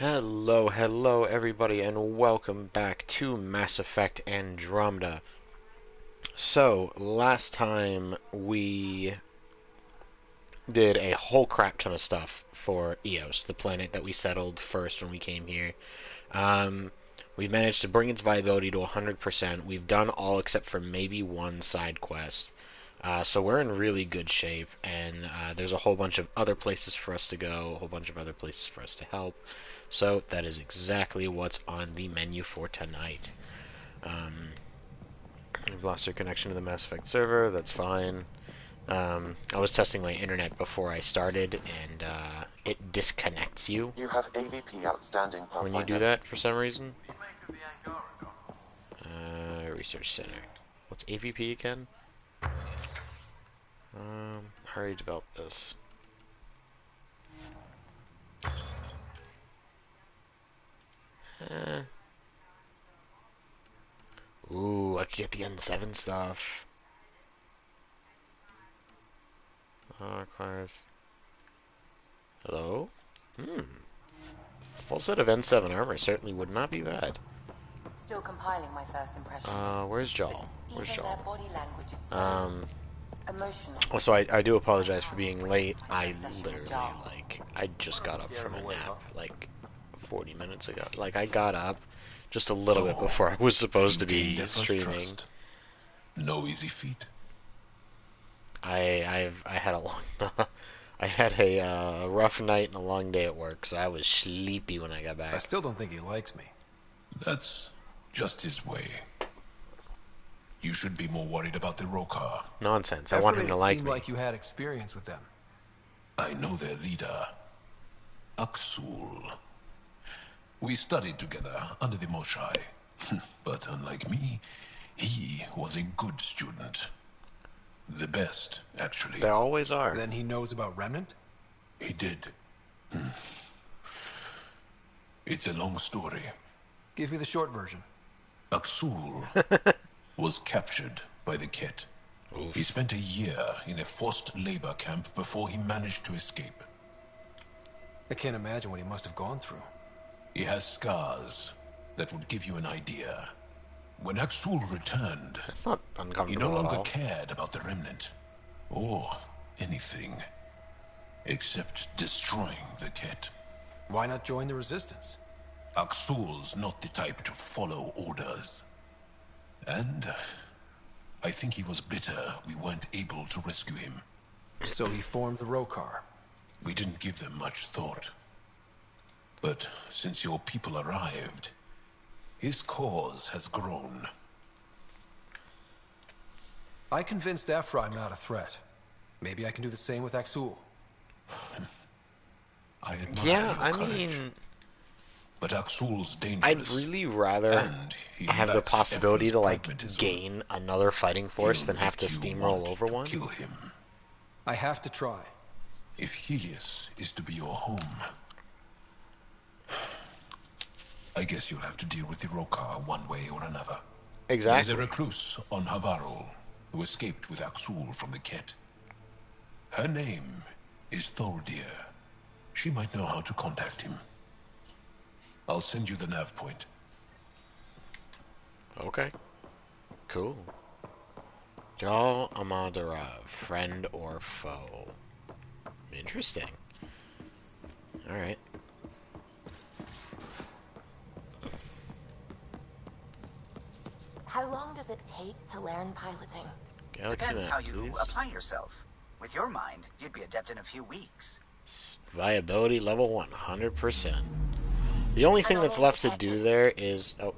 Hello everybody, and welcome back to Mass Effect Andromeda. So, last time we did a whole crap ton of stuff for Eos, the planet that we settled first when we came here. We've managed to bring its viability to 100%. We've done all except for maybe one side quest. So we're in really good shape, and there's a whole bunch of other places for us to go, a whole bunch of other places for us to help. So that is exactly what's on the menu for tonight. We've lost our connection to the Mass Effect server, that's fine. I was testing my internet before I started, and it disconnects you You have AVP outstanding, Pathfinder. when you do that for some reason. Research Center. What's AVP again? How do you develop this? Ooh, I could get the N7 stuff. Requires... Hello? Full set of N7 armor certainly would not be bad. Still compiling my first impressions. Where's Jaw? Where's Even Jaw? their body language is so emotional. Also, I do apologize for being late. I literally, I just got up from a nap, 40 minutes ago. I got up just a little bit before I was supposed to be streaming. No easy feat. I had a long... I had a rough night and a long day at work, so I was sleepy when I got back. I still don't think he likes me. That's just his way. You should be more worried about the Rokar. Nonsense. I want him to like me. It seemed like you had experience with them. I know their leader, Aksul. We studied together under the Moshai. But unlike me, he was a good student. The best, actually. They always are. Then he knows about Remnant? He did. It's a long story. Give me the short version. Aksul was captured by the Ket. Oof. He spent a year in a forced labor camp before he managed to escape. I can't imagine what he must have gone through. He has scars that would give you an idea. When Aksul returned, That's not he uncomfortable no at longer all. cared about the Remnant, or anything, except destroying the Ket. Why not join the Resistance? Aksul's not the type to follow orders. And I think he was bitter we weren't able to rescue him. So he formed the Rokar. We didn't give them much thought. But since your people arrived, his cause has grown. I convinced Ephra I'm not a threat. Maybe I can do the same with Aksul. I admire Yeah, your I courage. mean... But Aksul's dangerous. I'd really rather and he have the lacks possibility Ephra's to, pragmatism. gain another fighting force He'll than have to make you steamroll want over to one. Kill him. I have to try. If Helios is to be your home, I guess you'll have to deal with the Rokar one way or another. Exactly. There's a recluse on Havarul who escaped with Aksul from the Ket. Her name is Thordir. She might know how to contact him. I'll send you the nav point. Okay. Cool. Jal Amadarav, friend or foe? Interesting. Alright. How long does it take to learn piloting? Galaxy Depends map, how you please. apply yourself. With your mind, you'd be adept in a few weeks. Viability level 100%. The only thing that's left to do there is... Oh.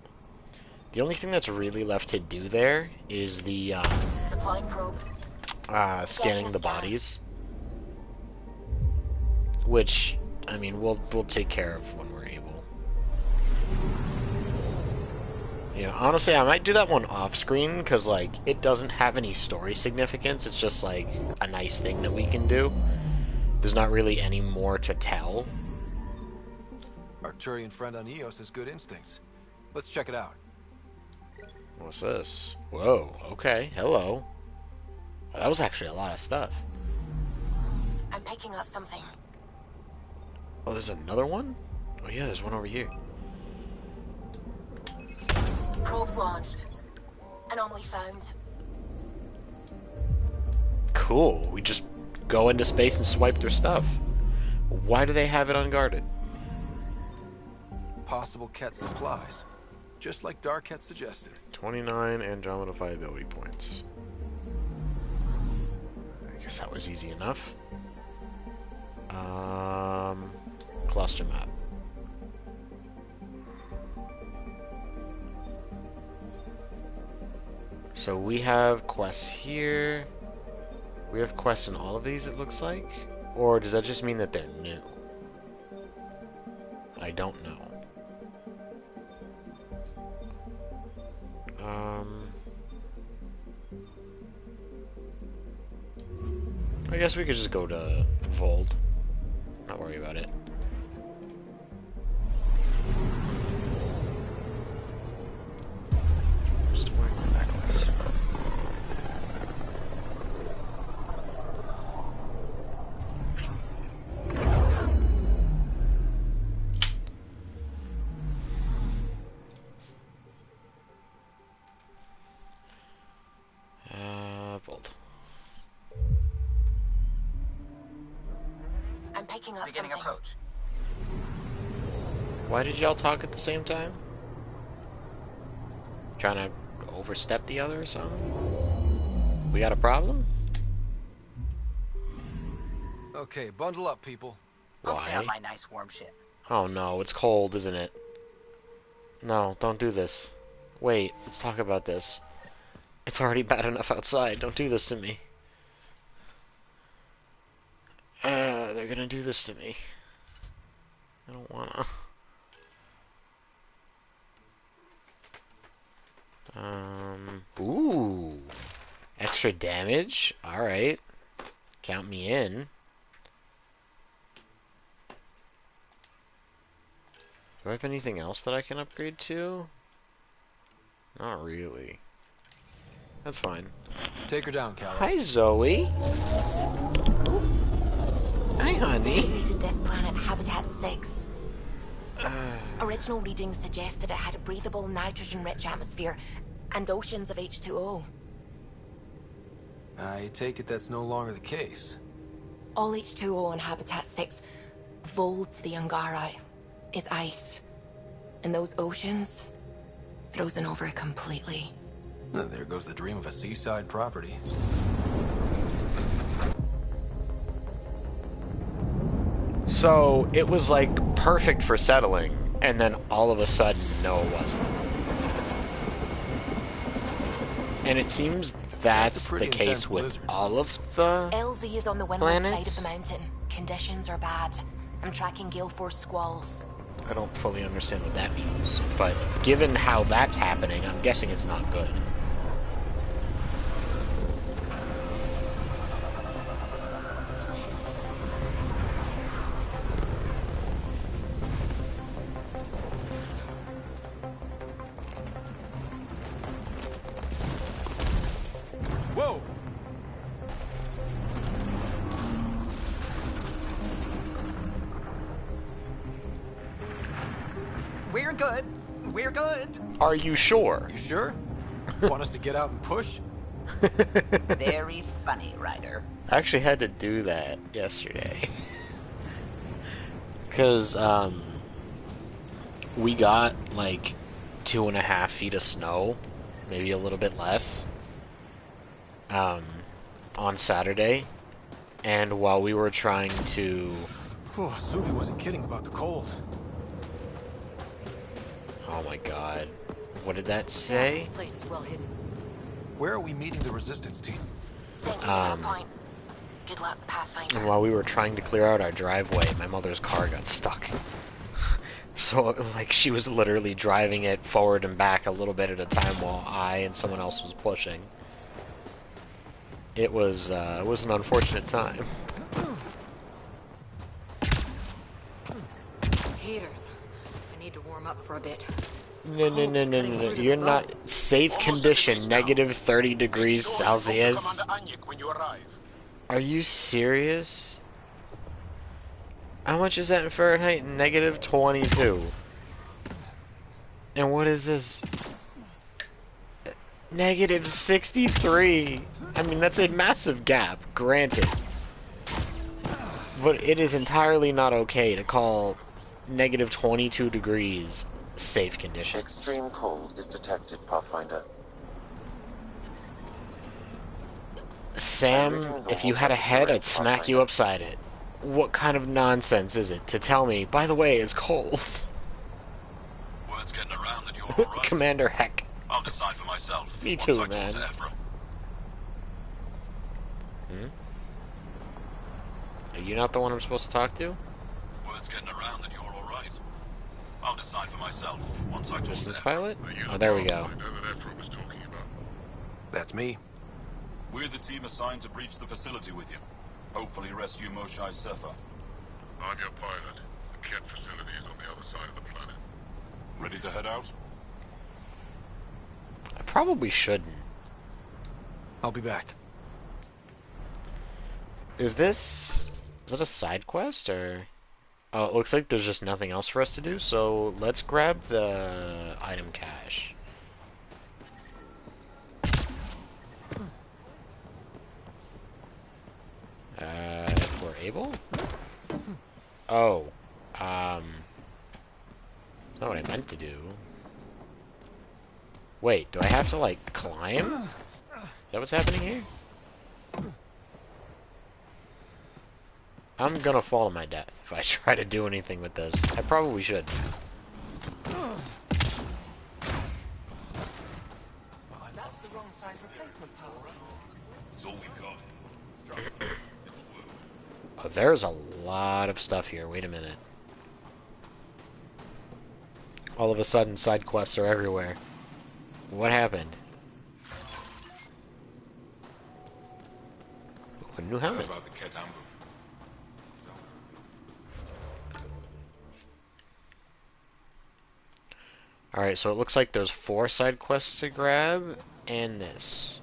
The only thing that's really left to do there is the, Deploying probe. scanning the bodies. Which, I mean, we'll take care of when we're able. You know, honestly, I might do that one off-screen, because, it doesn't have any story significance. It's just, a nice thing that we can do. There's not really any more to tell. Arturian friend on Eos has good instincts. Let's check it out. What's this? Whoa, okay, hello. That was actually a lot of stuff. I'm picking up something. Oh, there's another one? Oh yeah, there's one over here. Probes launched. Anomaly found. Cool. We just go into space and swipe their stuff. Why do they have it unguarded? Possible Ket supplies. Just like Dark had suggested. 29 Andromeda viability points. I guess that was easy enough. Cluster map. So we have quests here. We have quests in all of these, it looks like. Or does that just mean that they're new? I don't know. I guess we could just go to Vold. Not worry about it. I'm still wearing my necklace. Vold. I'm picking up Beginning something. approach. Why did y'all talk at the same time? Trying to overstep the other or something? We got a problem? Okay, bundle up, people. I'll stay on Why? my nice warm ship. Oh no, it's cold, isn't it? No, don't do this. Wait, let's talk about this. It's already bad enough outside. Don't do this to me. They're gonna do this to me. I don't wanna. Ooh. Extra damage? Alright. Count me in. Do I have anything else that I can upgrade to? Not really. That's fine. Take her down, Cal. Hi, Zoe. Hi, honey. Designated this planet Habitat 6. Original readings suggest that it had a breathable, nitrogen-rich atmosphere and oceans of H2O. I take it that's no longer the case. All H2O on Habitat 6, Vold to the Angara, is ice. And those oceans, frozen over completely. Well, there goes the dream of a seaside property. So, it was like perfect for settling, and then all of a sudden, no, it wasn't. And it seems that's a the pretty case intense with blizzard. all of the... LZ is on the windward side planets? of the mountain. Conditions are bad. I'm tracking gale force squalls. I don't fully understand what that means, but given how that's happening, I'm guessing it's not good. Whoa! We're good. We're good. Are you sure? You sure? Want us to get out and push? Very funny, Ryder. I actually had to do that yesterday. Because, we got, like, 2.5 feet of snow, maybe a little bit less, on Saturday. And while we were trying to... Whew, Suvi wasn't kidding about the cold. Oh my god. What did that say? This place is well hidden. Where are we meeting the resistance team? Send me to that point. Good luck, Pathfinder. And while we were trying to clear out our driveway, my mother's car got stuck. So, like, she was literally driving it forward and back a little bit at a time while I and someone else was pushing. It was an unfortunate time. Heaters. I need to warm up for a bit. No, no, no, no, no, no. You're not... Safe condition, negative 30 degrees Celsius. Commander Anyik when you arrive. Are you serious? How much is that in Fahrenheit? Negative 22. And what is this? Negative 63. I mean, that's a massive gap, granted. But it is entirely not okay to call negative 22 degrees safe conditions. Extreme cold is detected, Pathfinder. Sam, if you had a head, I'd smack you upside it. What kind of nonsense is it to tell me, by the way, it's cold? Word's getting around that you're alright. Commander Heck. I'll decide for myself. Me once too, I talk man. to Ephra. Are you not the one I'm supposed to talk to? Word's getting around that you're alright. I'll decide for myself once I talk Distance to Ephra. pilot? Oh, there we go. that Ephra was talking about. That's me. We're the team assigned to breach the facility with you. Hopefully rescue Moshai Sefer. I'm your pilot. The Ket facility is on the other side of the planet. Ready to head out? I probably shouldn't. I'll be back. Is that a side quest, or... Oh, it looks like there's just nothing else for us to do, so let's grab the item cache. If we're able? Oh. That's not what I meant to do. Wait, do I have to, like, climb? Is that what's happening here? I'm gonna fall to my death if I try to do anything with this. I probably should. That's the wrong size replacement part. It's all we've got. Oh, there's a lot of stuff here. Wait a minute. All of a sudden, side quests are everywhere. What happened? Ooh, a new helmet. About the Ket ambush. Alright, so it looks like there's 4 side quests to grab, and this.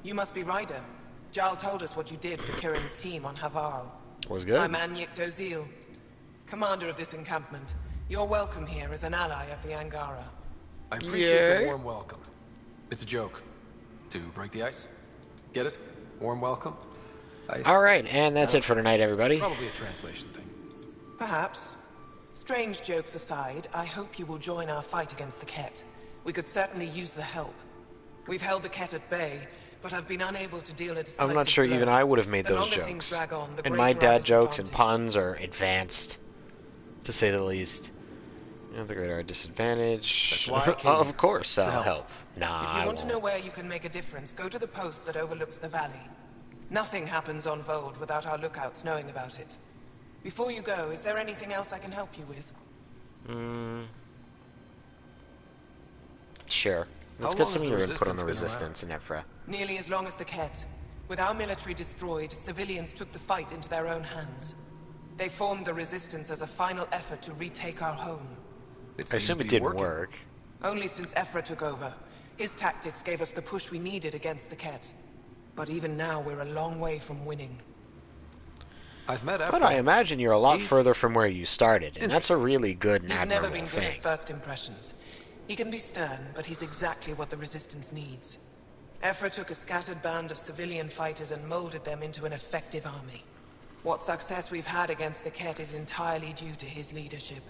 You must be Ryder. Jarl told us what you did for Kirin's team on Havarl. Was good. I'm Anyek Dozil, commander of this encampment. You're welcome here as an ally of the Angara. I appreciate Yeah. the warm welcome. It's a joke. To break the ice? Get it? Warm welcome? Ice? Alright, and that's it for tonight, everybody. Probably a translation thing. Perhaps. Strange jokes aside, I hope you will join our fight against the Ket. We could certainly use the help. We've held the Ket at bay, but I've been unable to deal a decisive I'm not sure blow. even I would have made The those longer things jokes. drag on, the And my greater our dad jokes and disadvantage. puns are advanced, to say the least. You know, the greater our disadvantage. That's why I came Of here, course, I'll help. help. Nah, If you I want to know won't. where you can make a difference, go to the post that overlooks the valley. Nothing happens on Vold without our lookouts knowing about it. Before you go, is there anything else I can help you with? Sure. How Let's long get some has of the your input on the Resistance Resistance in Ephra. Nearly as long as the Ket. With our military destroyed, civilians took the fight into their own hands. They formed the Resistance as a final effort to retake our home. I seems assume to it be didn't working. work. Only since Ephra took over. His tactics gave us the push we needed against the Ket. But even now, we're a long way from winning. I've met Ephra. But I imagine you're a lot He's further from where you started, and that's a really good and He's never admirable been good thing. at first impressions. He can be stern, but he's exactly what the Resistance needs. Ephra took a scattered band of civilian fighters and molded them into an effective army. What success we've had against the Ket is entirely due to his leadership.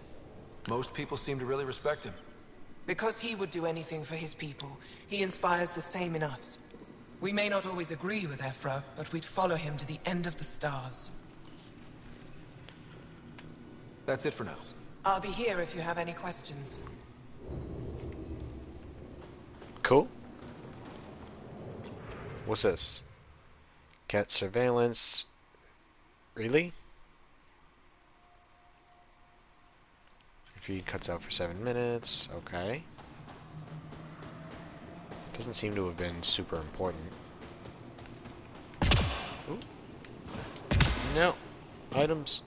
Most people seem to really respect him. Because he would do anything for his people, he inspires the same in us. We may not always agree with Ephra, but we'd follow him to the end of the stars. That's it for now. I'll be here if you have any questions. Cool. What's this? Cat surveillance. Really? Feed cuts out for 7 minutes. Okay. Doesn't seem to have been super important. Ooh. No. Items.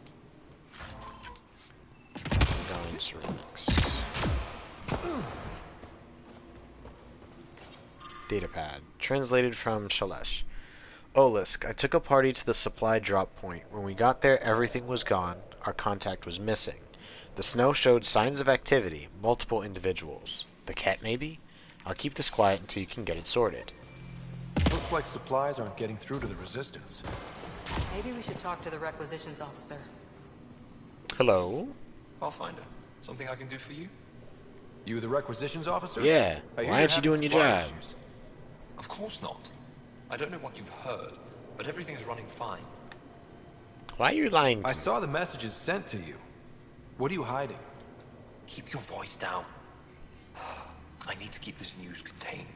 Down ceramics. Datapad. Translated from Shalesh. Olisk, I took a party to the supply drop point. When we got there, everything was gone. Our contact was missing. The snow showed signs of activity, multiple individuals. The cat, maybe? I'll keep this quiet until you can get it sorted. Looks like supplies aren't getting through to the Resistance. Maybe we should talk to the requisitions officer. Hello? I'll find her. Something I can do for you? You the requisitions officer? Yeah. I hear Why you're aren't you having doing your supply job? issues. Of course not. I don't know what you've heard, but everything is running fine. Why are you lying to I me? saw the messages sent to you. What are you hiding? Keep your voice down. I need to keep this news contained.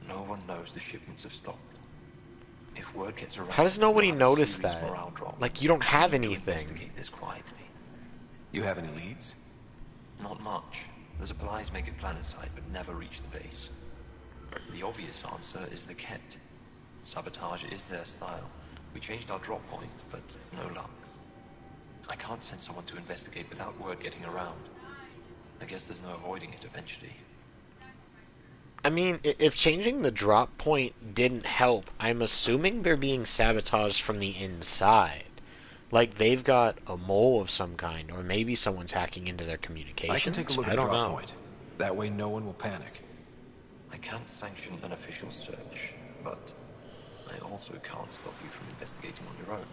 No one knows the shipments have stopped. If word gets around, How does nobody we'll have a notice serious that? morale drop. Like, you don't have I need to anything. investigate this quietly. You have any leads? Not much. The supplies make it planetside, but never reach the base. The obvious answer is the Kent. Sabotage is their style. We changed our drop point, but no luck. I can't send someone to investigate without word getting around. I guess there's no avoiding it eventually. I mean, if changing the drop point didn't help, I'm assuming they're being sabotaged from the inside. Like, they've got a mole of some kind, or maybe someone's hacking into their communications. I can take a look at I the don't drop know. point. That way no one will panic. I can't sanction an official search, but I also can't stop you from investigating on your own.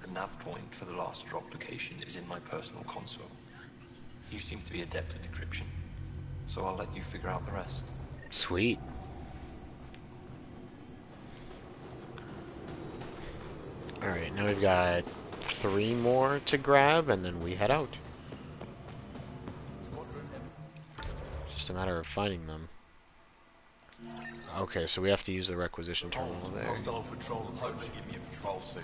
The nav point for the last drop location is in my personal console. You seem to be adept at decryption, so I'll let you figure out the rest. Sweet. Alright, now we've got 3 more to grab, and then we head out. It's just a matter of finding them. Okay, so we have to use the requisition terminal there. Hostile patrol and hope they give me a patrol suit.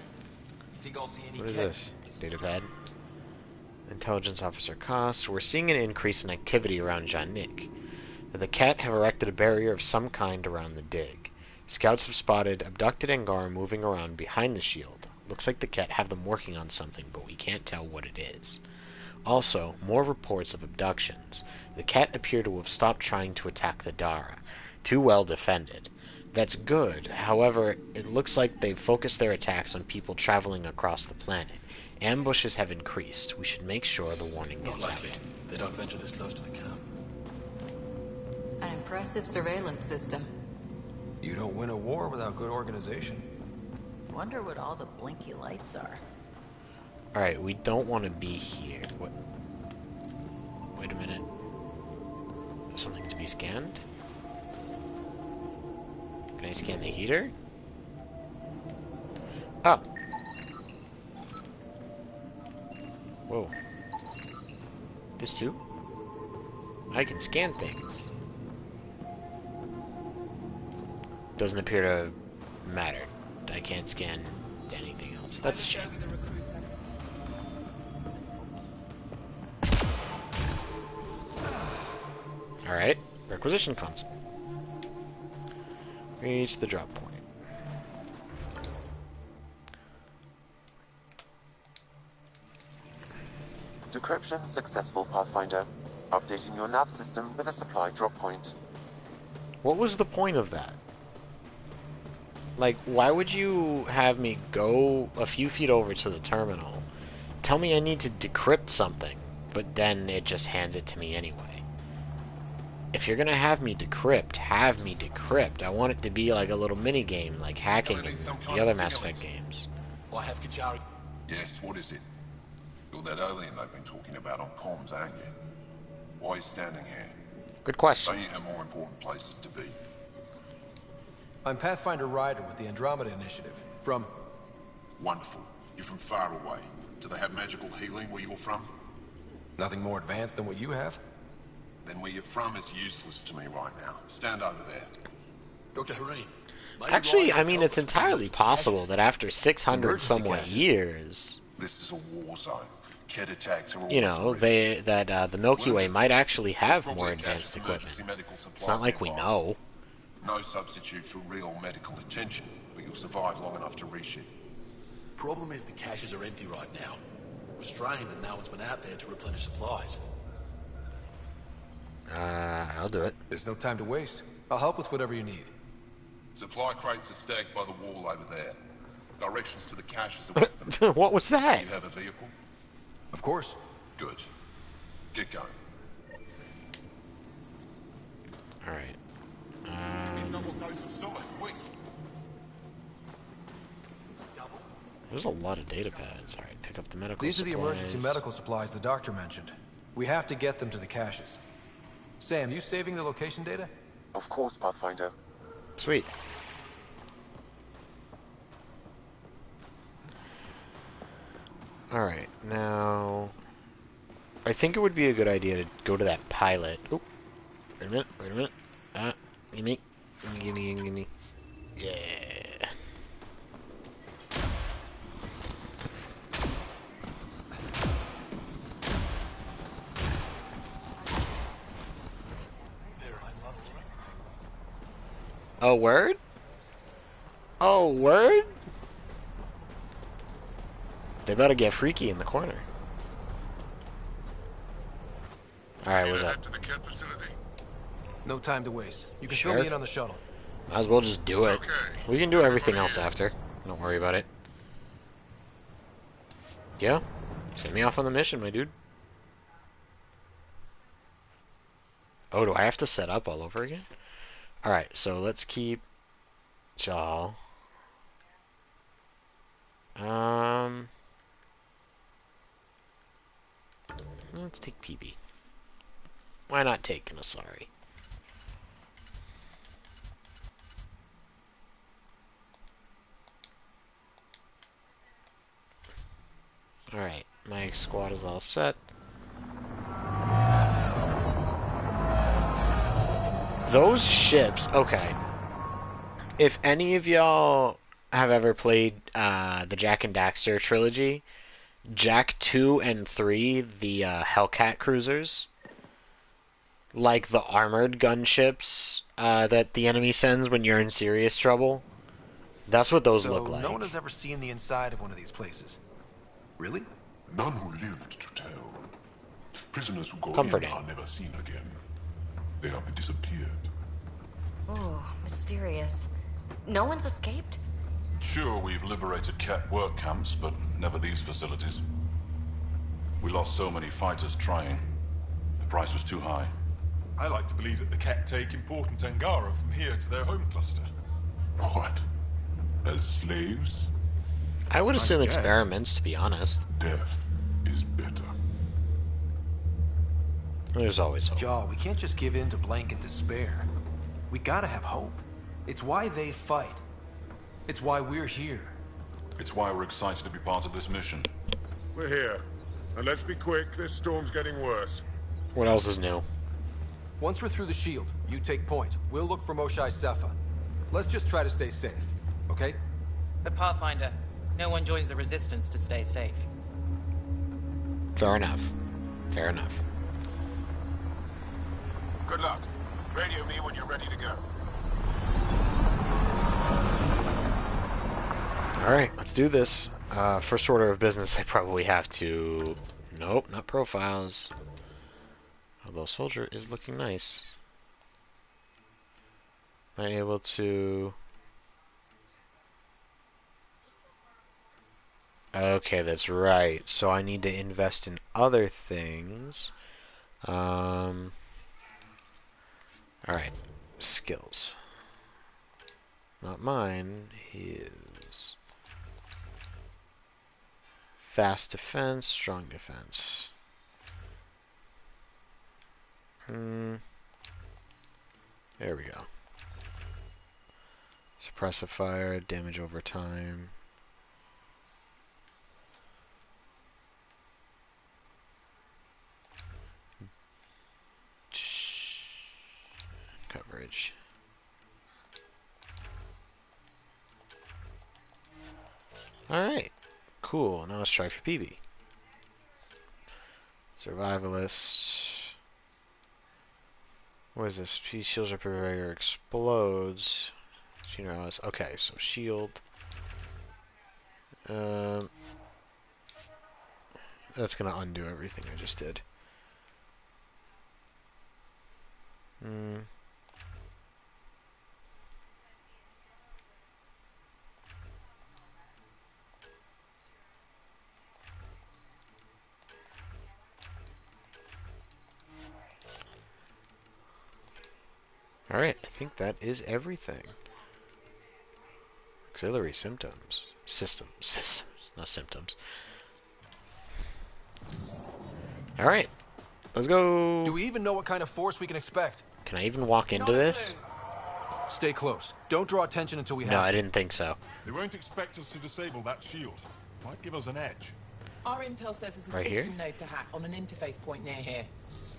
You think I'll see any What is Kent? this? Data pad. Intelligence officer costs. We're seeing an increase in activity around Janik. The Cat have erected a barrier of some kind around the dig. Scouts have spotted abducted Angara moving around behind the shield. Looks like the Cat have them working on something, but we can't tell what it is. Also, more reports of abductions. The Cat appear to have stopped trying to attack the Dara. Too well defended. That's good. However, it looks like they've focused their attacks on people traveling across the planet. Ambushes have increased. We should make sure the warning Not gets out. likely. They don't venture this close to the camp. An impressive surveillance system. You don't win a war without good organization. Wonder what all the blinky lights are. Alright, we don't want to be here. What? Wait a minute. Something to be scanned? Can I scan the heater? Oh. Whoa. This too? I can scan things. Doesn't appear to matter. I can't scan anything else. That's a shame. Alright, requisition console. Reach the drop point. Decryption successful, Pathfinder. Updating your nav system with a supply drop point. What was the point of that? Like, why would you have me go a few feet over to the terminal, tell me I need to decrypt something, but then it just hands it to me anyway? If you're gonna have me decrypt, have me decrypt. I want it to be like a little mini game, like hacking in the other Mass Effect games. I have Kajari. Yes, what is it? You're that alien they've been talking about on comms, aren't you? Why are you standing here? Good question. Don't you have more important places to be? I'm Pathfinder Ryder with the Andromeda Initiative. From... Wonderful. You're from far away. Do they have magical healing where you're from? Nothing more advanced than what you have? Then where you're from is useless to me right now. Stand over there. Dr. Hareen. Actually, I mean, it's entirely possible that after 600 somewhat caches. years, This is a war zone. Ket attacks are you always know, a risk. the Milky Way might actually have There's more probably a cache advanced of equipment. emergency medical supplies It's not like we nearby. know. No substitute for real medical attention, but you'll survive long enough to reach it. Problem is the caches are empty right now. Restrained and no one's been out there to replenish supplies. I'll do it. There's no time to waste. I'll help with whatever you need. Supply crates are stacked by the wall over there. Directions to the caches are with them. What was that? You have a vehicle? Of course. Good. Get going. Alright. Double dose of solid, quick. There's a lot of data pads. Alright, pick up the medical These supplies. are the emergency medical supplies the doctor mentioned. We have to get them to the caches. Sam, you saving the location data? Of course, Pathfinder. Sweet. Alright, now... I think it would be a good idea to go to that pilot. Oh, wait a minute, wait a minute. Gimme. Gimme, gimme. Yeah. Oh, word? Oh, word? They better get freaky in the corner. Alright, what's up? To the Kent facility. No time to waste. You can Sure. fill me in on the shuttle. Might as well just do it. Okay. We can do everything else after. Don't worry about it. Yeah. Send me off on the mission, my dude. Oh, do I have to set up all over again? Alright, so let's keep Jaw. Let's take PB. Why not take Nasari? Alright, my squad is all set. Those ships, okay. If any of y'all have ever played the Jak and Daxter trilogy, Jak 2 and 3, the Hellcat cruisers, like the armored gunships that the enemy sends when you're in serious trouble, that's what those look like. No one has ever seen the inside of one of these places. Really? None who lived to tell. Prisoners who go Comforting. in are never seen again. They have disappeared. Oh, mysterious. No one's escaped? Sure, we've liberated Ket work camps, but never these facilities. We lost so many fighters trying. The price was too high. I like to believe that the Ket take important Angara from here to their home cluster. What? As slaves? I would assume guess. experiments, to be honest. Death is better. There's always hope. Jaw, we can't just give in to blanket despair. We gotta have hope. It's why they fight. It's why we're here. It's why we're excited to be part of this mission. We're here. And let's be quick, this storm's getting worse. What else is new? Once we're through the shield, you take point. We'll look for Moshae Sepha. Let's just try to stay safe, okay? But Pathfinder, no one joins the Resistance to stay safe. Fair enough. Fair enough. Good luck. Radio me when you're ready to go. Alright, let's do this. First order of business, I probably have to... Nope, not profiles. Although Soldier is looking nice. Am I able to... Okay, that's right. So I need to invest in other things. Alright, skills. Not mine, his. Fast defense, strong defense. There we go. Suppressive fire, damage over time. Coverage. Alright. Cool. Now let's try for PB. Survivalist. What is this? Shields are pretty explodes. Okay, so shield. That's gonna undo everything I just did. Alright, I think that is everything. Auxiliary symptoms. Systems, not symptoms. Alright, let's go. Do we even know what kind of force we can expect? Can I even walk into this? Stay close. Don't draw attention until we have No, to. I didn't think so. They won't expect us to disable that shield. Might give us an edge. Our intel says there's a Right system here? node to hack on an interface point near here.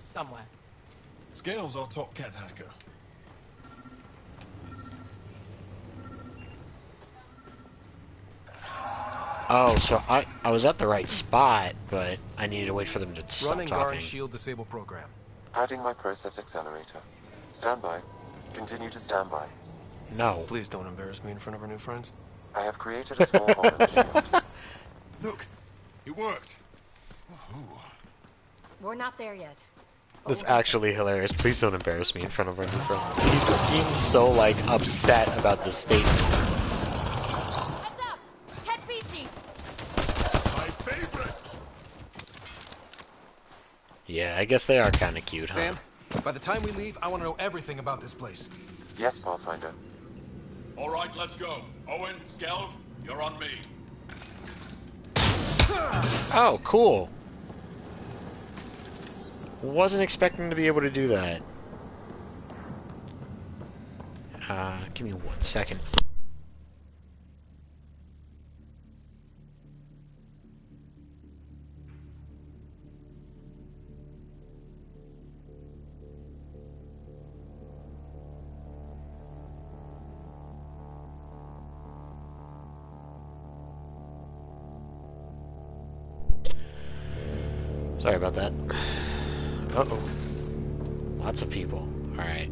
Somewhere. Scale's our top cat hacker. Oh, so I was at the right spot, but I needed to wait for them to stop Running talking. guard shield disable program. Adding my process accelerator. Stand by. Continue to stand by. No. Please don't embarrass me in front of our new friends. I have created a small hole in the shield. Look, it worked. We're not there yet. That's actually hilarious. Please don't embarrass me in front of our new friend. He seems so, like, upset about this statement. Heads up! Head beasties! My favorite! Yeah, I guess they are kind of cute, huh? Sam, by the time we leave, I want to know everything about this place. Yes, Pathfinder. All right, let's go. Owen, Skelv, you're on me. Oh, cool. Wasn't expecting to be able to do that. Give me 1 second. Sorry about that. Uh-oh. Lots of people. Alright.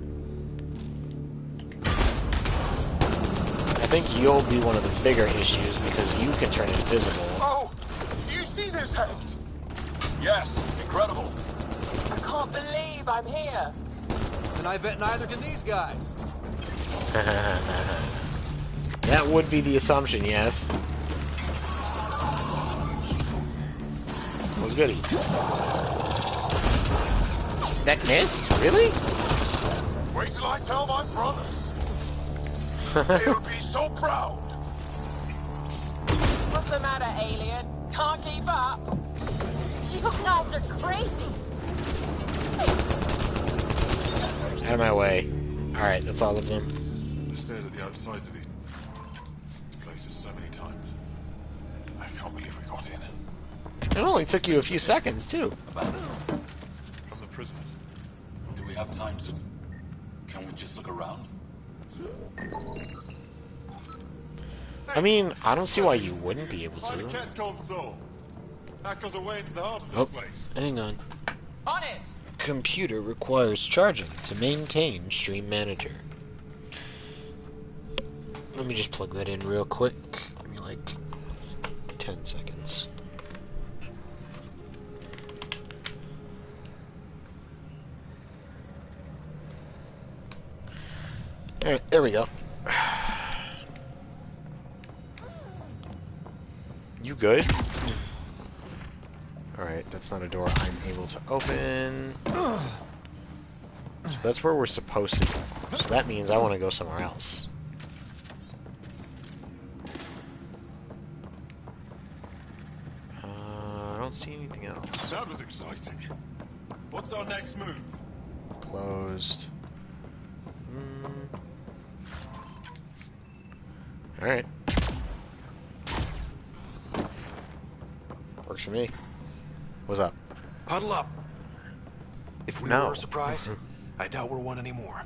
I think you'll be one of the bigger issues because you can turn invisible. Oh! You see this hacked? Yes, incredible. I can't believe I'm here. And I bet neither can these guys. That would be the assumption, yes. Was goody. That missed? Really? Wait till I tell my brothers. They'll be so proud. What's the matter, alien? Can't keep up? You guys are crazy! Out of my way. Alright, that's all of them. I stared at the outsides of these places so many times. I can't believe we got in. It only took you a few seconds, too. From the prisoners. Do we have time to... Can we just look around? I mean, I don't see why you wouldn't be able Find a to. cat console. Hackers are way into the heart of this Oh, place. hang on. On it! Computer requires charging to maintain Stream Manager. Let me just plug that in real quick. Give me like 10 seconds. Alright, there we go. You good? Alright, that's not a door I'm able to open. So that's where we're supposed to go. So that means I want to go somewhere else. I don't see anything else. That was exciting. What's our next move? Closed. Alright. Works for me. What's up? Huddle up. If we No. were a surprise, I doubt we're one anymore.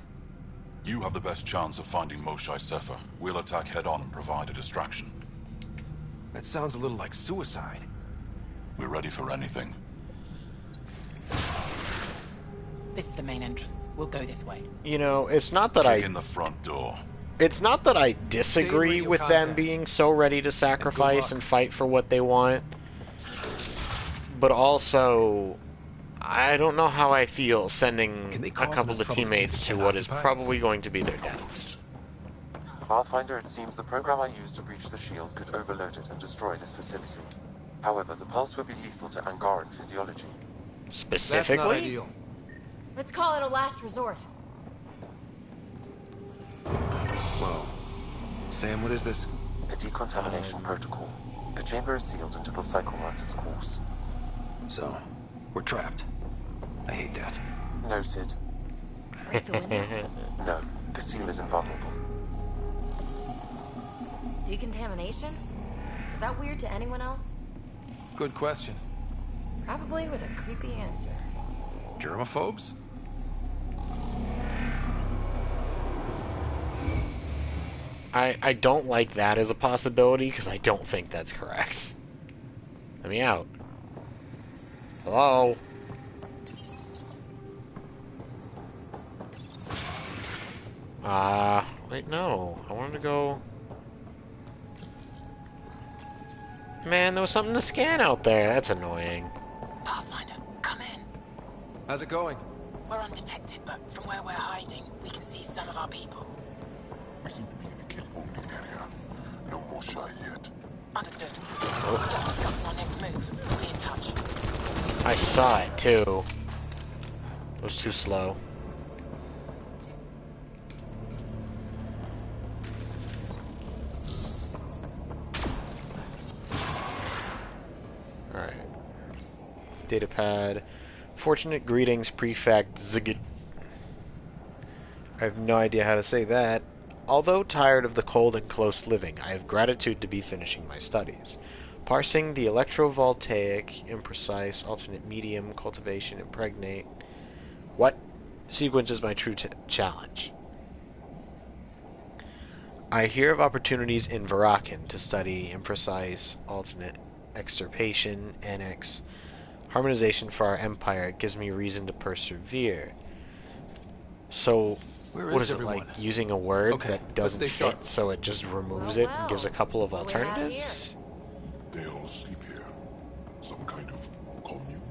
You have the best chance of finding Moshae Sefer. We'll attack head-on and provide a distraction. That sounds a little like suicide. We're ready for anything. This is the main entrance. We'll go this way. You know, it's not that Kick in the front door. It's not that I disagree radio with them contact. being so ready to sacrifice and fight for what they want. But also, I don't know how I feel sending a couple of teammates to what is probably going to be their deaths. Pathfinder, it seems the program I used to breach the shield could overload it and destroy this facility. However, the pulse would be lethal to Angaran physiology. Specifically? That's not ideal. Let's call it a last resort. Whoa. Sam, what is this? A decontamination protocol. The chamber is sealed until the cycle runs its course. So, we're trapped. I hate that. Noted. Break the window? No, the seal is invulnerable. Decontamination? Is that weird to anyone else? Good question. Probably with a creepy answer. Germaphobes? I don't like that as a possibility, because I don't think that's correct. Let me out. Hello? Wait, no. I wanted to go... Man, there was something to scan out there. That's annoying. Pathfinder, come in. How's it going? We're undetected, but from where we're hiding, we can see some of our people. We seem to be in a kill-only area. No more shy yet. Understood. We're just discussing our next move. We'll be in touch. I saw it, too. It was too slow. Alright. Datapad. Fortunate greetings, Prefect Zigid. I have no idea how to say that. Although tired of the cold and close living, I have gratitude to be finishing my studies. Parsing the electrovoltaic, imprecise, alternate medium, cultivation, impregnate. What sequence is my true challenge? I hear of opportunities in Varakan to study imprecise, alternate, extirpation, annex, harmonization for our empire. It gives me reason to persevere. So, what is it, like using a word that doesn't fit, so it just removes it and gives a couple of alternatives? They all sleep here. Some kind of commune?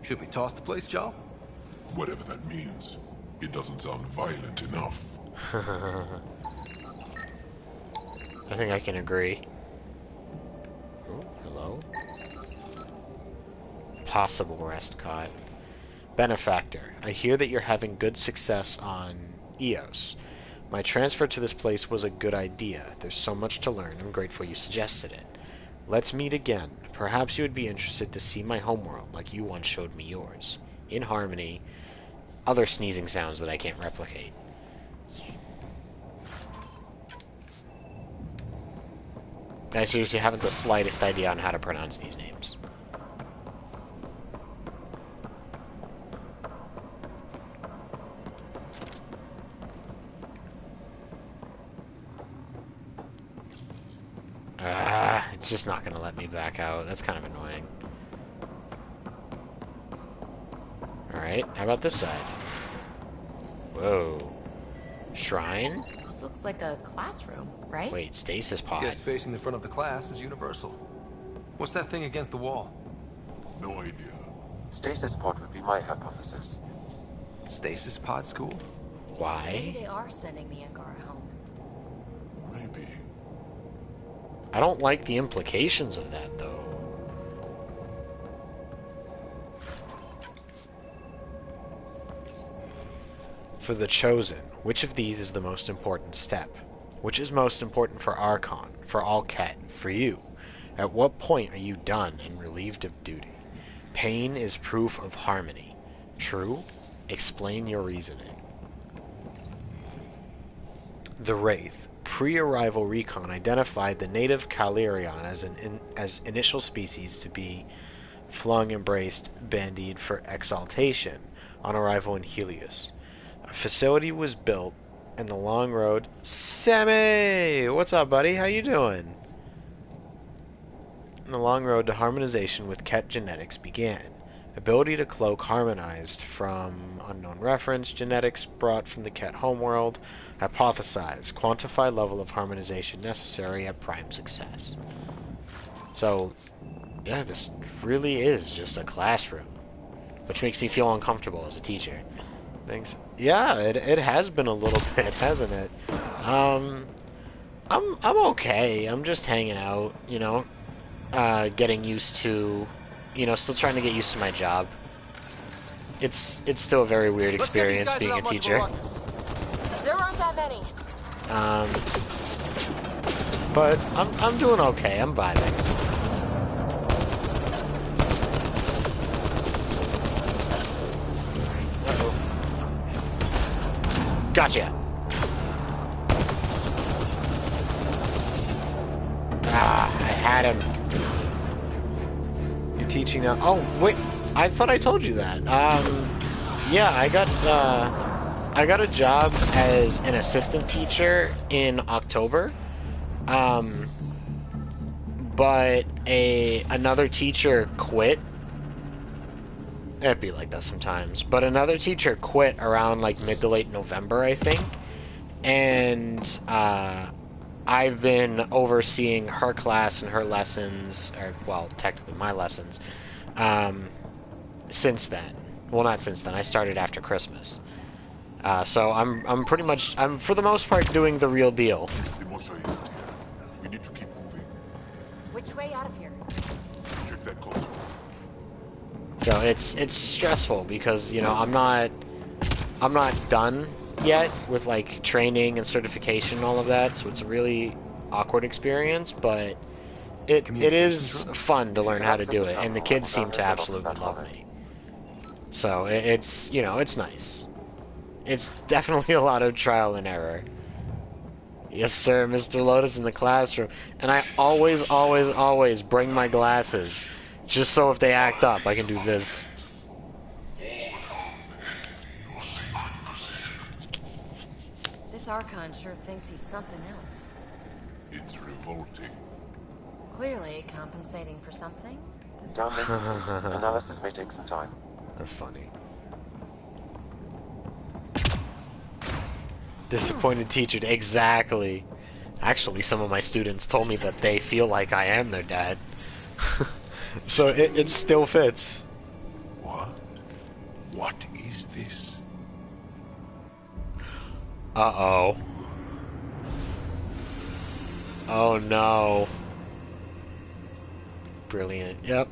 Should we toss the place, Joe? Whatever that means. It doesn't sound violent enough. I think I can agree. Oh, hello? Possible rest cot. Benefactor, I hear that you're having good success on EOS. My transfer to this place was a good idea. There's so much to learn. I'm grateful you suggested it. Let's meet again. Perhaps you would be interested to see my homeworld like you once showed me yours. In harmony. Other sneezing sounds that I can't replicate. I seriously haven't the slightest idea on how to pronounce these names. It's just not gonna let me back out. That's kind of annoying. Alright, how about this side? Whoa. Shrine? This looks like a classroom, right? Wait, stasis pod. Guess facing the front of the class is universal. What's that thing against the wall? No idea. Stasis pod would be my hypothesis. Stasis pod school? Why? Maybe they are sending the Angara home. Maybe. I don't like the implications of that, though. For the Chosen, which of these is the most important step? Which is most important for Archon, for all Ket, for you? At what point are you done and relieved of duty? Pain is proof of harmony. True? Explain your reasoning. The Wraith. Pre-arrival recon identified the native Calirion as initial species to be flung, embraced, bandied for exaltation on arrival in Helios. A facility was built, and the long road... Sammy! What's up, buddy? How you doing? And the long road to harmonization with Ket genetics began. Ability to cloak harmonized from unknown reference. Genetics brought from the Ket homeworld. Hypothesize. Quantify level of harmonization necessary at prime success. So, yeah, this really is just a classroom. Which makes me feel uncomfortable as a teacher. Thanks. Yeah, it has been a little bit, hasn't it? I'm okay. I'm just hanging out, you know. Getting used to, you know, still trying to get used to my job. It's still a very weird experience being a teacher. There aren't that many. But I'm doing okay. I'm vibing. Uh-oh. Gotcha. Ah, I had him. You're teaching now. Oh wait, I thought I told you that. Yeah, I got a job as an assistant teacher in October. But another teacher quit. It'd be like that sometimes. But another teacher quit around like mid to late November, I think. And I've been overseeing her class and her lessons, or well, technically my lessons, since then. Well, not since then. I started after Christmas. So I'm pretty much, I'm for the most part doing the real deal. We need to keep moving. Which way out of here? Check that console. So it's stressful because, you know, I'm not done yet with like training and certification and all of that, so it's a really awkward experience, but it is fun to learn how to do it, and the kids seem to absolutely love me. So it's, you know, it's nice. It's definitely a lot of trial and error. Yes, sir, Mr. Lotus in the classroom. And I always bring my glasses. Just so if they act up, I can do this. This Archon sure thinks he's something else. It's revolting. Clearly compensating for something. Downlink. Analysis may take some time. That's funny. Disappointed teacher. Exactly. Actually, some of my students told me that they feel like I am their dad. So it still fits. What? What is this? Uh-oh. Oh no. Brilliant. Yep.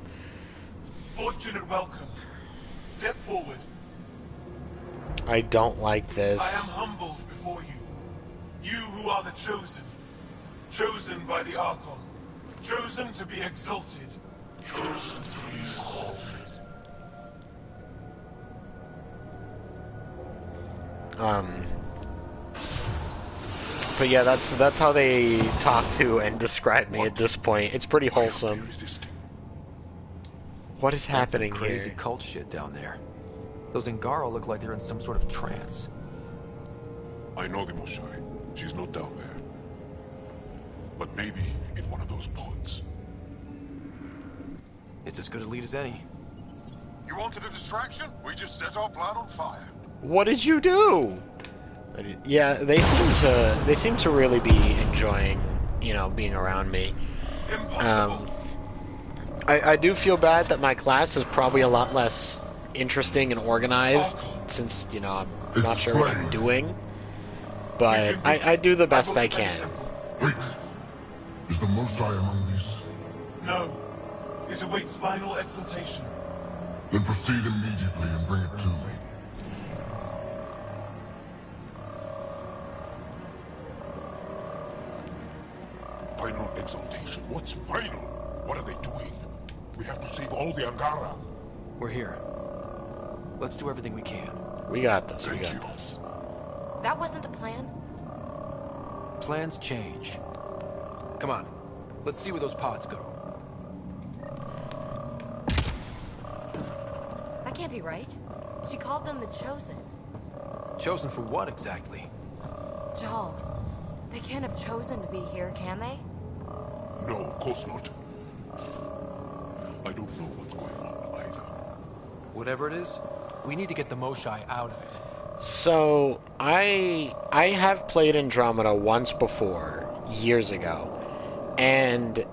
Fortunate welcome. Step forward. I don't like this. I am humbled before you. You who are the chosen. Chosen by the Archon. Chosen to be exalted. Chosen to be exalted. But yeah, that's how they talk to and describe me at this point. It's pretty wholesome. What is happening That's some crazy here? cult shit down there. Those Angara look like they're in some sort of trance. I know the Moshai. She's not down there. But maybe in one of those pods. It's as good a lead as any. You wanted a distraction? We just set our plan on fire. What did you do? Yeah, they seem to really be enjoying, you know, being around me. I do feel bad that my class is probably a lot less interesting and organized, since, you know, I'm not sure what I'm doing. But I do the best I can. Wait. Is the Moshai among these? No. It awaits final exaltation. Then proceed immediately and bring it to me. Final exaltation? What's final? What are they doing? We have to save all the Angara. We're here. Let's do everything we can. We got this. We got this. That wasn't the plan. Plans change. Come on. Let's see where those pods go. That can't be right. She called them the Chosen. Chosen for what exactly? Jal, they can't have chosen to be here, can they? No, of course not. I don't know what's going on either. Whatever it is, we need to get the Moshai out of it. So, I have played Andromeda once before, years ago, and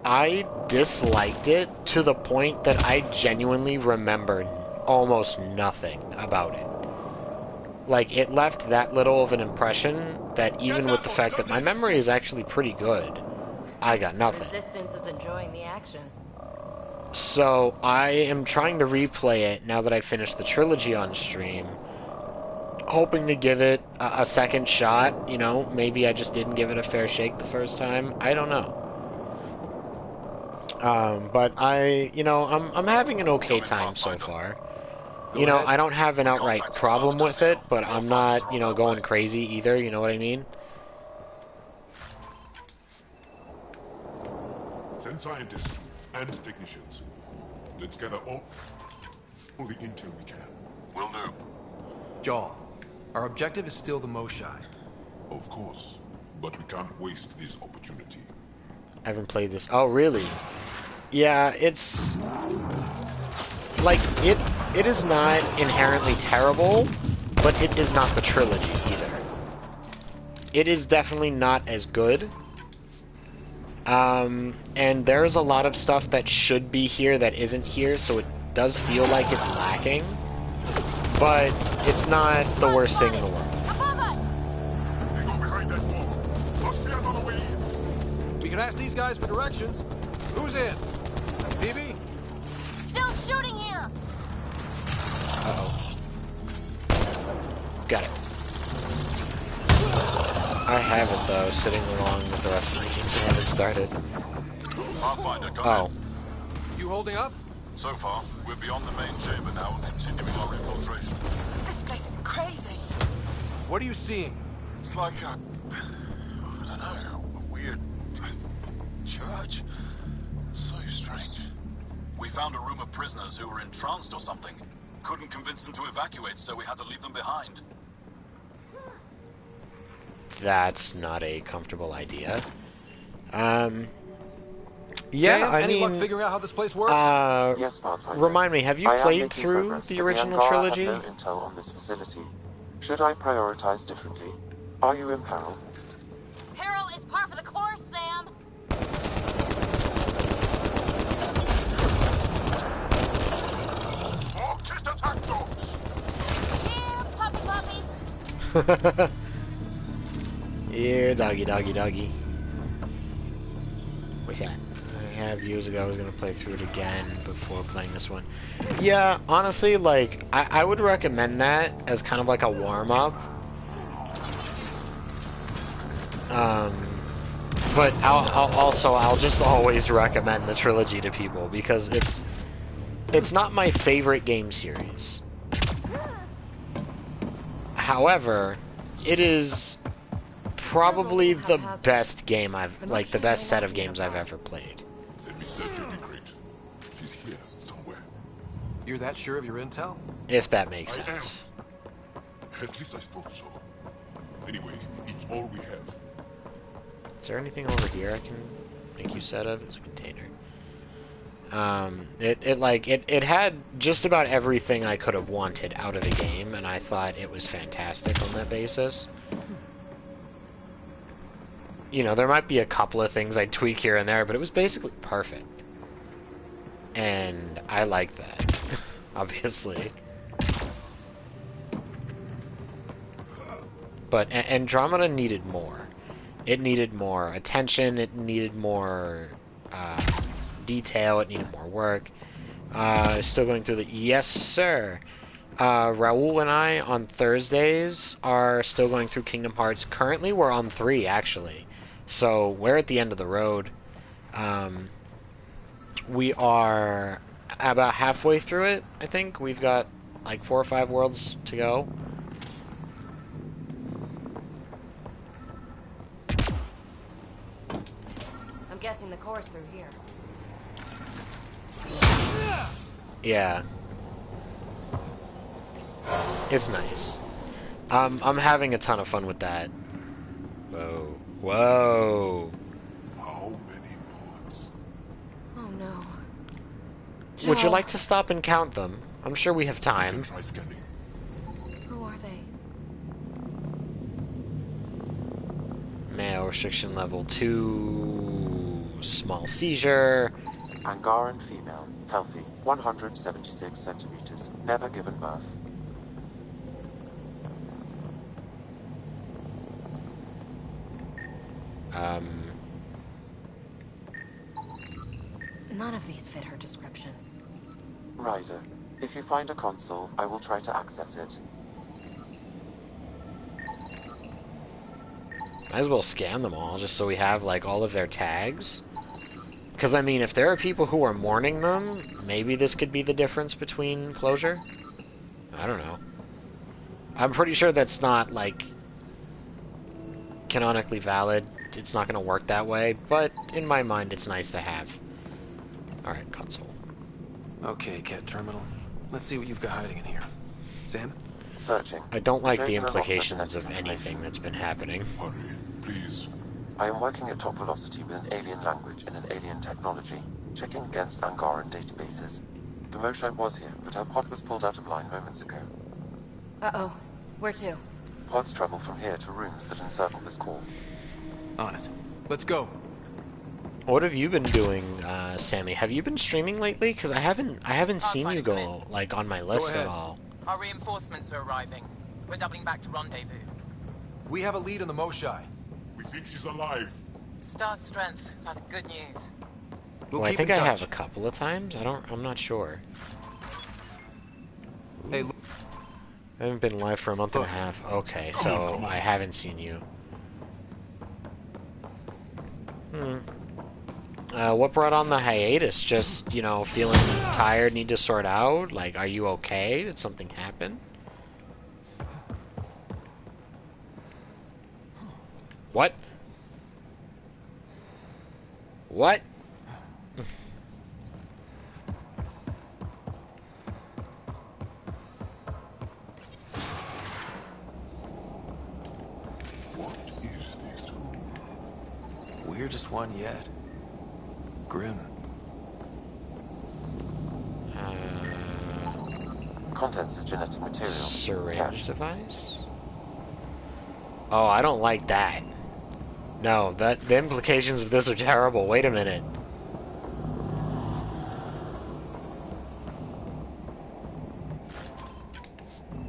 I disliked it to the point that I genuinely remember almost nothing about it. Like, it left that little of an impression that even with the fact that my memory is actually pretty good, I got nothing. Resistance is enjoying the action. So, I am trying to replay it now that I finished the trilogy on stream, hoping to give it a second shot. You know, maybe I just didn't give it a fair shake the first time. I don't know. But I'm having an okay time so far. I don't have an outright problem with it, but I'm not, going crazy either, you know what I mean? 10 scientists and technicians. Let's gather all the intel we can. Will do. Jaw, our objective is still the Moshai. Of course, but we can't waste this opportunity. I haven't played this. Oh, really? Yeah, it's... Like, it is not inherently terrible, but it is not the trilogy either. It is definitely not as good. And there's a lot of stuff that should be here that isn't here, so it does feel like it's lacking. But it's not the worst thing in the world. We can ask these guys for directions. Who's in? BB? Still shooting here! Uh-oh. Got it. I have it, though, sitting along with the rest of the teams that haven't started. Pathfinder, come Oh. in. You holding up? So far, we're beyond the main chamber now and continuing our infiltration. This place is crazy. What are you seeing? It's like a... I don't know, a weird... church? So strange. We found a room of prisoners who were entranced or something. Couldn't convince them to evacuate, so we had to leave them behind. That's not a comfortable idea. Yeah, Sam, I any mean... luck figuring out how this place works? Yes, Pathfinder. Remind me, have you played through the original trilogy? I have no intel on this facility. Should I prioritize differently? Are you in peril? Peril is par for the course, Sam. Here, puppy puppies. Here, doggy, doggy, doggy. What's that? I have years ago, I was going to play through it again before playing this one. Yeah, honestly, like, I would recommend that as kind of like a warm-up. But I'll just always recommend the trilogy to people because it's not my favorite game series. However, it is probably the best game the best set of games I've ever played. Let me search your secret. She's here somewhere. You're that sure of your intel? If that makes I sense. am. At least I thought so. Anyway, it's all we have. Is there anything over here I can make use out of? It's a container. It had just about everything I could have wanted out of the game, and I thought it was fantastic on that basis. You know, there might be a couple of things I'd tweak here and there, but it was basically perfect. And I like that, obviously. But Andromeda needed more. It needed more attention, it needed more detail, it needed more work. Still going through the... Yes, sir! Raul and I, on Thursdays, are still going through Kingdom Hearts. Currently, we're on 3, actually. So, we're at the end of the road. We are about halfway through it, I think. We've got, like, 4 or 5 worlds to go. I'm guessing the core's through here. Yeah. It's nice. I'm having a ton of fun with that. Whoa. Whoa. How many bullets? Oh no. Would you Joel. like to stop and count them? I'm sure we have time. Try scanning. Who are they? Male restriction level 2. Small seizure. Angaran female, healthy, 176 centimeters, never given birth. None of these fit her description. Ryder, if you find a console, I will try to access it. Might as well scan them all, just so we have, like, all of their tags. Because, I mean, if there are people who are mourning them, maybe this could be the difference between closure? I don't know. I'm pretty sure that's not, like, canonically valid. It's not going to work that way, but in my mind, it's nice to have. Alright, console. Okay, Cat Terminal. Let's see what you've got hiding in here. Sam? Searching. I don't like the Chosen implications of allotment anything that's been happening. Hurry, please. I am working at top velocity with an alien language and an alien technology, checking against Angaran databases. The Moshae was here, but her pod was pulled out of line moments ago. Uh-oh. Where to? Pods travel from here to rooms that encircle this core. On it. Let's go. What have you been doing, Sammy? Have you been streaming lately? Because I haven't seen you go, like, on my list at all. Our reinforcements are arriving. We're doubling back to rendezvous. We have a lead on the Moshae. We think she's alive. Star strength. That's good news. Well, I think I have a couple of times. I'm not sure. Hey, look. I haven't been live for a month and a half. Okay, so I haven't seen you. What brought on the hiatus? Just, you know, feeling tired, need to sort out? Like, are you okay? Did something happen? What? What? What is this room? Weirdest one yet. Grim. Contents is genetic material. Syringe device? Oh, I don't like that. No, the implications of this are terrible. Wait a minute.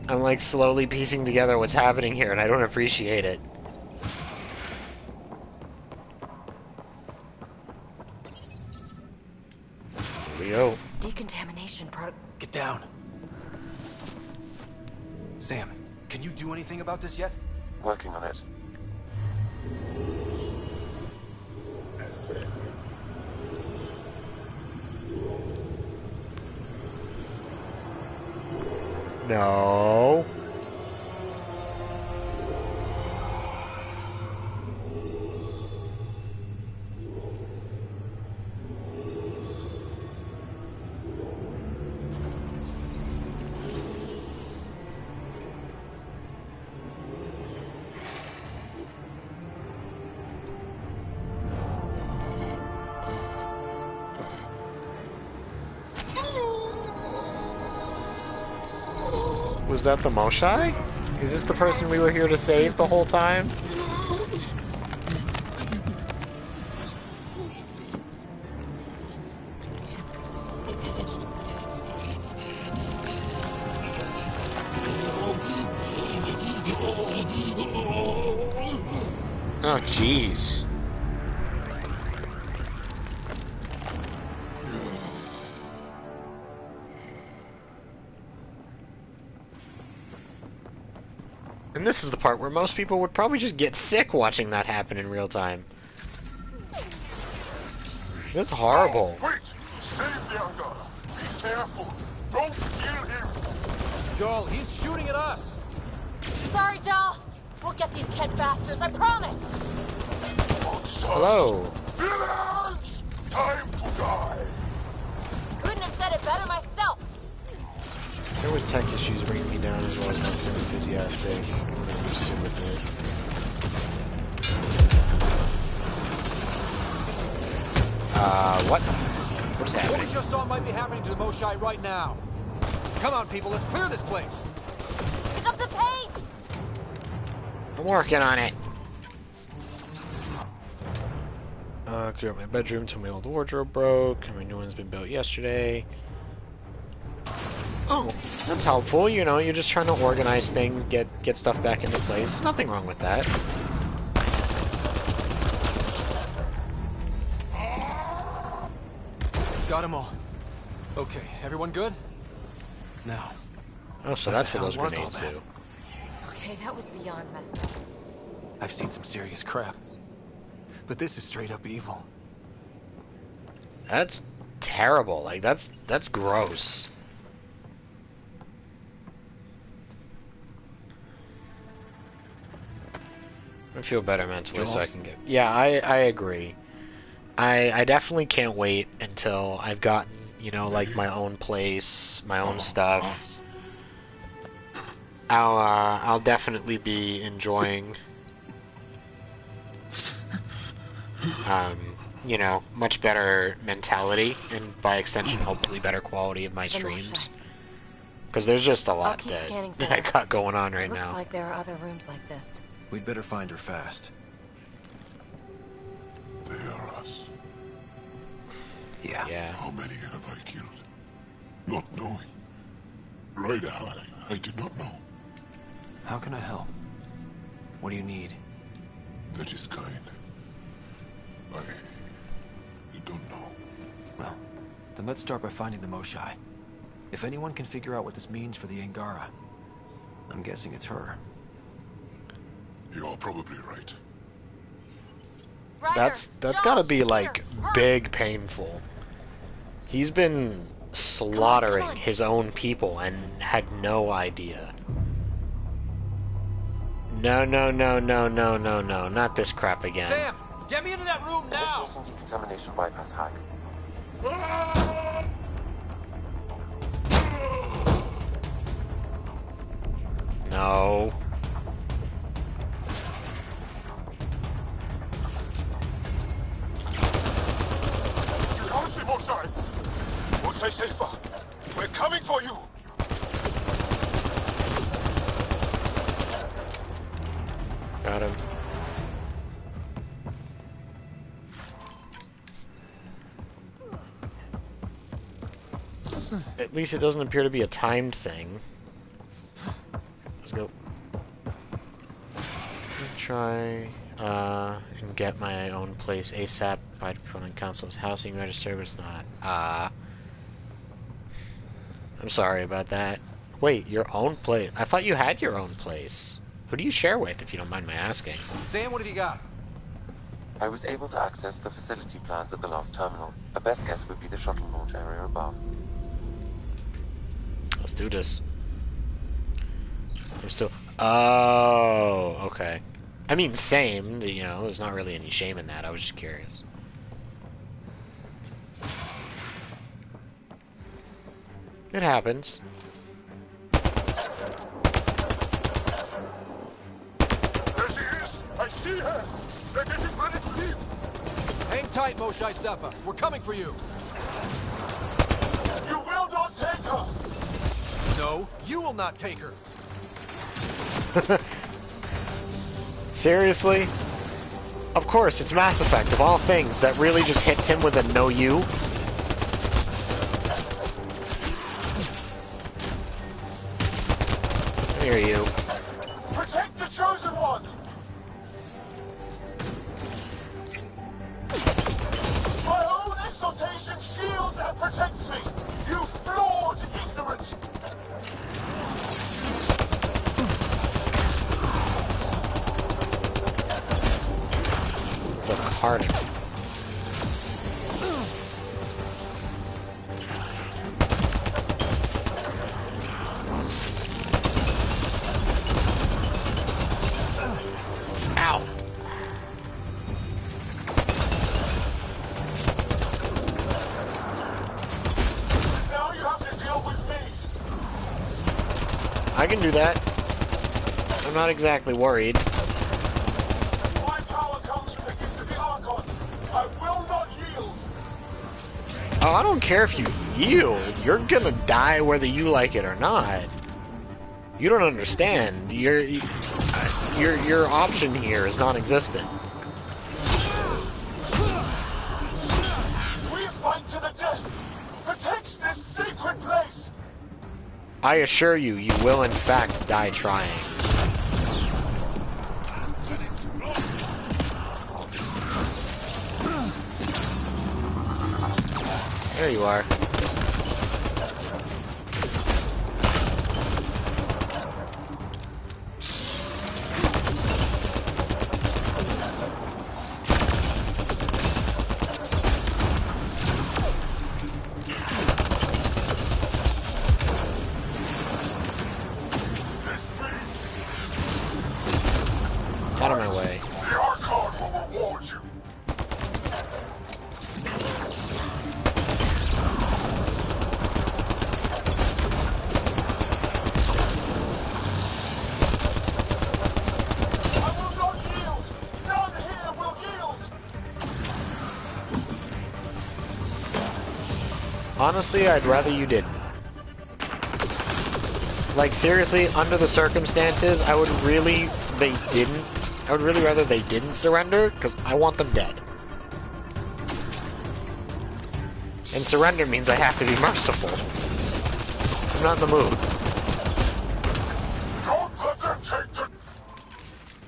I'm like slowly piecing together what's happening here, and I don't appreciate it. Here we go. Decontamination Get down. Sam, can you do anything about this yet? Working on it. No. Was that the Moshae? Is this the person we were here to save the whole time? Oh, jeez. And this is the part where most people would probably just get sick watching that happen in real time. That's horrible. Oh, wait! Save the Angara! Be careful! Don't kill him! Joel, he's shooting at us! Sorry, Joel. We'll get these Kent bastards, I promise! Hello. Villains! Time to die! Couldn't have said it better myself! There was tech issues bringing me down as well as not feeling enthusiastic. I'm gonna sit with it. What? What is happening? What we just saw might be happening to the Moshae right now. Come on, people, let's clear this place. Pick up the pace! I'm working on it. Clear up my bedroom till my old wardrobe broke, and my new one's been built yesterday. Oh, that's helpful. You know, you're just trying to organize things, get stuff back into place. There's nothing wrong with that. Got them all. Okay, everyone good? Now. Oh, so that's what those What the hell was grenades all do. Okay, that was beyond messed up. I've seen some serious crap. But this is straight up evil. That's terrible. Like, that's gross. I feel better mentally, so I can get... Yeah, I agree. I definitely can't wait until I've gotten, you know, like, my own place, my own stuff. I'll definitely be enjoying, you know, much better mentality, and by extension, hopefully better quality of my streams. Because there's just a lot that I got going on right now. Looks like there are other rooms like this. We'd better find her fast. They are us. Yeah. How many have I killed? Not knowing. Ryder, I did not know. How can I help? What do you need? That is kind. I don't know. Well, then let's start by finding the Moshai. If anyone can figure out what this means for the Angara, I'm guessing it's her. You're probably right. That's gotta be, like, big painful. He's been slaughtering his own people and had no idea. No, not this crap again. Sam, get me into that room now! Initiating decontamination bypass hack. No. Honestly, Moshai! We'll stay safer. We're coming for you! Got him. At least it doesn't appear to be a timed thing. Let's go. Try and get my own place ASAP. By phone and council's housing register, but it's not. I'm sorry about that. Wait, your own place? I thought you had your own place. Who do you share with, if you don't mind my asking? Sam, what have you got? I was able to access the facility plans at the last terminal. A best guess would be the shuttle launch area above. Let's do this. There's still... Oh, okay. I mean, same, you know, there's not really any shame in that. I was just curious. It happens. There she is! I see her! They're getting ready to leave! Hang tight, Moshai Sefa. We're coming for you. You will not take her! No, you will not take her. Seriously? Of course, it's Mass Effect. Of all things, that really just hits him with a no you. Come here, you. Protect the Chosen One! My own exaltation shields and protects me! You flawed ignorant! The harder. Ow. Now you have to deal with me! I can do that. I'm not exactly worried. My power comes from the gift of the Archon. I will not yield! Oh, I don't care if you yield. You're gonna die whether you like it or not. You don't understand. Your option here is non-existent. We fight to the death! Protect this sacred place! I assure you, you will in fact die trying. There you are. honestly, I'd rather you didn't. Like, seriously, under the circumstances, I would really rather they didn't surrender, because I want them dead. And surrender means I have to be merciful. I'm not in the mood. Don't let them take the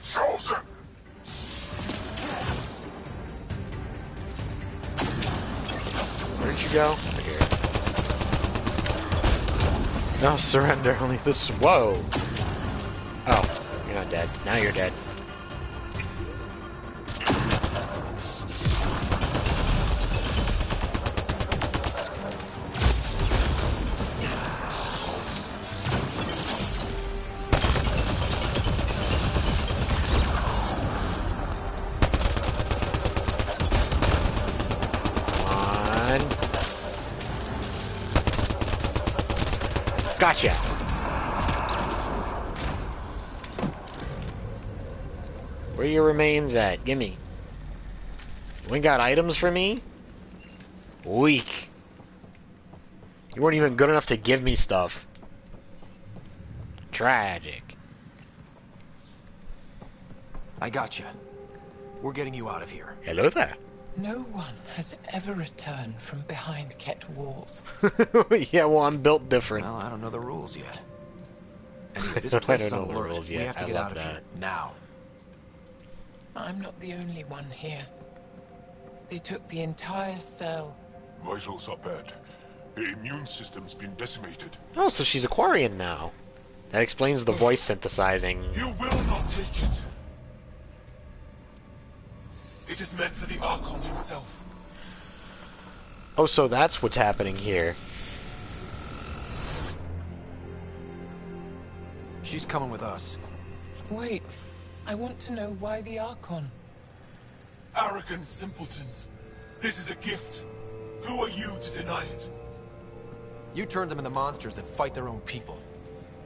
chosen. Where'd you go? Here. No, surrender. Only this. Whoa. Oh, you're not dead. Now you're dead. Gotcha. Where your remains at? Gimme. You ain't got items for me? Weak. You weren't even good enough to give me stuff. Tragic. I gotcha. We're getting you out of here. Hello there. No one has ever returned from behind Ket walls. Yeah, well, I'm built different. Well, I don't know the rules yet. Anyway, this I place don't is on know the alert. rules We yet. have to I get love out of that. here now. I'm not the only one here. They took the entire cell. Vitals are bad. The immune system's been decimated. Oh, so she's Aquarian now. That explains the voice synthesizing. You will not take it. It is meant for the Archon himself. Oh, so that's what's happening here. She's coming with us. Wait, I want to know why the Archon. Arrogant simpletons. This is a gift. Who are you to deny it? You turned them into monsters that fight their own people.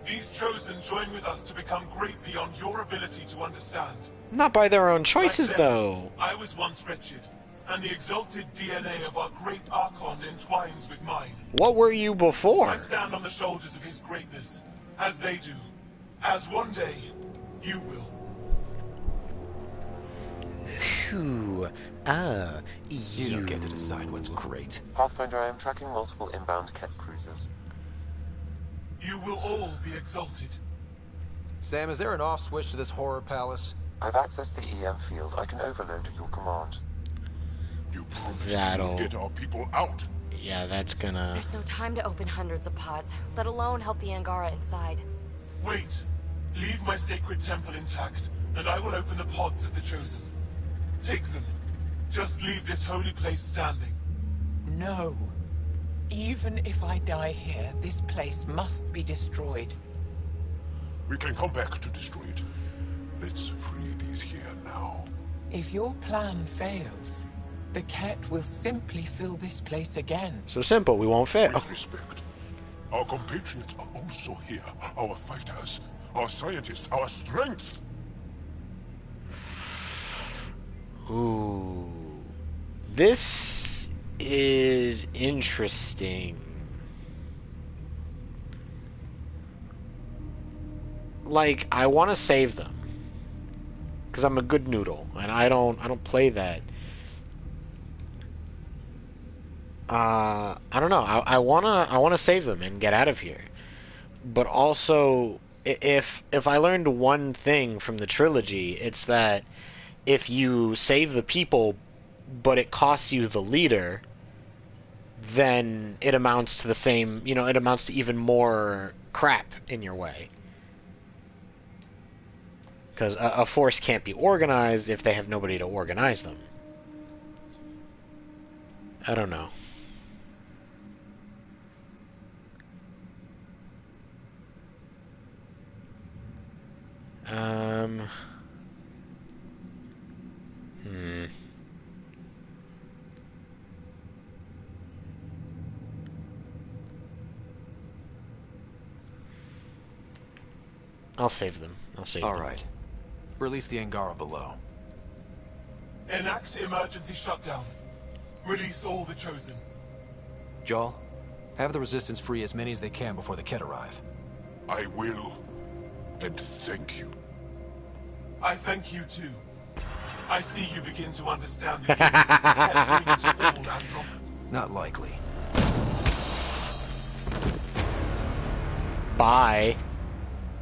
These chosen join with us to become great beyond your ability to understand. Not by their own choices, Like them, though. I was once wretched, and the exalted DNA of our great Archon entwines with mine. What were you before? I stand on the shoulders of his greatness, as they do. As one day, you will. Phew. You don't get to decide what's great. Pathfinder, I am tracking multiple inbound Ket cruisers. You will all be exalted. Sam, is there an off switch to this horror palace? I've accessed the EM field. I can overload at your command. You promised That'll... to get our people out. Yeah, that's gonna... There's no time to open hundreds of pods, let alone help the Angara inside. Wait. Leave my sacred temple intact, and I will open the pods of the Chosen. Take them. Just leave this holy place standing. No. Even if I die here, this place must be destroyed. We can come back to destroy it. Let's free these here now. If your plan fails, the Ket will simply fill this place again. So simple, we won't fail. With respect. Our compatriots are also here. Our fighters, our scientists, our strength. Ooh. This is interesting. Like, I want to save them. Because I'm a good noodle, and I don't play that. I don't know. I wanna save them and get out of here. But also, if I learned one thing from the trilogy, it's that if you save the people, but it costs you the leader, then it amounts to the same. You know, it amounts to even more crap in your way. Because a force can't be organized if they have nobody to organize them. I don't know. I'll save them. I'll save them. All right. Release the Angara below. Enact emergency shutdown. Release all the Chosen. Joel, Have the Resistance free as many as they can before the Ket arrive. I will. And thank you. I thank you too. I see you begin to understand the gift that brings to all Andromeda. Not likely. Bye.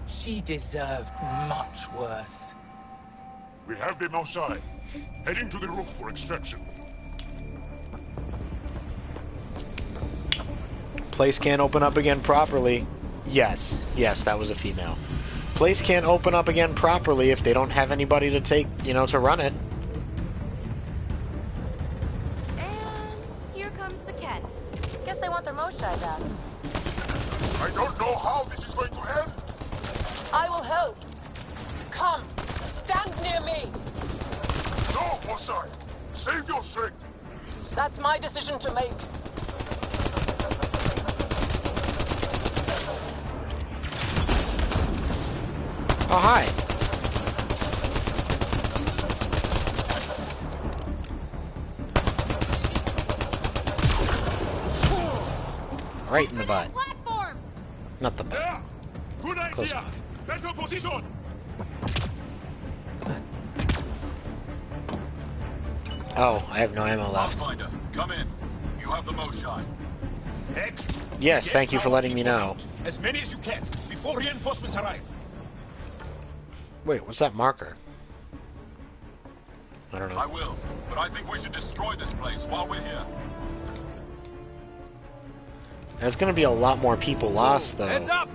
She deserved much worse. We have them outside. Heading to the roof for extraction. Place can't open up again properly. Yes, that was a female. Place can't open up again properly if they don't have anybody to take, to run it. And here comes the Ket. Guess they want their Moshai back. I don't know how this is going to end. I will help. Come, stand near me. No, Moshai. Save your strength. That's my decision to make. Oh, hi. Right in the butt. Not the butt. Yeah. Good Close idea. enough. Better position. Oh, I have no ammo left. Pathfinder, come in. You have the Moshai. Heck. Yes, Get thank you for our letting me people know. out. As many as you can before reinforcements arrive. Wait, what's that marker? I don't know. I will, but I think we should destroy this place while we're here. There's gonna be a lot more people lost, though. Heads up!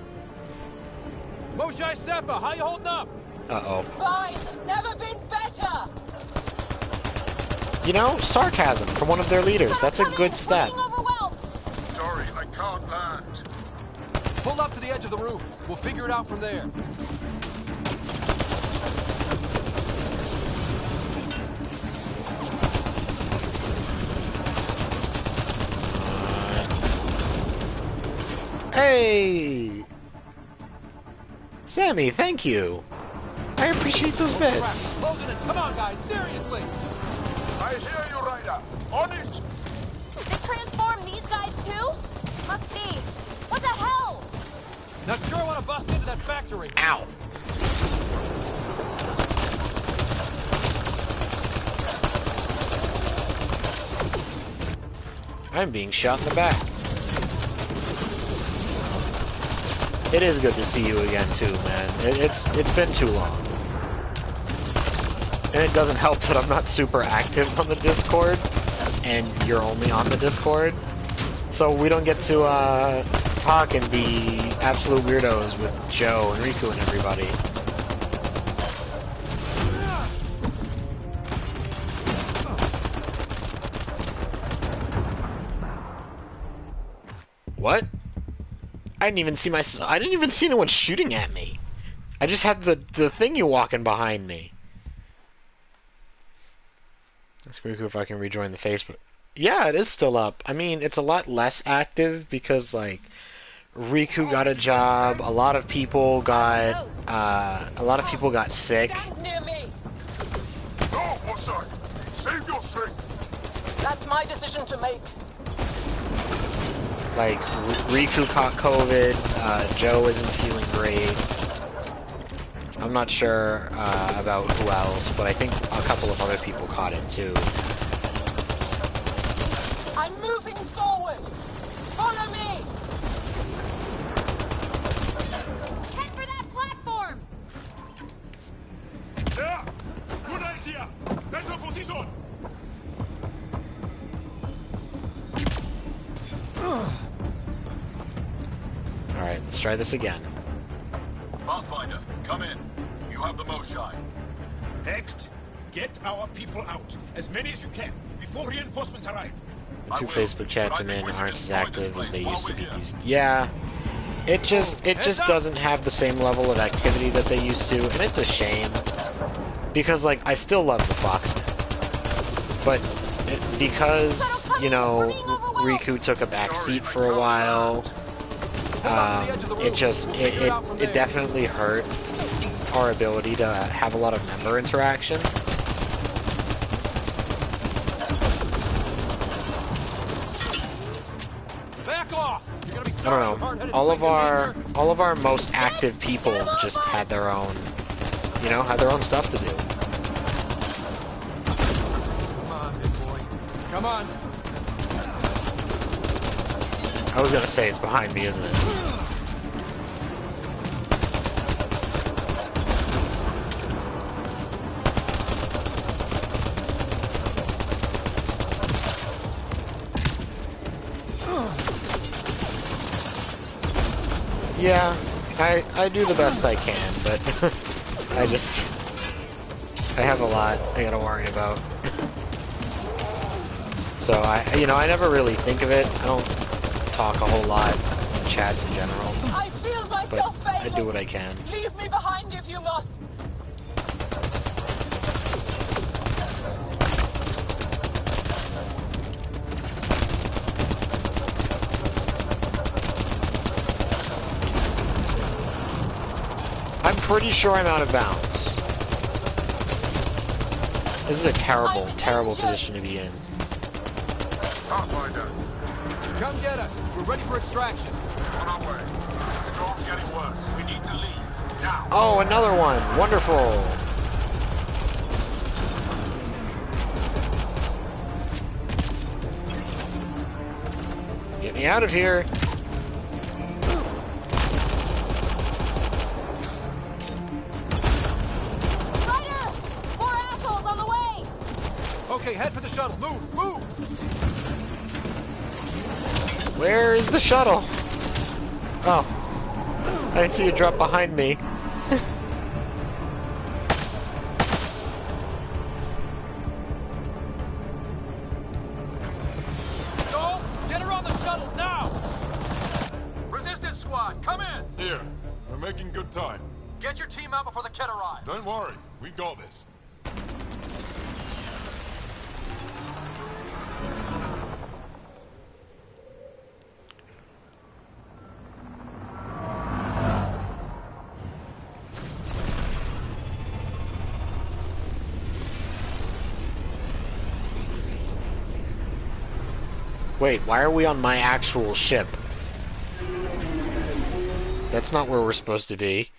Moshai Seppa, how you holding up? Uh-oh. Fine, never been better. Sarcasm from one of their leaders. That's a good step. Sorry, I can't land. Pull up to the edge of the roof. We'll figure it out from there. Hey! Sammy, thank you. I appreciate those bits. Closing it. Come on, guys. Seriously. I hear you, Ryder. On it. They transform these guys too? Must be. What the hell? Not sure I want to bust into that factory. Ow. I'm being shot in the back. It is good to see you again, too, man. It's been too long. And it doesn't help that I'm not super active on the Discord, and you're only on the Discord. So we don't get to talk and be absolute weirdos with Joe and Riku and everybody. What? I didn't even see anyone shooting at me. I just had the thingy walking behind me. Ask Riku if I can rejoin the Facebook. Yeah, it is still up. I mean, it's a lot less active because, like, Riku got a job. A lot of people got sick. Stand near me. No, Moshai. Save your strength. That's my decision to make. Like, Riku caught COVID, Joe isn't feeling great. I'm not sure about who else, but I think a couple of other people caught it too. I'm moving forward. Follow me. Head for that platform! Yeah. Good idea. Better position. Alright, let's try this again. Pathfinder, come in. You have the Moshai. Hecht, get our people out. As many as you can before reinforcements arrive. The two Facebook chats I'm in aren't as active as they used to be. Yeah, it just doesn't have the same level of activity that they used to, and it's a shame because, like, I still love the Fox, but because Riku took a back seat for a while, it definitely hurt our ability to have a lot of member interaction. Back off! don't know. All of our most active people just had their own, had their own stuff to do. Come on, big boy. Come on. I was gonna say it's behind me, isn't it? Yeah, I do the best I can, but I have a lot I gotta worry about. So I never really think of it. I don't talk a whole lot in chats in general, I feel myself but I failing. do what I can. Leave me behind if you must. I'm pretty sure I'm out of bounds. This is a terrible, terrible position to be in. Pathfinder, Come get us. We're ready for extraction. on our way. The storm's getting worse. We need to leave. Now. Oh, another one! Wonderful! Get me out of here! Okay, head for the shuttle. Move, move! Where is the shuttle? Oh. I didn't see it drop behind me. Joel, get her on the shuttle now! Resistance squad, come in! Here. We're making good time. Get your team out before the kid arrives. Don't worry. We got this. Wait, why are we on my actual ship? That's not where we're supposed to be.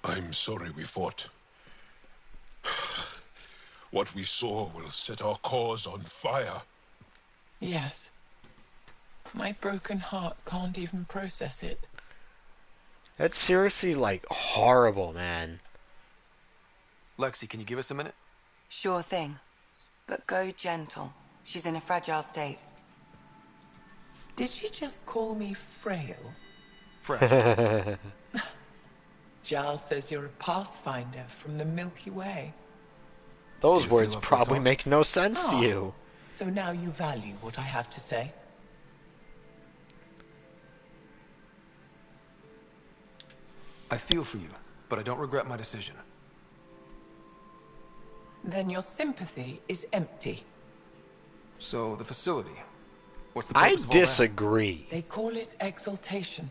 I'm sorry we fought. What we saw will set our cause on fire. Yes. My broken heart can't even process it. That's seriously, like, horrible, man. Lexi, can you give us a minute? Sure thing. But go gentle. She's in a fragile state. Did she just call me frail? Fresh. Giles says you're a pathfinder from the Milky Way. Those words probably make no sense to Oh. you. So now you value what I have to say? I feel for you, but I don't regret my decision. Then your sympathy is empty. So, the facility. What's the I purpose of all that? disagree. They call it exaltation.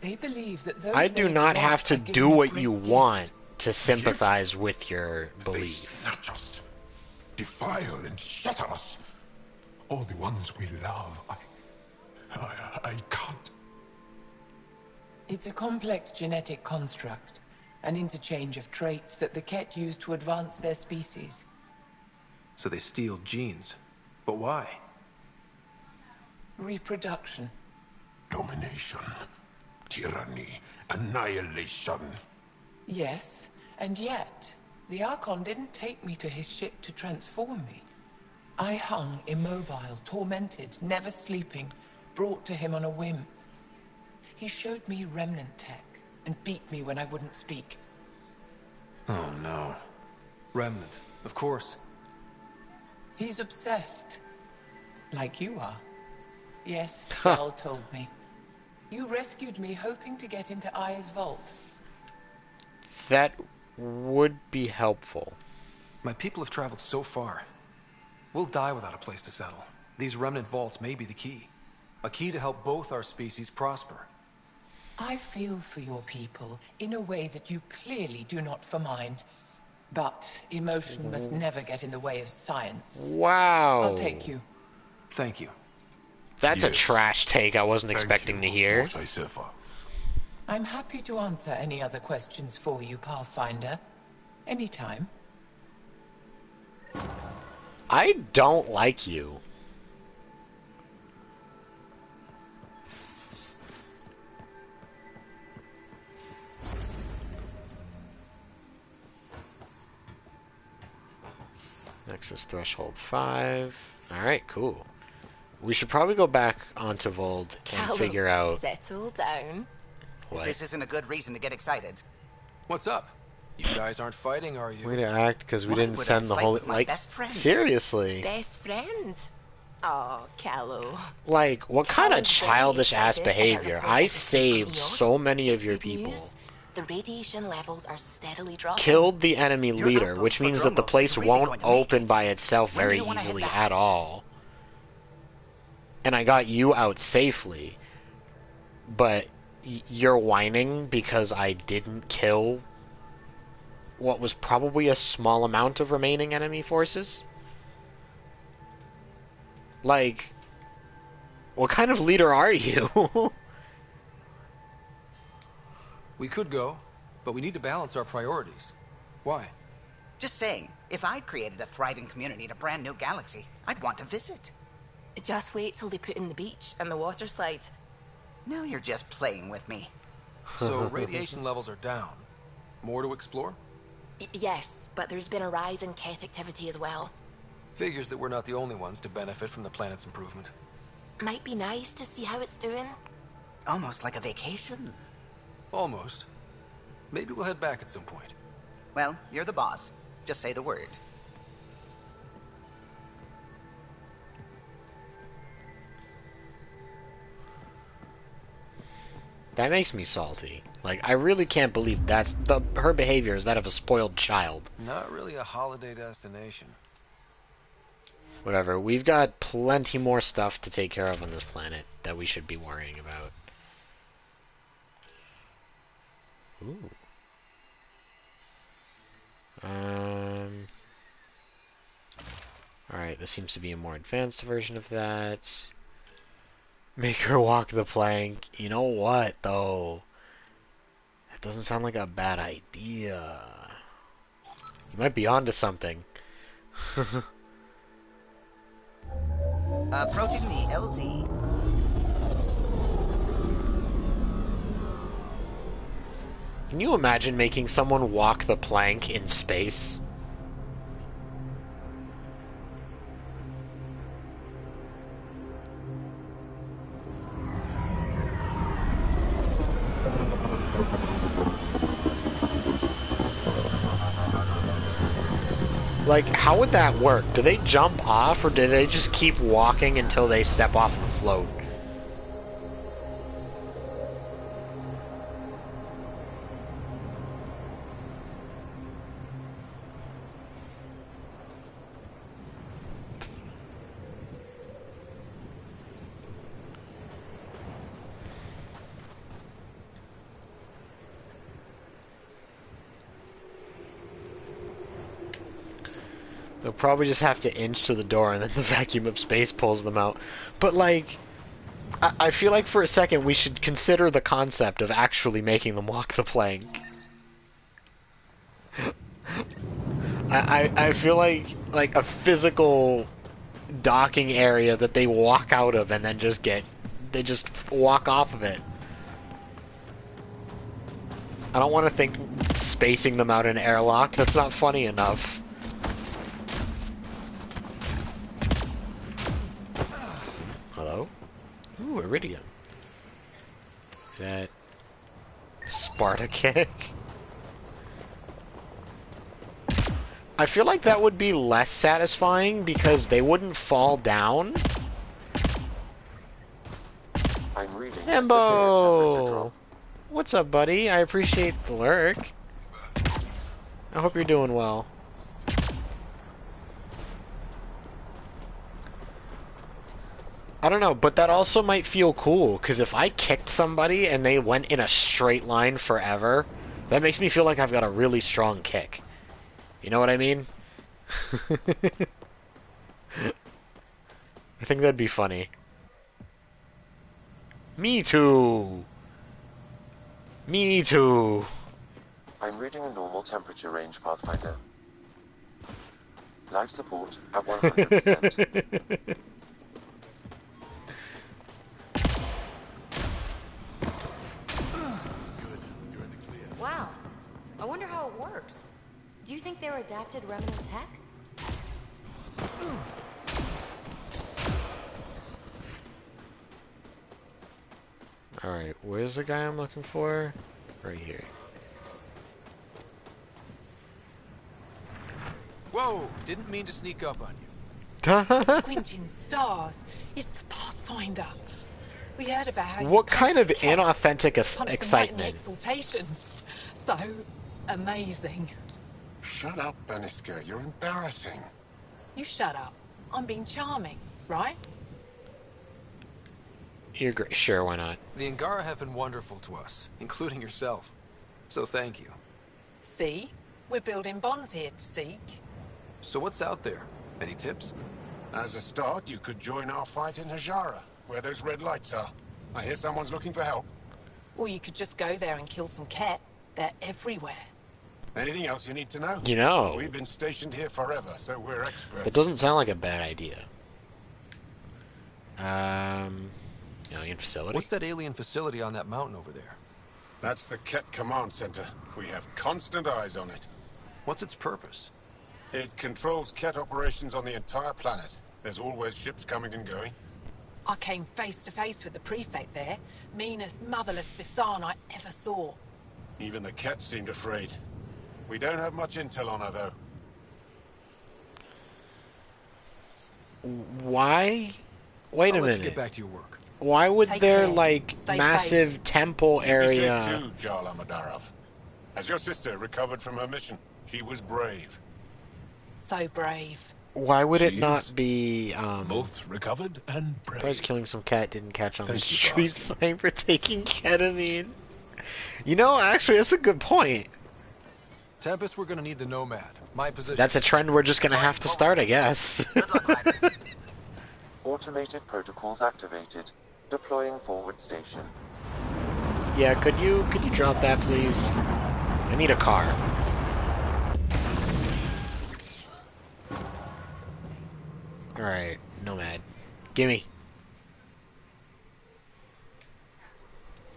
They believe that those I they do not exalt have to are given do a what great you gift. want to sympathize with your They belief. snatch us, defile and shatter us. All the ones we love. I can't. It's a complex genetic construct, an interchange of traits that the Ket use to advance their species. So they steal genes. But why? Reproduction. Domination, tyranny, annihilation. Yes, and yet, the Archon didn't take me to his ship to transform me. I hung immobile, tormented, never sleeping, brought to him on a whim. He showed me remnant tech and beat me when I wouldn't speak. Oh no. Remnant, of course. He's obsessed. Like you are. Yes, Jal told me. You rescued me hoping to get into Aya's vault. That would be helpful. My people have traveled so far. We'll die without a place to settle. These remnant vaults may be the key. A key to help both our species prosper. I feel for your people in a way that you clearly do not for mine. But emotion must never get in the way of science. Wow. I'll take you. Thank you. That's a trash take I wasn't expecting to hear. I'm happy to answer any other questions for you, Pathfinder. Anytime. I don't like you. Nexus threshold 5. Alright, cool. We should probably go back onto Vold and figure out... Settle down. What? This isn't a good reason to get excited. What's up? You guys aren't fighting, are you? Way to act, because we didn't send the whole... Like, seriously. Best friend? Oh, Callow. Like, what kind of childish-ass behavior? I saved so many of your people. The radiation levels are steadily dropping. Killed the enemy leader, which means that the place won't open by itself very easily at all. And I got you out safely. But you're whining because I didn't kill what was probably a small amount of remaining enemy forces? Like, what kind of leader are you? We could go, but we need to balance our priorities. Why? Just saying, if I'd created a thriving community in a brand new galaxy, I'd want to visit. Just wait till they put in the beach and the water slide. Now you're just playing with me. So radiation levels are down. More to explore? Yes, but there's been a rise in Ket activity as well. Figures that we're not the only ones to benefit from the planet's improvement. Might be nice to see how it's doing. Almost like a vacation. Almost. Maybe we'll head back at some point. Well, you're the boss. Just say the word. That makes me salty. Like, I really can't believe her behavior is that of a spoiled child. Not really a holiday destination. Whatever, we've got plenty more stuff to take care of on this planet that we should be worrying about. Ooh. Alright, this seems to be a more advanced version of that. Make her walk the plank. You know what, though? That doesn't sound like a bad idea. You might be onto something. Approaching the LZ. Can you imagine making someone walk the plank in space? Like, how would that work? Do they jump off, or do they just keep walking until they step off the float? They'll probably just have to inch to the door and then the vacuum of space pulls them out. But, like, I feel like for a second we should consider the concept of actually making them walk the plank. I feel like a physical docking area that they walk out of and then they just walk off of it. I don't want to think spacing them out in an airlock. That's not funny enough. Hello? Ooh, Iridium. Is that Sparta kick? I feel like that would be less satisfying because they wouldn't fall down. I'm reading Embo! What's up, buddy? I appreciate the lurk. I hope you're doing well. I don't know, but that also might feel cool, because if I kicked somebody and they went in a straight line forever, that makes me feel like I've got a really strong kick. You know what I mean? I think that'd be funny. Me too! Me too! I'm reading a normal temperature range, Pathfinder. Life support at 100%. Wow. I wonder how it works. Do you think they're adapted remnant tech? Alright, where's the guy I'm looking for? Right here. Whoa! Didn't mean to sneak up on you. Squinting stars. It's the Pathfinder. We heard about how What you kind of punched the cat, inauthentic punched them right in the excitement? exaltations. So amazing. Shut up, Beniska. You're embarrassing. You shut up. I'm being charming, right? You're great. Sure, why not? The Angara have been wonderful to us, including yourself. So thank you. See? We're building bonds here to seek. So what's out there? Any tips? As a start, you could join our fight in Hajara, where those red lights are. I hear someone's looking for help. Or you could just go there and kill some cat. They're everywhere. Anything else you need to know? You know. We've been stationed here forever, so we're experts. That doesn't sound like a bad idea. Alien facility? What's that alien facility on that mountain over there? That's the Ket Command Center. We have constant eyes on it. What's its purpose? It controls Ket operations on the entire planet. There's always ships coming and going. I came face to face with the prefect there. Meanest, motherless Bisan I ever saw. Even the Ket seemed afraid. We don't have much intel on her, though. Why? Wait a I'll let you minute. get back to your work. Why would Take their, care. like, Stay massive safe. temple You be area... safe too, Jarl Amadarov. As your sister recovered from her mission, she was brave. So brave. Why would it She not is. be, Both recovered and brave. Surprised killing some cat didn't catch on the Thank you for street asking. sign for taking ketamine. You know, actually, that's a good point. Tempest, we're gonna need the Nomad. My position. That's a trend we're just gonna have to start, I guess. Automated protocols activated. Deploying forward station. Yeah, could you drop that, please? I need a car. Alright, Nomad. Gimme.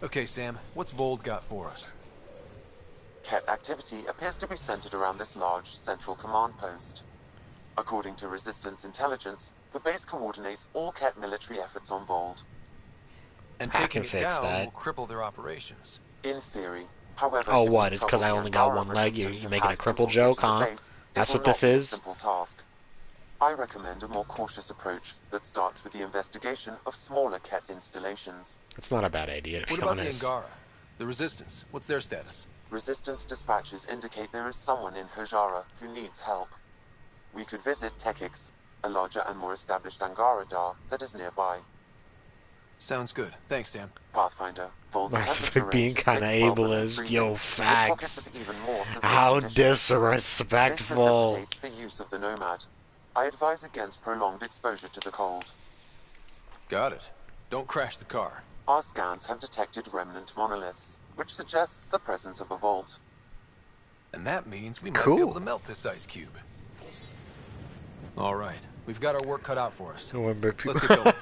Okay, Sam. What's Vold got for us? Ket activity appears to be centered around this large central command post. According to Resistance intelligence, the base coordinates all Ket military efforts on Vold. And I taking can it fix down that. will cripple their operations. In theory. However, Oh, given what? the It's because I trouble only the got Angara one leg? resistance You has making a had cripple infiltrating joke, the huh? base, it That's will what this not be a is? simple task. I recommend a more cautious approach that starts with the investigation of smaller Ket installations. It's not a bad idea, to What be about honest. the Angara? The Resistance? What's their status? Resistance dispatches indicate there is someone in Hajara who needs help. We could visit Tekix, a larger and more established Angara Dar that is nearby. Sounds good. Thanks, Sam. Pathfinder, Vold's Mass temperature Effect being range is kinda 6 12 below ableist. freezing, Yo, with pockets facts. of even more severe How conditions. This disrespectful. necessitates the use of the Nomad. I advise against prolonged exposure to the cold. Got it. Don't crash the car. Our scans have detected remnant monoliths, which suggests the presence of a vault. And that means we might Cool. be able to melt this ice cube. All right. We've got our work cut out for us. Let's get going.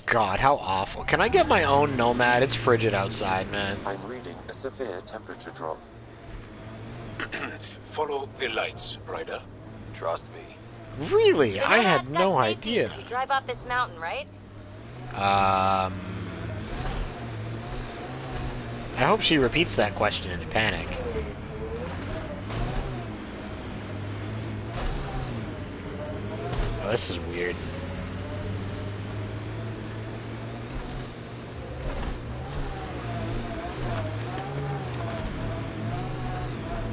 God, how awful. Can I get my own Nomad? It's frigid outside, man. I'm reading a severe temperature drop. Follow the lights, Ryder. Trust me. Really? I You know had that's no got safety idea. if you drive off this mountain, right? I hope she repeats that question in a panic. Oh, this is weird.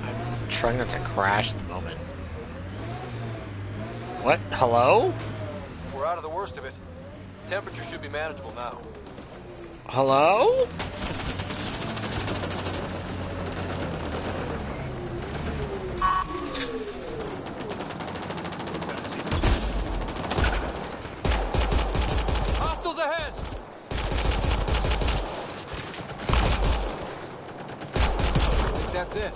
I'm trying not to crash at the moment. What? Hello? We're out of the worst of it. Temperature should be manageable now. Hello? Hostiles ahead! I think that's it.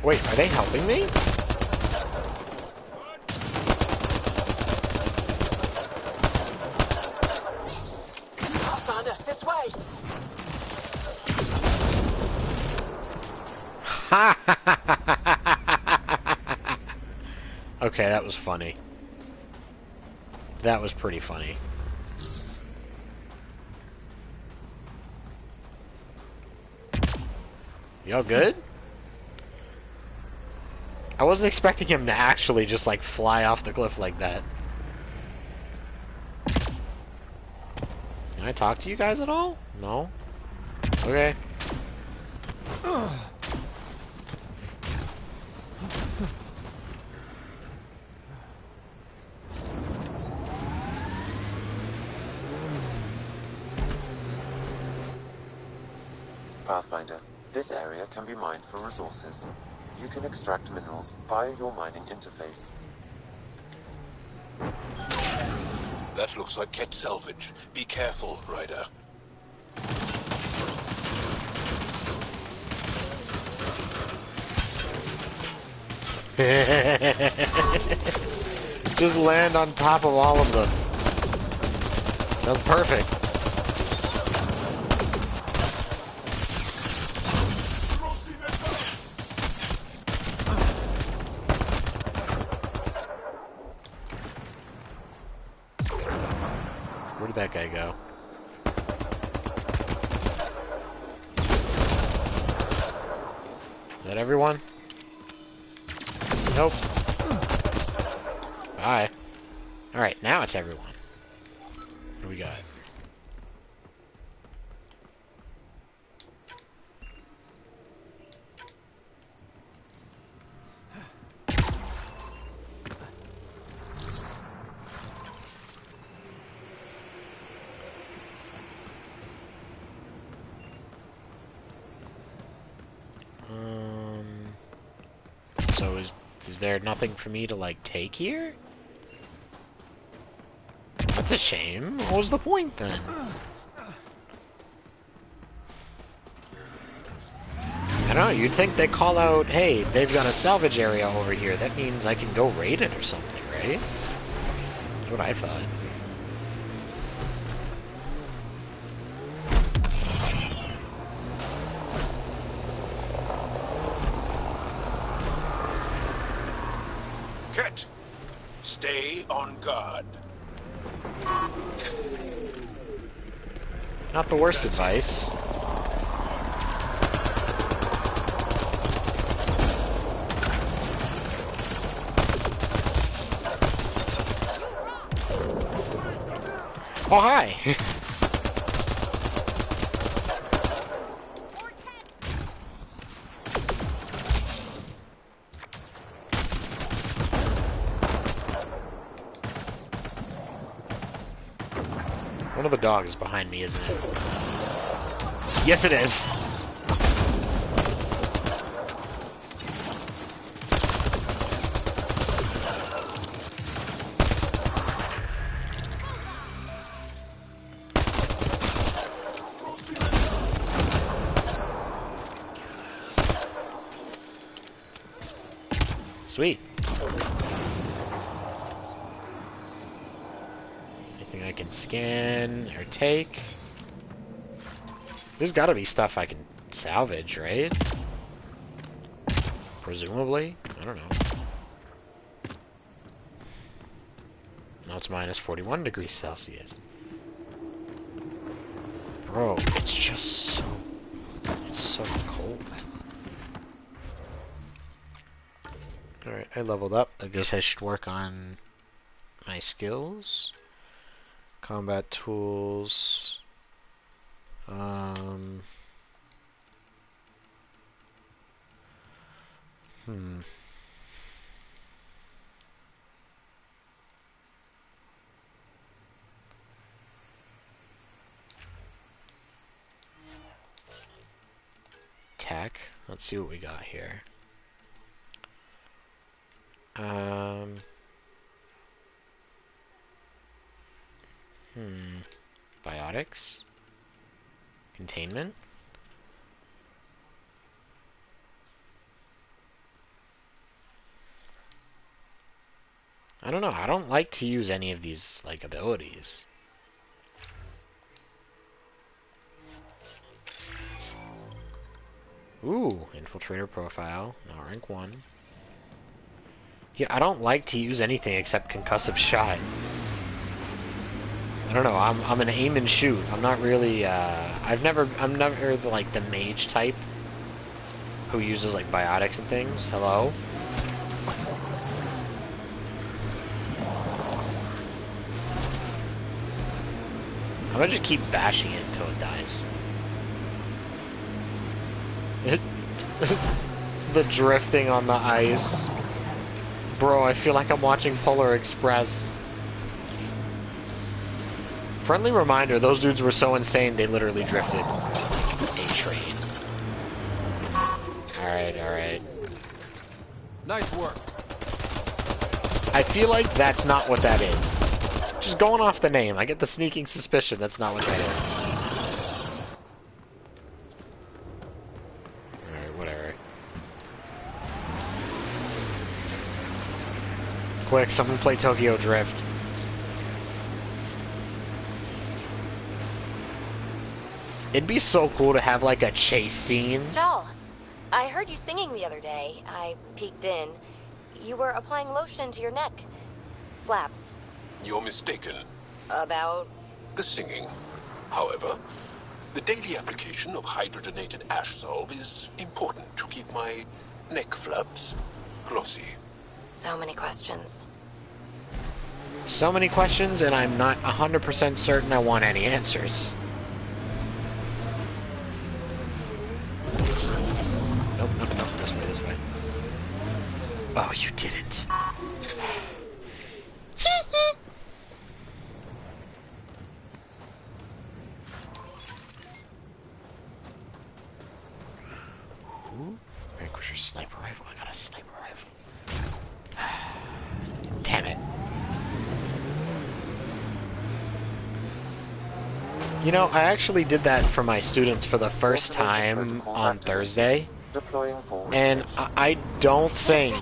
Wait, are they helping me? Pathfinder, this way! Okay, that was funny. That was pretty funny. Y'all good? I wasn't expecting him to actually just, like, fly off the cliff like that. Can I talk to you guys at all? No? Okay. Pathfinder, this area can be mined for resources. You can extract minerals via your mining interface. That looks like Ket salvage. Be careful, Ryder. Just land on top of all of them. That's perfect. Where did that guy go? Is that everyone? Nope. Bye. Alright, now it's everyone. What do we got? So is there nothing for me to, like, take here? That's a shame. What was the point, then? I don't know, you'd think they call out, hey, they've got a salvage area over here. That means I can go raid it or something, right? That's what I thought. Ket, stay on guard. Not the worst advice. Oh, hi! One of the dogs is behind me, isn't it? Yes, it is! Sweet. Anything I can scan or take? There's gotta be stuff I can salvage, right? Presumably? I don't know. Now it's minus 41 degrees Celsius. Bro, it's just so... It's so cold. Alright, I leveled up. I guess I should work on my skills. Combat tools. Hmm. Tech. Let's see what we got here. Biotics? Containment? I don't know. I don't like to use any of these, like, abilities. Ooh, infiltrator profile. Now rank 1. Yeah, I don't like to use anything except concussive shot. I don't know. I'm an aim and shoot. I'm not really. I'm never like the mage type who uses like biotics and things. Hello. I'm gonna just keep bashing it until it dies. The drifting on the ice. Bro, I feel like I'm watching Polar Express. Friendly reminder, those dudes were so insane they literally drifted a train. Alright, alright. Nice work. I feel like that's not what that is. Just going off the name, I get the sneaking suspicion that's not what that is. Alright, whatever. Quick, someone play Tokyo Drift. It'd be so cool to have, like, a chase scene. Joel, I heard you singing the other day. I peeked in. You were applying lotion to your neck. Flaps. You're mistaken. About? The singing. However, the daily application of hydrogenated ash salve is important to keep my neck flaps glossy. So many questions. So many questions, and I'm not 100% certain I want any answers. Nope, nope, nope. This way, this way. Oh, you didn't. Ooh, Vanquisher sniper rifle. I got a sniper rifle. Damn it. You know, I actually did that for my students for the first time on Thursday. And I don't think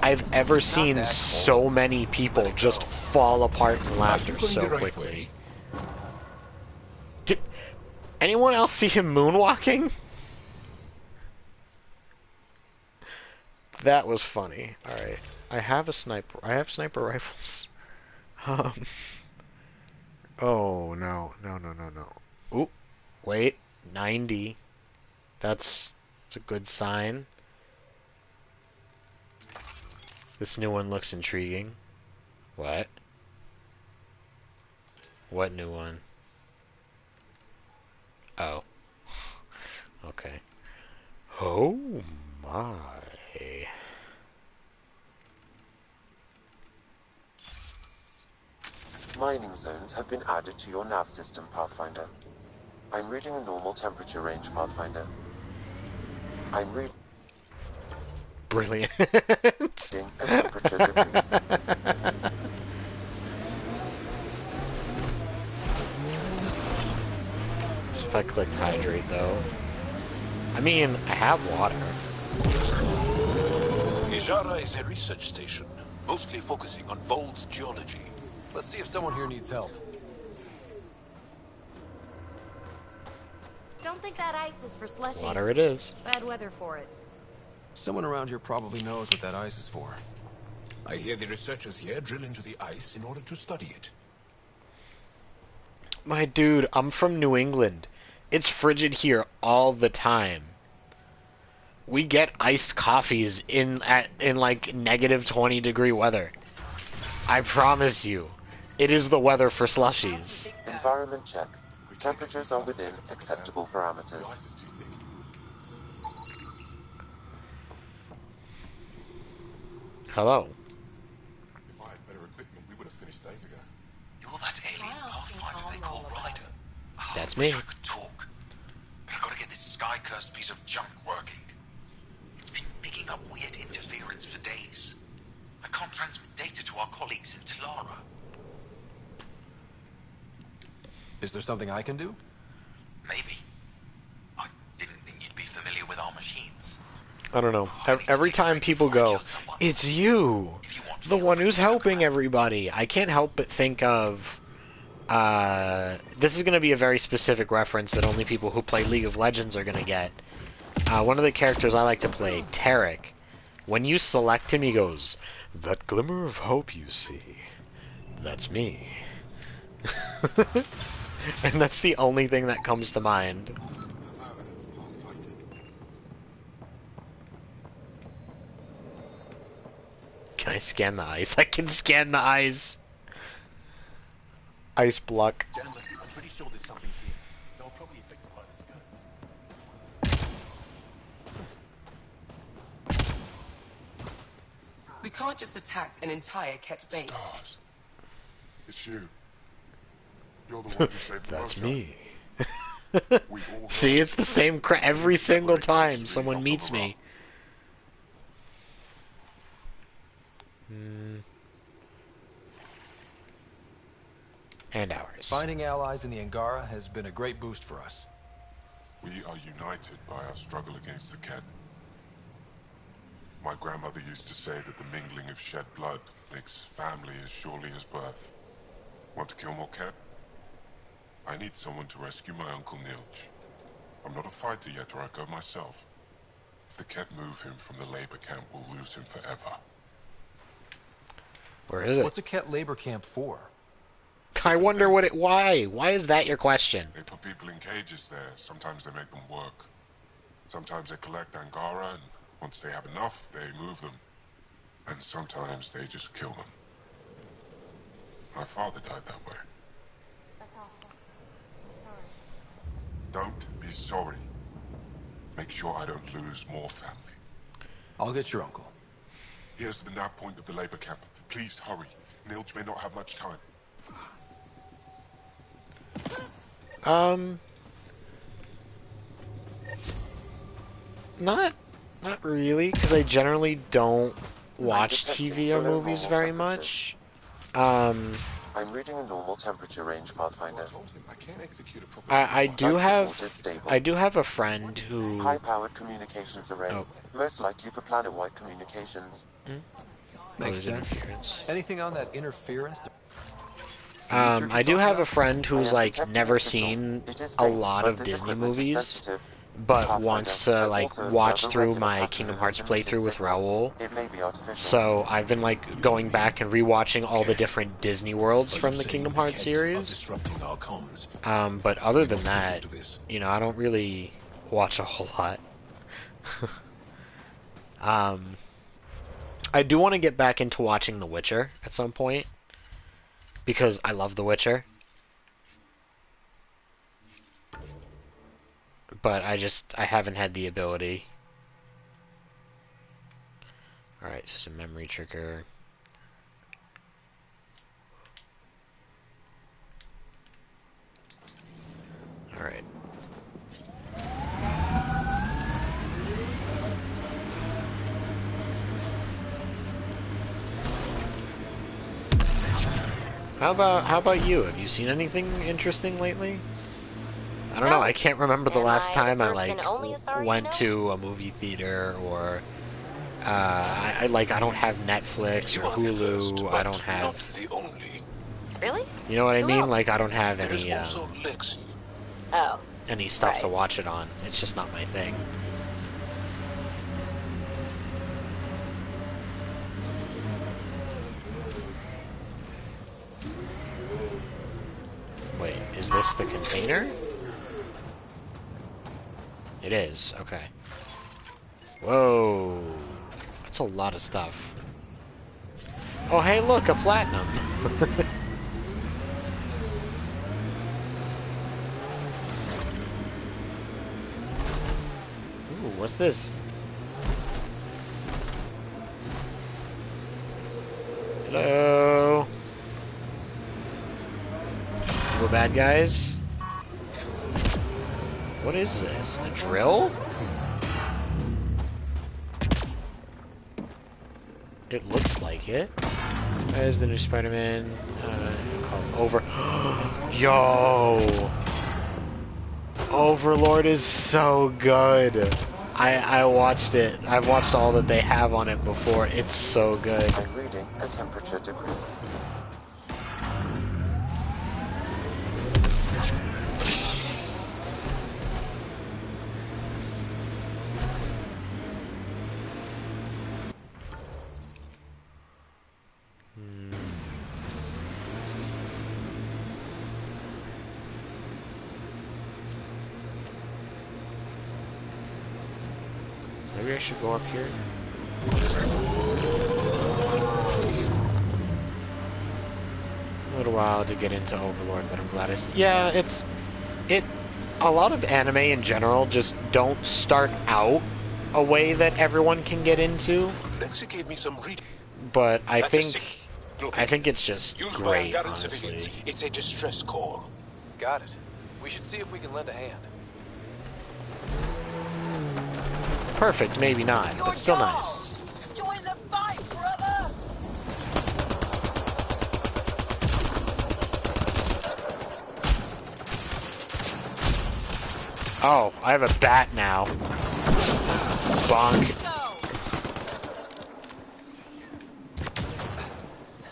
I've ever seen so many people just fall apart in laughter so quickly. Did anyone else see him moonwalking? That was funny. Alright. I have sniper rifles. Oh, no. Oop. Wait. 90. That's a good sign. This new one looks intriguing. What? What new one? Oh. Okay. Oh my. Mining zones have been added to your nav system, Pathfinder. I'm reading a normal temperature range, Pathfinder. I'm reading... Brilliant. A temperature decrease. If I clicked hydrate, though. I mean, I have water. Ijara is a research station, mostly focusing on Vold's geology. Let's see if someone here needs help. Don't think that ice is for slushies. Water it is. Bad weather for it. Someone around here probably knows what that ice is for. I hear the researchers here drill into the ice in order to study it. My dude, I'm from New England. It's frigid here all the time. We get iced coffees in like negative 20-degree weather. I promise you. It is the weather for slushies. Environment check. Temperatures are within acceptable parameters. Hello. If I had better equipment, we would have finished days ago. You're that alien Pathfinder they call Ryder. Oh, That's I wish me. I could talk. But I've got to get this sky-cursed piece of junk working. It's been picking up weird interference for days. I can't transmit data to our colleagues in Talara. Is there something I can do? Maybe. I didn't think you'd be familiar with our machines. I don't know. Every time people go, it's you, the one who's helping everybody, I can't help but think of, this is going to be a very specific reference that only people who play League of Legends are going to get. One of the characters I like to play, Tarek, when you select him, he goes, that glimmer of hope you see, that's me. And that's the only thing that comes to mind. Can I scan the ice? I can scan the ice! Ice block. Gentlemen, I'm pretty sure there's something here. They'll probably affected by this gun. We can't just attack an entire Ket base. Stars. It's you. You're the one who saved the That's motion. me. See, it's the same crap every single time someone meets me. And ours. Finding allies in the Angara has been a great boost for us. We are united by our struggle against the Ket. My grandmother used to say that the mingling of shed blood makes family as surely as birth. Want to kill more Ket? I need someone to rescue my Uncle Nilch. I'm not a fighter yet, or I'd go myself. If the Ket move him from the labor camp, we'll lose him forever. Where is it? What's a Ket labor camp for? I wonder what it... Why? Why is that your question? They put people in cages there. Sometimes they make them work. Sometimes they collect Angara, and once they have enough, they move them. And sometimes they just kill them. My father died that way. That's awful. I'm sorry. Don't be sorry. Make sure I don't lose more family. I'll get your uncle. Here's the nav point of the labor camp. Please hurry. Nilch may not have much time. Not really, because I generally don't watch TV or movies very much. I'm reading a normal temperature range, Pathfinder. I do have a friend who... High-powered communications array. Most likely for planet-wide communications. Makes sense. Anything on that interference? I do have a friend who's like never seen a lot of Disney movies, but wants to like watch through my Kingdom Hearts playthrough with Raoul. So I've been like going back and rewatching all the different Disney worlds from the Kingdom Hearts series. But other than that, you know, I don't really watch a whole lot. I do want to get back into watching The Witcher at some point, because I love The Witcher. But I haven't had the ability. Alright, so it's a memory trigger. Alright. How about you? Have you seen anything interesting lately? I don't know. I can't remember the last time I like went to a movie theater, or I don't have Netflix or Hulu. I don't have. Really? You know what I Who mean? else? Like I don't have any Oh. any stuff to watch it on. It's just not my thing. Wait, is this the container? It is, okay. Whoa. That's a lot of stuff. Oh, hey, look, a platinum. Ooh, what's this? Hello? Little bad guys? What is this? A drill? It looks like it. There's the new Spider-Man called Over. Yo! Overlord is so good. I watched it. I've watched all that they have on it before. It's so good. I'm reading a temperature decrease. Maybe I should go up here. A little while to get into Overlord, but I'm glad it's... Yeah, a lot of anime in general just don't start out a way that everyone can get into. Lexi gave me some reading. But I think it's just Used by great, Ungarn honestly. civilians. It's a distress call. Got it. We should see if we can lend a hand. Perfect, maybe not, but still nice. Join the fight, brother! Oh, I have a bat now. Bonk.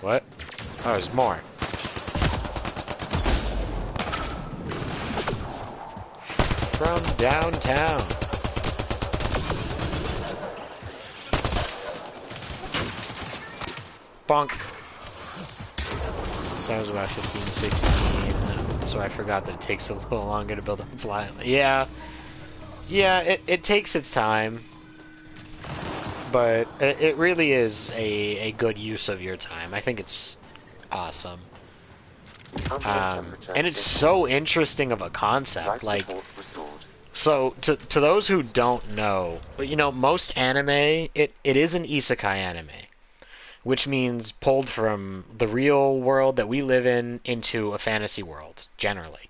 What? Oh, there's more. From downtown. Bonk. So I was about 15, 16, so I forgot that it takes a little longer to build a fly. Yeah, it takes its time, but it really is a good use of your time. I think it's awesome. And it's so interesting of a concept, like... So, to those who don't know, you know, most anime, it is an isekai anime. Which means pulled from the real world that we live in into a fantasy world, generally.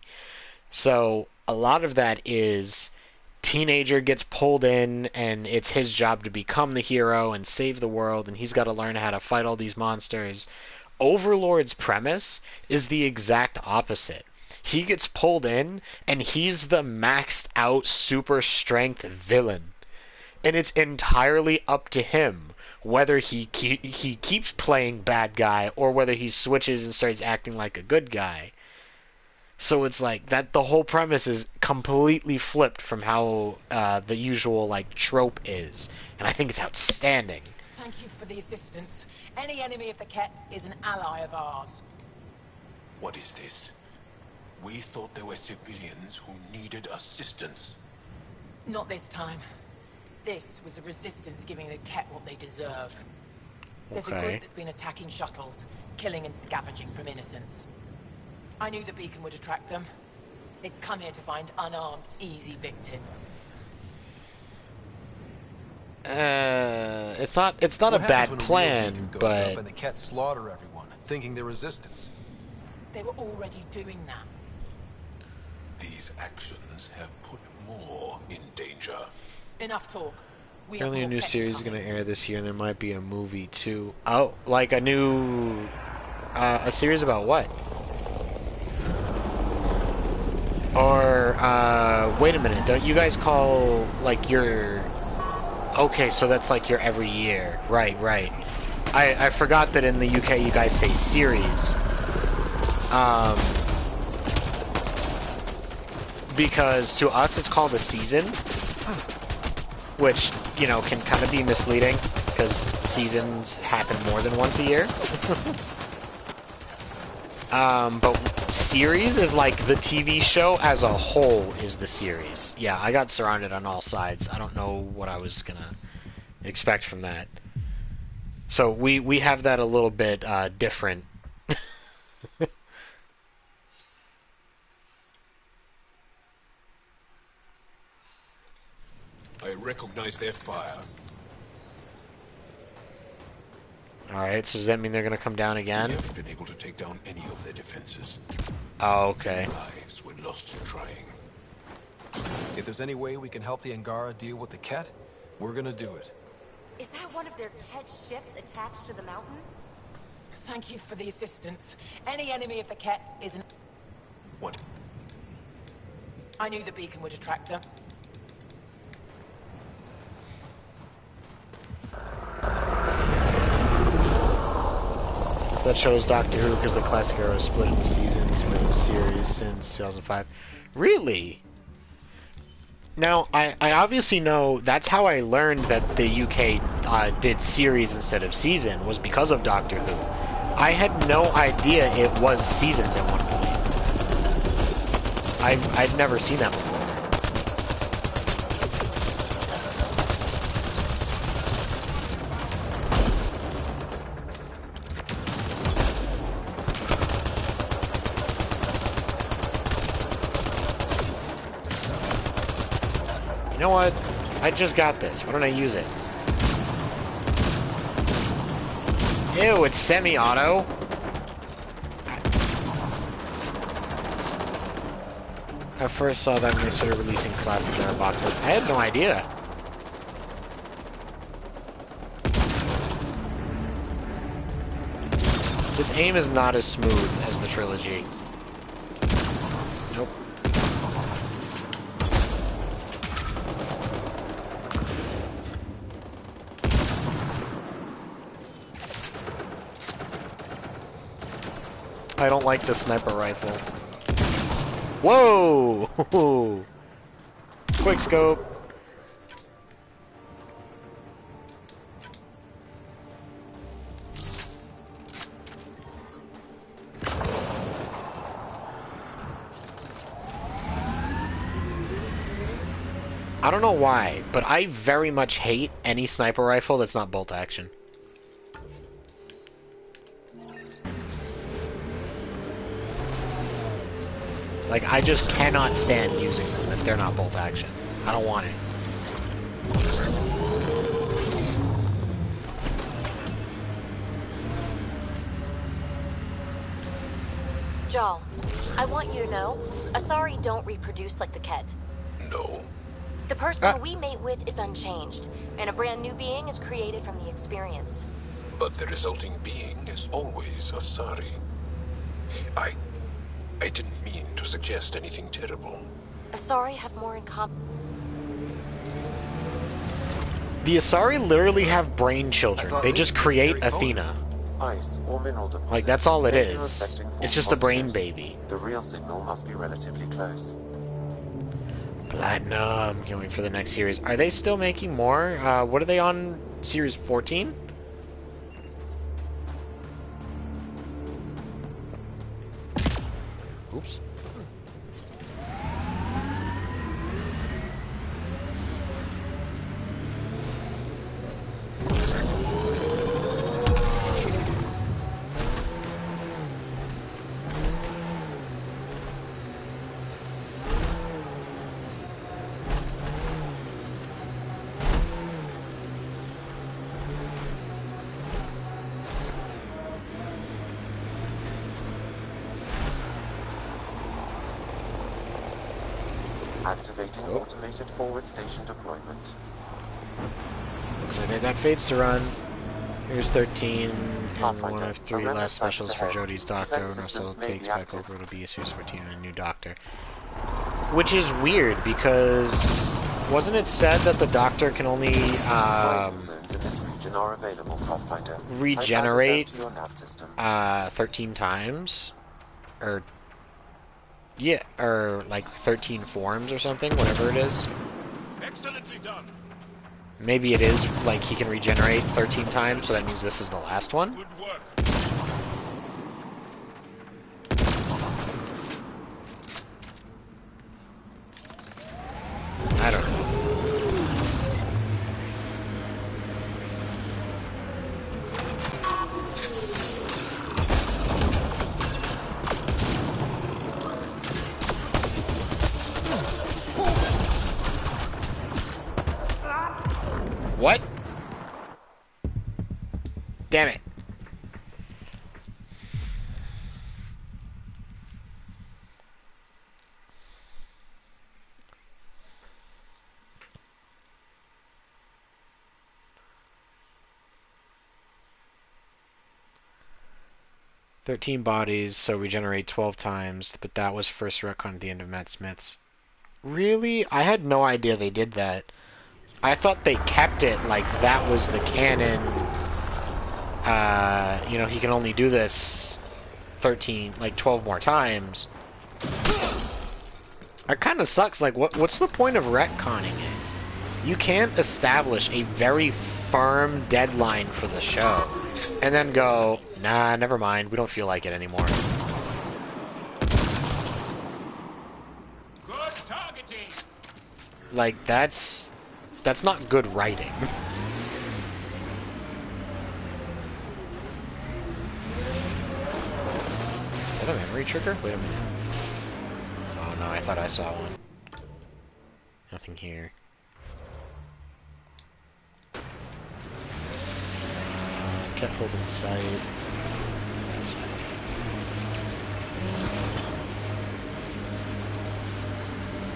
So a lot of that is teenager gets pulled in, and it's his job to become the hero and save the world, and he's got to learn how to fight all these monsters. Overlord's premise is the exact opposite. He gets pulled in, and he's the maxed out super strength villain. And it's entirely up to him whether he keeps playing bad guy or whether he switches and starts acting like a good guy. So it's like that. The whole premise is completely flipped from how the usual like trope is, and I think it's outstanding. Thank you for the assistance. Any enemy of the Ket is an ally of ours. What is this? We thought there were civilians who needed assistance. Not this time. This was the Resistance giving the Ket what they deserve. There's a group that's been attacking shuttles, killing and scavenging from innocents. I knew the beacon would attract them. They'd come here to find unarmed, easy victims. It's not a bad plan, but up and the Ket slaughter everyone, thinking they're Resistance. They were already doing that. These actions have put more in danger. Enough talk. Apparently a new series is going to air this year, and there might be a movie too. Oh, like a new... a series about what? Or, wait a minute, don't you guys call, like, your... Okay, so that's like your every year. Right. I forgot that in the UK you guys say series. Because to us it's called a season. Which, you know, can kind of be misleading, because seasons happen more than once a year. But series is like the TV show as a whole is the series. Yeah, I got surrounded on all sides. I don't know what I was gonna expect from that. So we have that a little bit different. I recognize their fire. Alright, so does that mean they're gonna come down again? We haven't been able to take down any of their defenses. Oh, okay. Lives were lost trying. If there's any way we can help the Angara deal with the Ket, we're gonna do it. Is that one of their Ket ships attached to the mountain? Thank you for the assistance. Any enemy of the Ket is an... What? I knew the beacon would attract them. That shows Doctor Who because the classic era was split into seasons for the series since 2005. Really? Now, I obviously know that's how I learned that the UK did series instead of season, was because of Doctor Who. I had no idea it was seasons at one point. I'd never seen that before. You know what? I just got this. Why don't I use it? Ew, it's semi-auto. I first saw that when they started releasing classic era boxes. I had no idea. This aim is not as smooth as the trilogy. Nope. I don't like the sniper rifle. Whoa! Quick scope. I don't know why, but I very much hate any sniper rifle that's not bolt action. Like, I just cannot stand using them if they're not bolt action. I don't want it. Jal, I want you to know, Asari don't reproduce like the Ket. No. The person we mate with is unchanged, and a brand new being is created from the experience. But the resulting being is always Asari. I didn't mean to suggest anything terrible. Asari have more in common. The Asari literally have brain children. They just create Athena. Ice or mineral deposits. Like, that's all it is. It's just a brain baby. The real signal must be relatively close. Platinum. Can't wait for the next series. Are they still making more? What are they on? Series 14? Oops. Activating automated forward station deployment. Looks like I got fades to run. Here's 13, and one of 3 last specials for Jodie's Doctor, and also takes back over to be a Series 14 and a new Doctor. Which is weird, because wasn't it said that the Doctor can only regenerate 13 times? Or yeah, or like 13 forms or something, whatever it is. Excellently done. Maybe it is like he can regenerate 13 times, so that means this is the last one. Good work. I don't know. What? Damn it. 13 bodies, so regenerate 12 times, but that was first retcon at the end of Matt Smith's. Really? I had no idea they did that. I thought they kept it like that was the canon. You know, he can only do this 12 more times. That kind of sucks. Like, what's the point of retconning it? You can't establish a very firm deadline for the show and then go, nah, never mind, we don't feel like it anymore. Good targeting. Like, that's not good writing. Is that a memory trigger? Wait a minute. Oh no, I thought I saw one. Nothing here. Kept holding sight. That's it.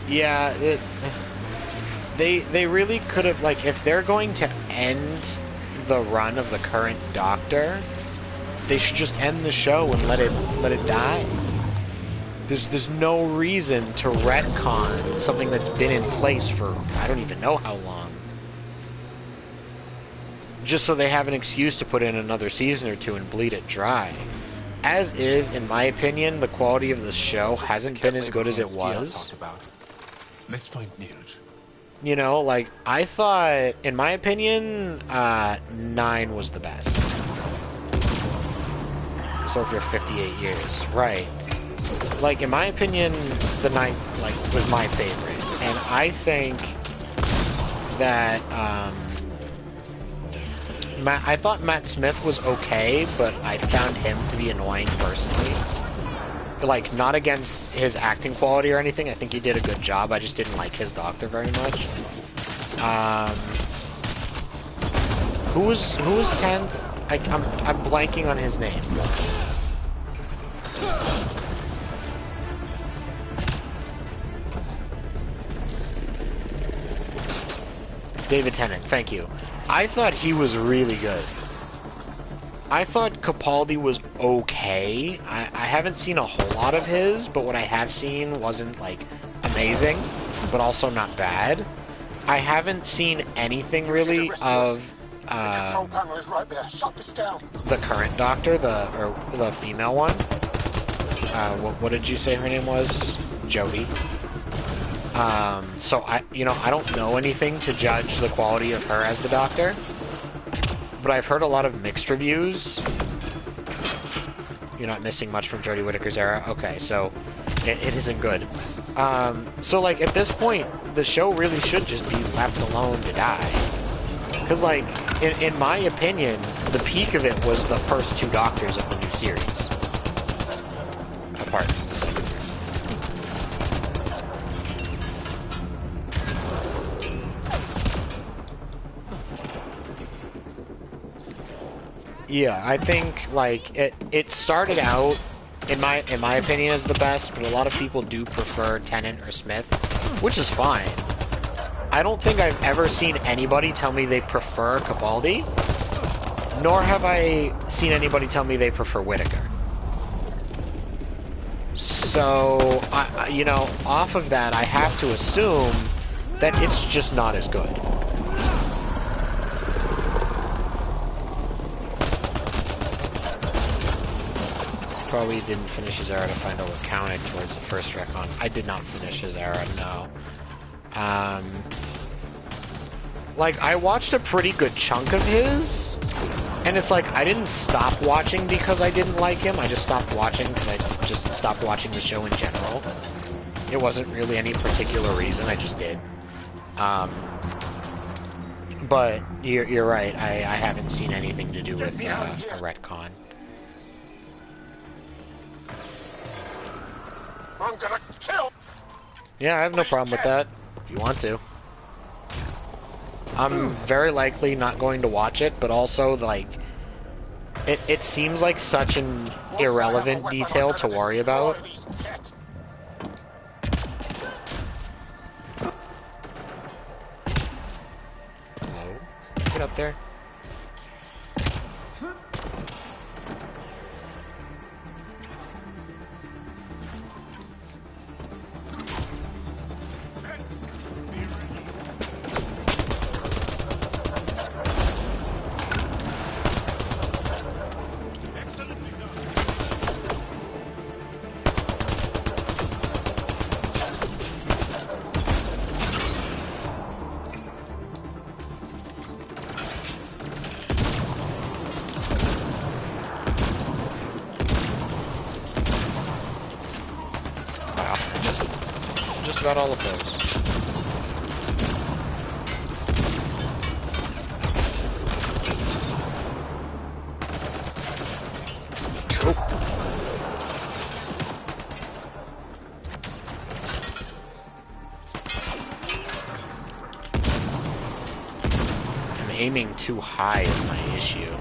Yeah, they really could have, like, if they're going to end the run of the current Doctor, they should just end the show and let it die. There's no reason to retcon something that's been in place for I don't even know how long. Just so they have an excuse to put in another season or two and bleed it dry. As is, in my opinion, the quality of the show hasn't been as good as it was. Let's find Nilj. You know, like, I thought, in my opinion, 9 was the best. So if you're 58 years, right. Like, in my opinion, the 9th, like, was my favorite. And I think that, I thought Matt Smith was okay, but I found him to be annoying personally. Like, not against his acting quality or anything. I think he did a good job. I just didn't like his Doctor very much. Who was 10th? I'm blanking on his name. David Tennant, thank you. I thought he was really good. I thought Capaldi was okay. I haven't seen a whole lot of his, but what I have seen wasn't, like, amazing, but also not bad. I haven't seen anything really of the current Doctor, the female one. What did you say her name was? Jodie. So I don't know anything to judge the quality of her as the Doctor. But I've heard a lot of mixed reviews. You're not missing much from Jodie Whittaker's era? Okay, so it isn't good. So, like, at this point, the show really should just be left alone to die. Because, like, in my opinion, the peak of it was the first 2 Doctors of the new series. Apart from the second. Yeah, I think, like, it started out, in my opinion, as the best, but a lot of people do prefer Tennant or Smith, which is fine. I don't think I've ever seen anybody tell me they prefer Capaldi, nor have I seen anybody tell me they prefer Whittaker. So, you know, off of that, I have to assume that it's just not as good. Probably didn't finish his era to find out what counted towards the first retcon. I did not finish his era, no. Like, I watched a pretty good chunk of his, and it's like, I didn't stop watching because I didn't like him, I just stopped watching because I just stopped watching the show in general. It wasn't really any particular reason, I just did. But, you're right, I haven't seen anything to do with a retcon. I'm gonna kill. Yeah, I have no problem with that, if you want to. I'm very likely not going to watch it, but also, like, it seems like such an irrelevant detail to worry about. Hello? Get up there. just about all of those. I'm aiming too high is my issue.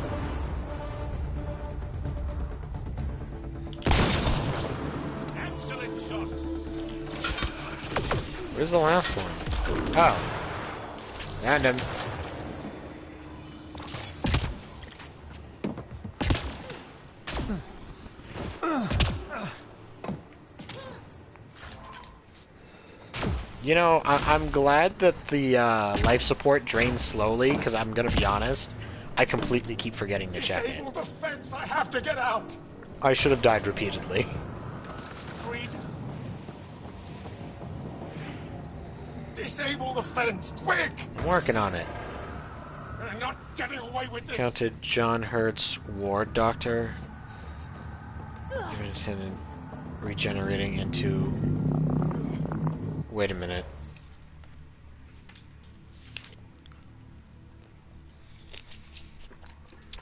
Where's the last one? Oh. And him. You know, I'm glad that the life support drains slowly, because I'm gonna be honest, I completely keep forgetting to check it. Disable the fence! I have to get out! I should have died repeatedly. Reed. Disable the fence, quick! I'm working on it. We're not getting away with this! Counted John Hurt's ward doctor. Regenerating into... Wait a minute.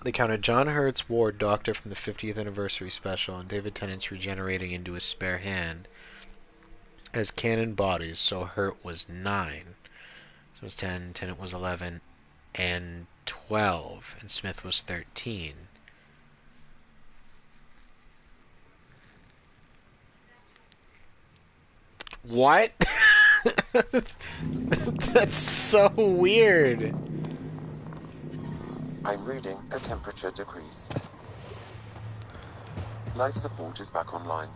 They counted John Hurt's ward doctor from the 50th anniversary special and David Tennant's regenerating into his spare hand as canon bodies, so Hurt was 9. So it was 10, Tennant was 11, and 12, and Smith was 13. What? That's so weird. I'm reading a temperature decrease. Life support is back online.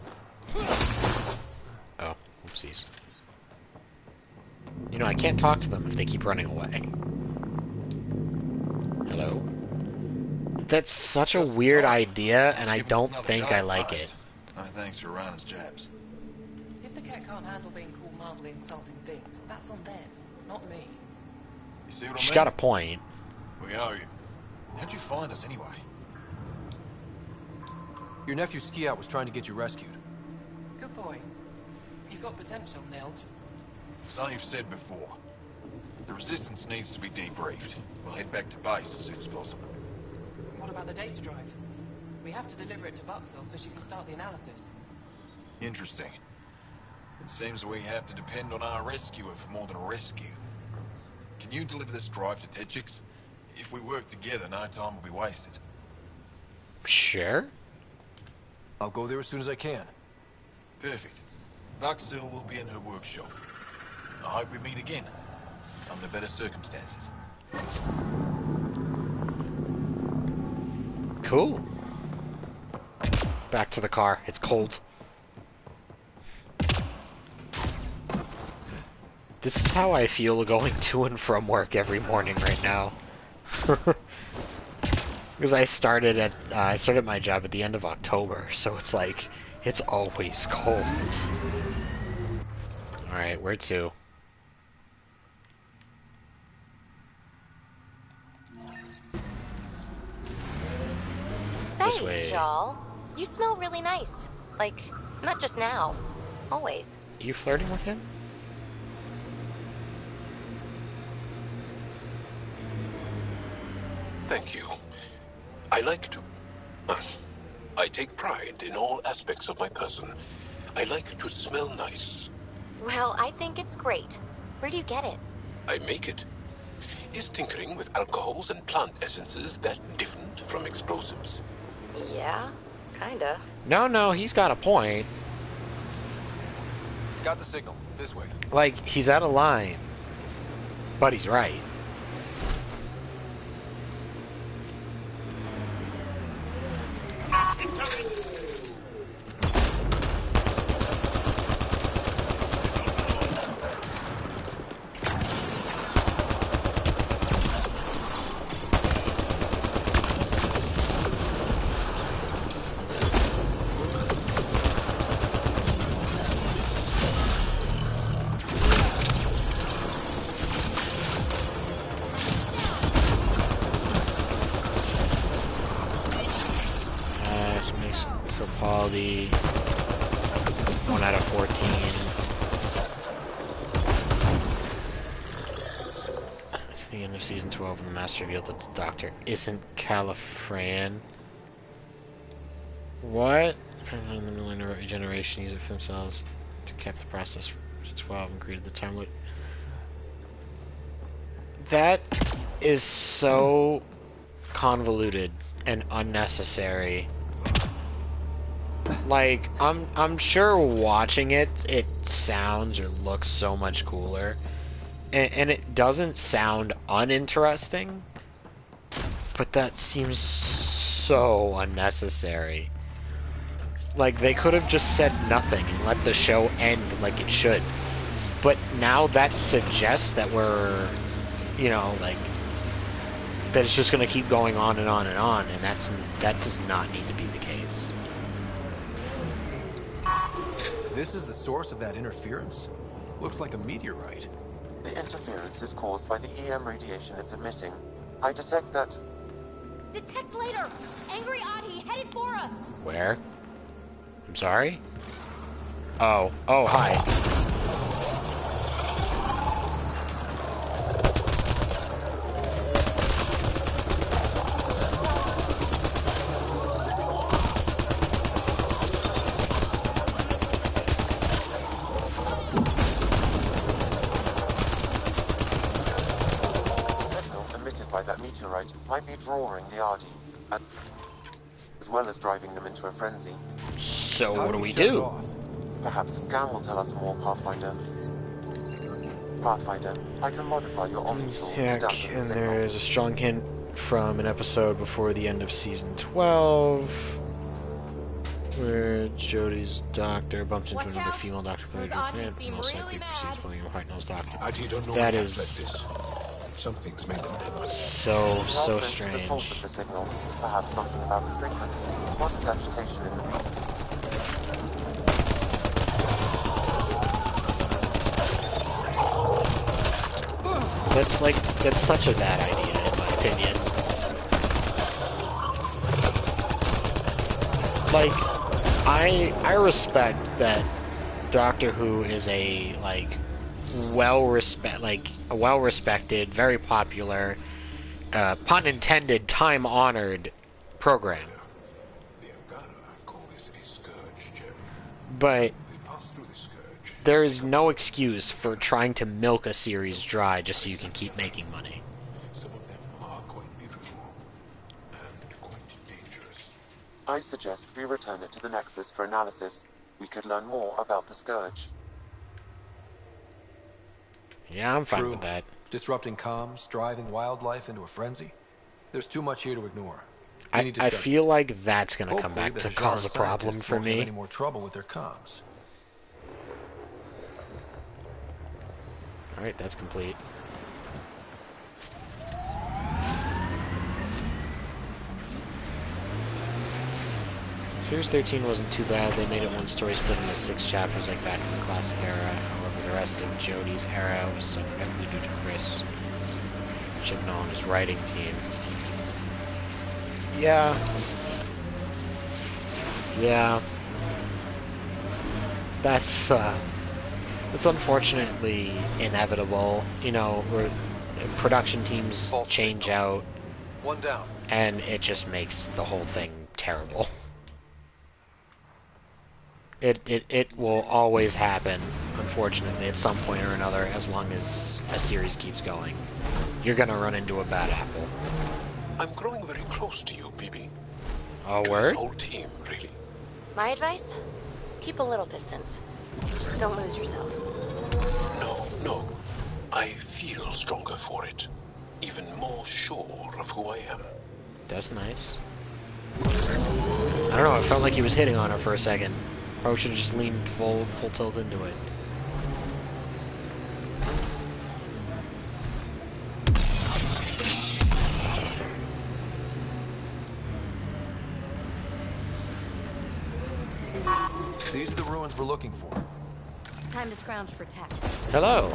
Oh, oopsies. You know, I can't talk to them if they keep running away. Hello? That's such a weird idea, and I don't think I like it. No thanks for Rana's jabs. If the cat can't handle being called mildly insulting things, that's on them, not me. You see what I mean? She's got a point. We owe you. How'd you find us anyway? Your nephew Ski-Out was trying to get you rescued. Good boy. He's got potential, Nilge. So you've said before. The Resistance needs to be debriefed. We'll head back to base as soon as possible. What about the data drive? We have to deliver it to Buxel so she can start the analysis. Interesting. It seems we have to depend on our rescuer for more than a rescue. Can you deliver this drive to Tetchix? If we work together, no time will be wasted. Sure. I'll go there as soon as I can. Perfect. Buxel will be in her workshop. I hope we meet again. Under better circumstances. Cool. Back to the car. It's cold. This is how I feel going to and from work every morning right now. Because I started my job at the end of October, so it's like, it's always cold. Alright, where to? Say, This way. Joel, you smell really nice. Like, not just now. Always. Are you flirting with him? Thank you. I like to... I take pride in all aspects of my person. I like to smell nice. Well, I think it's great. Where do you get it? I make it. Is tinkering with alcohols and plant essences that different from explosives? Yeah, kinda. No, he's got a point. Got the signal. This way. Like, he's out of line. But he's right. Quality 1 out of 14. of Season 12 when the Master revealed that the Doctor isn't Califran. What? In the millennium of regeneration, use it for themselves to cap the process for 12 and created the time loop. That is so convoluted and unnecessary. Like, I'm sure watching it, it sounds or looks so much cooler. And it doesn't sound uninteresting, but that seems so unnecessary. Like, they could have just said nothing and let the show end like it should. But now that suggests that we're, you know, like, that it's just going to keep going on and on and on, and that does not need to be the case. This is the source of that interference? Looks like a meteorite. The interference is caused by the EM radiation it's emitting. I detect that... Detect later! Angry Ahi headed for us! Where? I'm sorry? Oh, hi. By that meteorite might be drawing the Ardi, as well as driving them into a frenzy. So what do we do? Perhaps the scan will tell us more, Pathfinder. Pathfinder, I can modify your Omni tool to dampen the And signal. there is a strong hint from an episode before the end of Season 12, where Jodie's doctor bumps into another female doctor played and also proceeds playing a white-nosed doctor. That is... Something's made them so The strange. source of the signal, perhaps something about the frequency, causes agitation in the beasts. That's such a bad idea, in my opinion. Like, I respect that Doctor Who is a, like, a well-respected, very popular, pun intended, time-honored program. But there is no excuse for trying to milk a series dry just so you can keep making money. Some of them are quite beautiful and quite dangerous. I suggest we return it to the Nexus for analysis. We could learn more about the Scourge. Yeah, I'm fine True. with that. Disrupting comms, driving wildlife into a frenzy. There's too much here to ignore. I feel like that's going to come back to cause a problem for Won't have me. any more trouble with their comms. Alright, that's complete. Series 13 wasn't too bad. They made it one story split into 6 chapters like back in the classic era. However, the rest of Jodie's era was suffered heavily due to Chris, Chibnall and his writing team. Yeah. That's unfortunately inevitable. You know, where production teams change out. One down. And it just makes the whole thing terrible. It will always happen, unfortunately, at some point or another, as long as a series keeps going. You're gonna run into a bad apple. I'm growing very close to you, BB. Oh, To word? this whole team, really. My advice? Keep a little distance. Don't lose yourself. No. I feel stronger for it. Even more sure of who I am. That's nice. I don't know, it felt like he was hitting on her for a second. Probably should have just leaned full tilt into it. These are the ruins we're looking for. Time to scrounge for tech. Hello.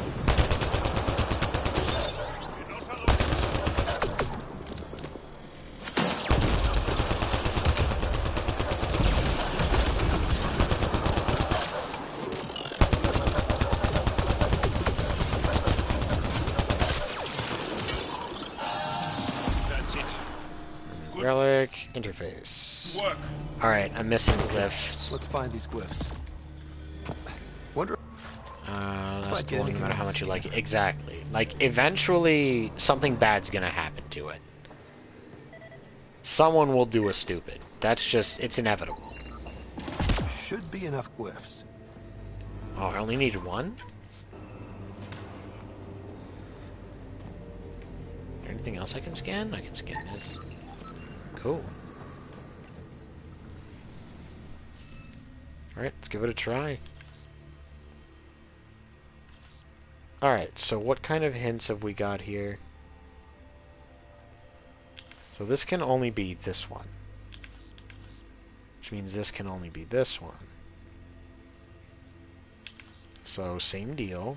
Relic interface. Work. Alright, I'm missing glyphs. Let's find these glyphs. Wonder. That's the one, no matter how much you like it. Exactly. Like, eventually, something bad's gonna happen to it. Someone will do a stupid. That's just, it's inevitable. Should be enough glyphs. Oh, I only need one? Anything else I can scan? I can scan this. Cool. Alright, let's give it a try. Alright, so what kind of hints have we got here? So this can only be this one. Which means this can only be this one. So, same deal.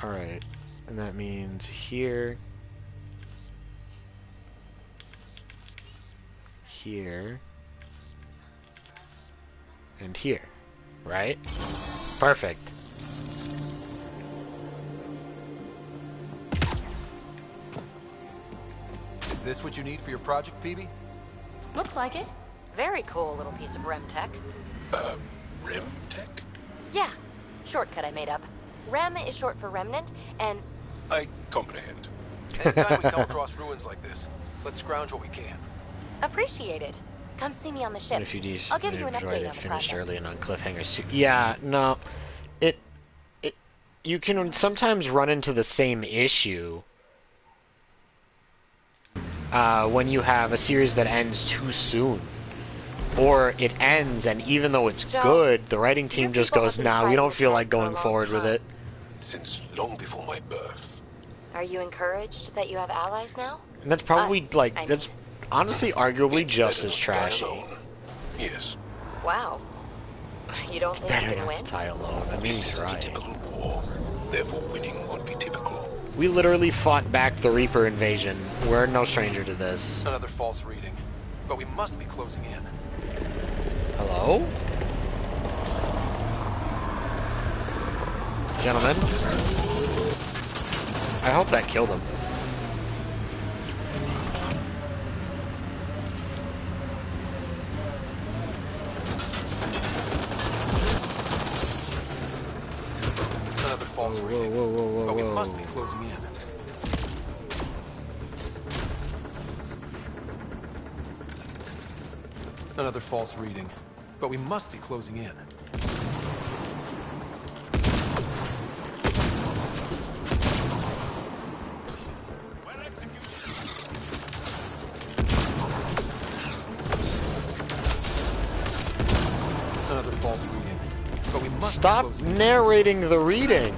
Alright, and that means here, here, and here, right? Perfect. Is this what you need for your project, Phoebe? Looks like it. Very cool little piece of REM tech. REM tech? Yeah, shortcut I made up. REM is short for remnant, and... I comprehend. Anytime we come across ruins like this, let's scrounge what we can. Appreciate it. Come see me on the ship. What if you do I'll give you an enjoyed update it on the finished project. early and on cliffhangers too? Yeah, no. You can sometimes run into the same issue when you have a series that ends too soon. Or it ends, and even though it's Joe, good, the writing team just people goes, have been nah, we fighting don't the feel tech like for a going long forward with time. it. Since long before my birth. Are you encouraged that you have allies now? And that's probably, Us, like, I mean. that's honestly arguably just as Die trashy. alone. Yes. Wow. You don't think you Better can not win? to tie alone. I mean, This he's is a right. typical war. Therefore, winning would be typical. We literally fought back the Reaper invasion. We're no stranger to this. Another false reading. But we must be closing in. Hello? Gentlemen? I hope that killed him. Another false reading. But we must be closing in. Another false reading. But we must be closing in. Another false reading. But we must Stop be closing in. narrating the reading!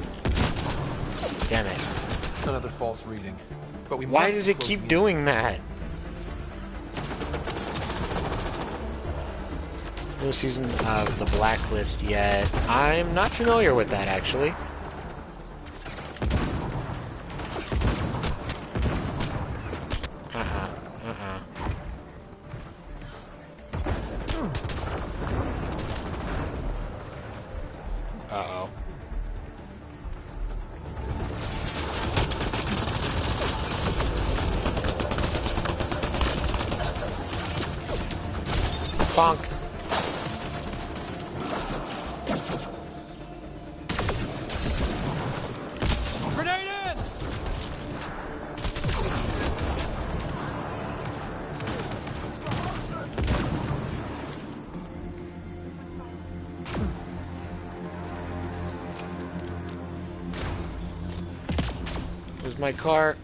Damn it. Another false reading. But we Why must does be it keep closing in. doing that? No season of the Blacklist yet. I'm not familiar with that, actually. Uh-oh. Bonk. Grenade in! Where's my car?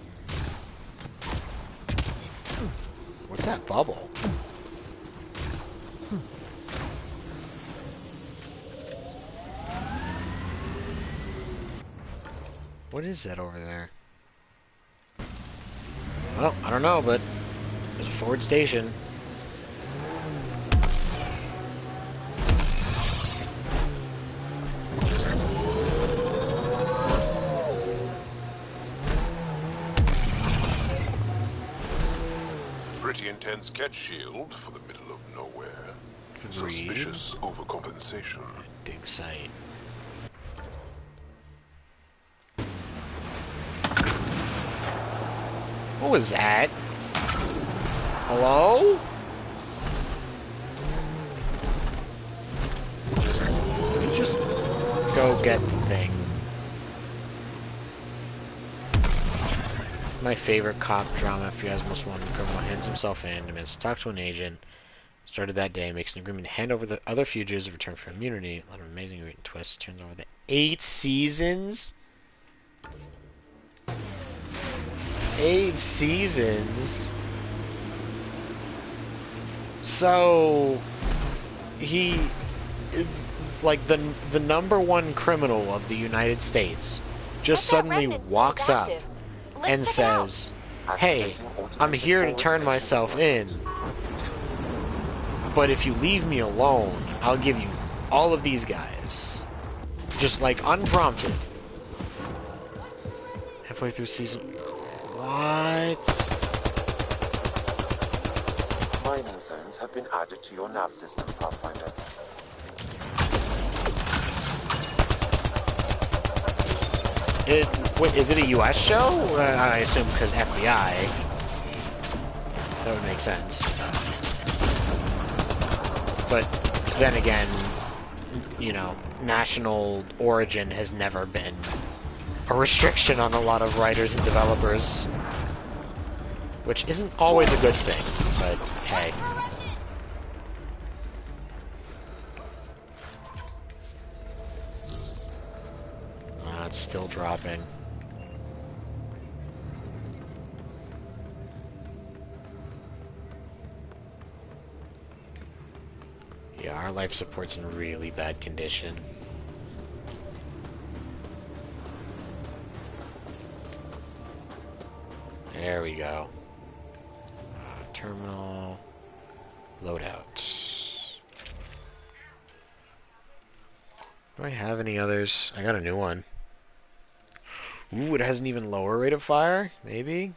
What's that bubble? What is that over there? Well, I don't know, but there's a forward station. Pretty intense catch shield for the middle of nowhere. Suspicious overcompensation. Dig site. What was that? Hello? Just go get the thing. My favorite cop drama, FBI's most wanted criminal hands himself in, demands to talk to an agent. Started that day, makes an agreement to hand over the other fugitives in return for immunity. A lot of amazing written twists. Turns over the 8 seasons? 8 seasons? So... he... like, the #1 criminal of the United States just suddenly walks up and says, "Hey, I'm here to turn myself in. But if you leave me alone, I'll give you all of these guys." Just like unprompted. Halfway through season... What? Mining zones have been added to your nav system, Pathfinder. Wait, is it a US show? I assume because FBI. That would make sense. But then again, you know, national origin has never been a restriction on a lot of writers and developers. Which isn't always a good thing, but hey. It's still dropping. Yeah, our life support's in really bad condition. There we go. Terminal loadout. Do I have any others? I got a new one. Ooh, it has an even lower rate of fire? Maybe?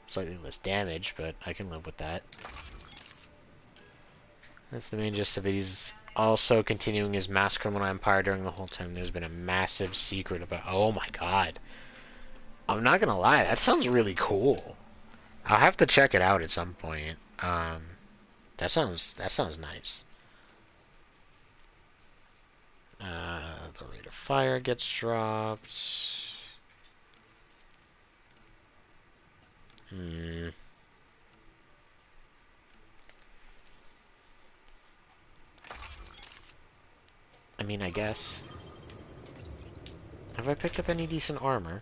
Slightly less damage, but I can live with that. That's the main gist of it. He's also continuing his mass criminal empire during the whole time. There's been a massive secret about... Oh my god. I'm not gonna lie, that sounds really cool. I'll have to check it out at some point. That sounds nice. The rate of fire gets dropped. I mean, I guess. Have I picked up any decent armor?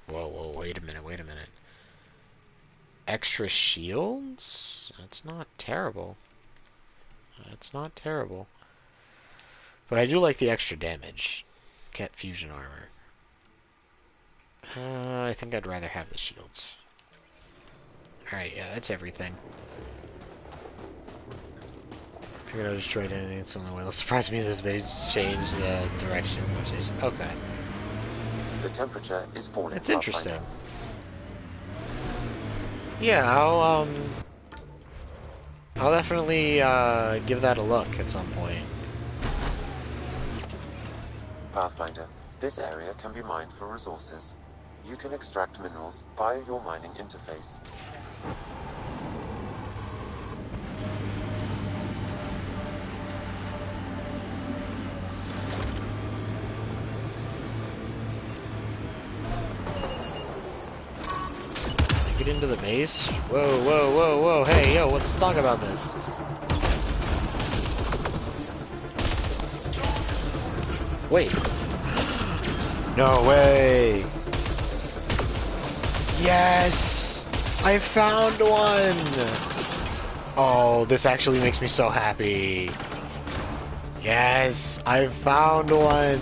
Whoa, wait a minute. Extra shields? That's not terrible. But I do like the extra damage. Cat fusion armor. I think I'd rather have the shields. Alright, yeah, that's everything. Figured I'd destroy anything, it's the only way. It'll surprise me is if they change the direction. Okay. The temperature is falling. That's interesting. Yeah, I'll definitely give that a look at some point. Pathfinder, this area can be mined for resources. You can extract minerals via your mining interface. Get into the base? Whoa, hey, yo, let's talk about this. Wait. No way. Yes! I found one! Oh, this actually makes me so happy. Yes, I found one!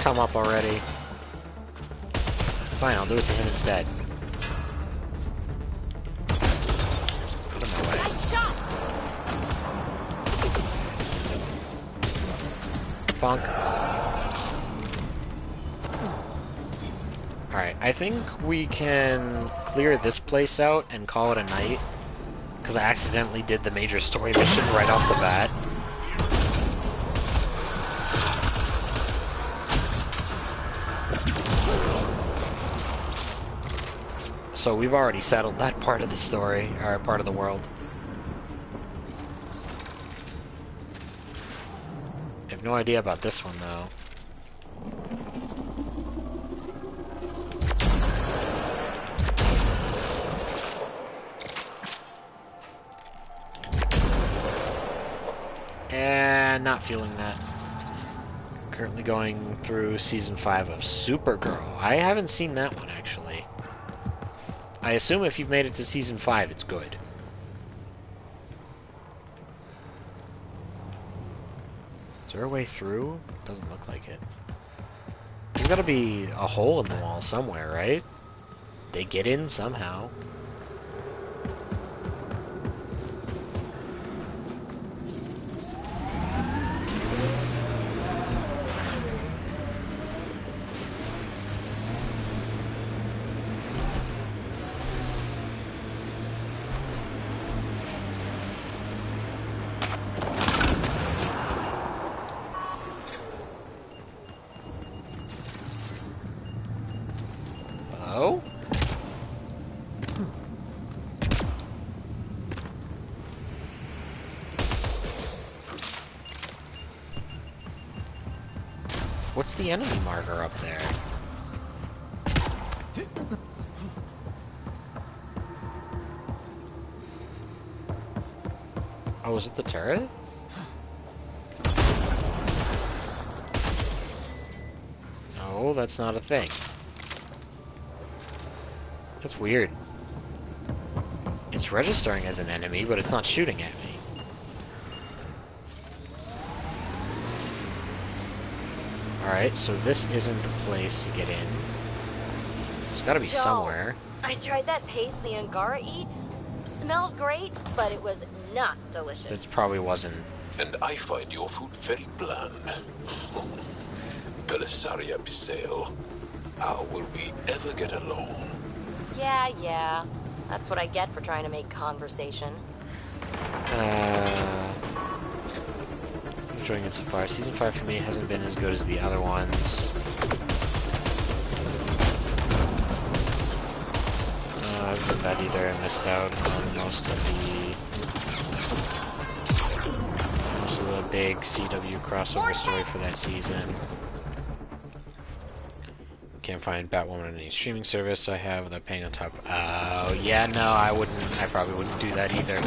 come up already. Fine, I'll do it to him instead. Out of my way. Funk. Alright, I think we can clear this place out and call it a night. Because I accidentally did the major story mission right off the bat. So we've already settled that part of the story, or part of the world. I have no idea about this one, though. And not feeling that. Currently going through Season 5 of Supergirl. I haven't seen that one, actually. I assume if you've made it to Season 5, it's good. Is there a way through? Doesn't look like it. There's gotta be a hole in the wall somewhere, right? They get in somehow. Hello? What's the enemy marker up there? Oh, is it the turret? No, that's not a thing. That's weird. It's registering as an enemy, but it's not shooting at me. Alright, so this isn't the place to get in. There's gotta be Joel, somewhere. I tried that paste the Angara eat. Smelled great, but it was not delicious. It probably wasn't. And I find your food very bland. Belisaria Bisale, how will we ever get along? Yeah. That's what I get for trying to make conversation. Enjoying it so far. Season 5 for me hasn't been as good as the other ones. I haven't been bad either. I missed out on most of the big CW crossover story for that season. Can't find Batwoman on any streaming service I have without paying on top. Oh, yeah, no, I probably wouldn't do that either.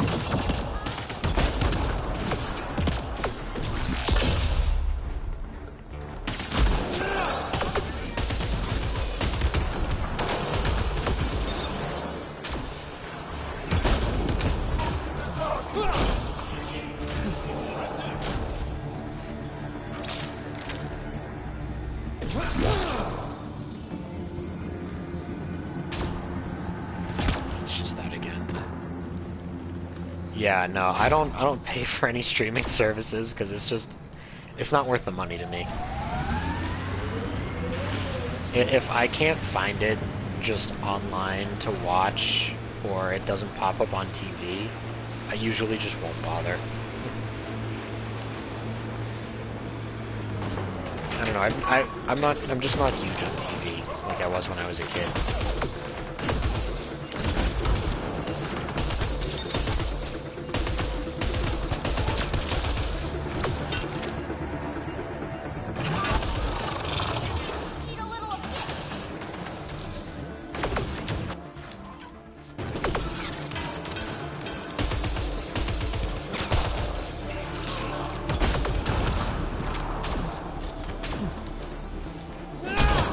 Yeah, no, I don't pay for any streaming services because it's not worth the money to me. If I can't find it just online to watch or it doesn't pop up on TV, I usually just won't bother. I don't know, I'm just not huge on TV like I was when I was a kid.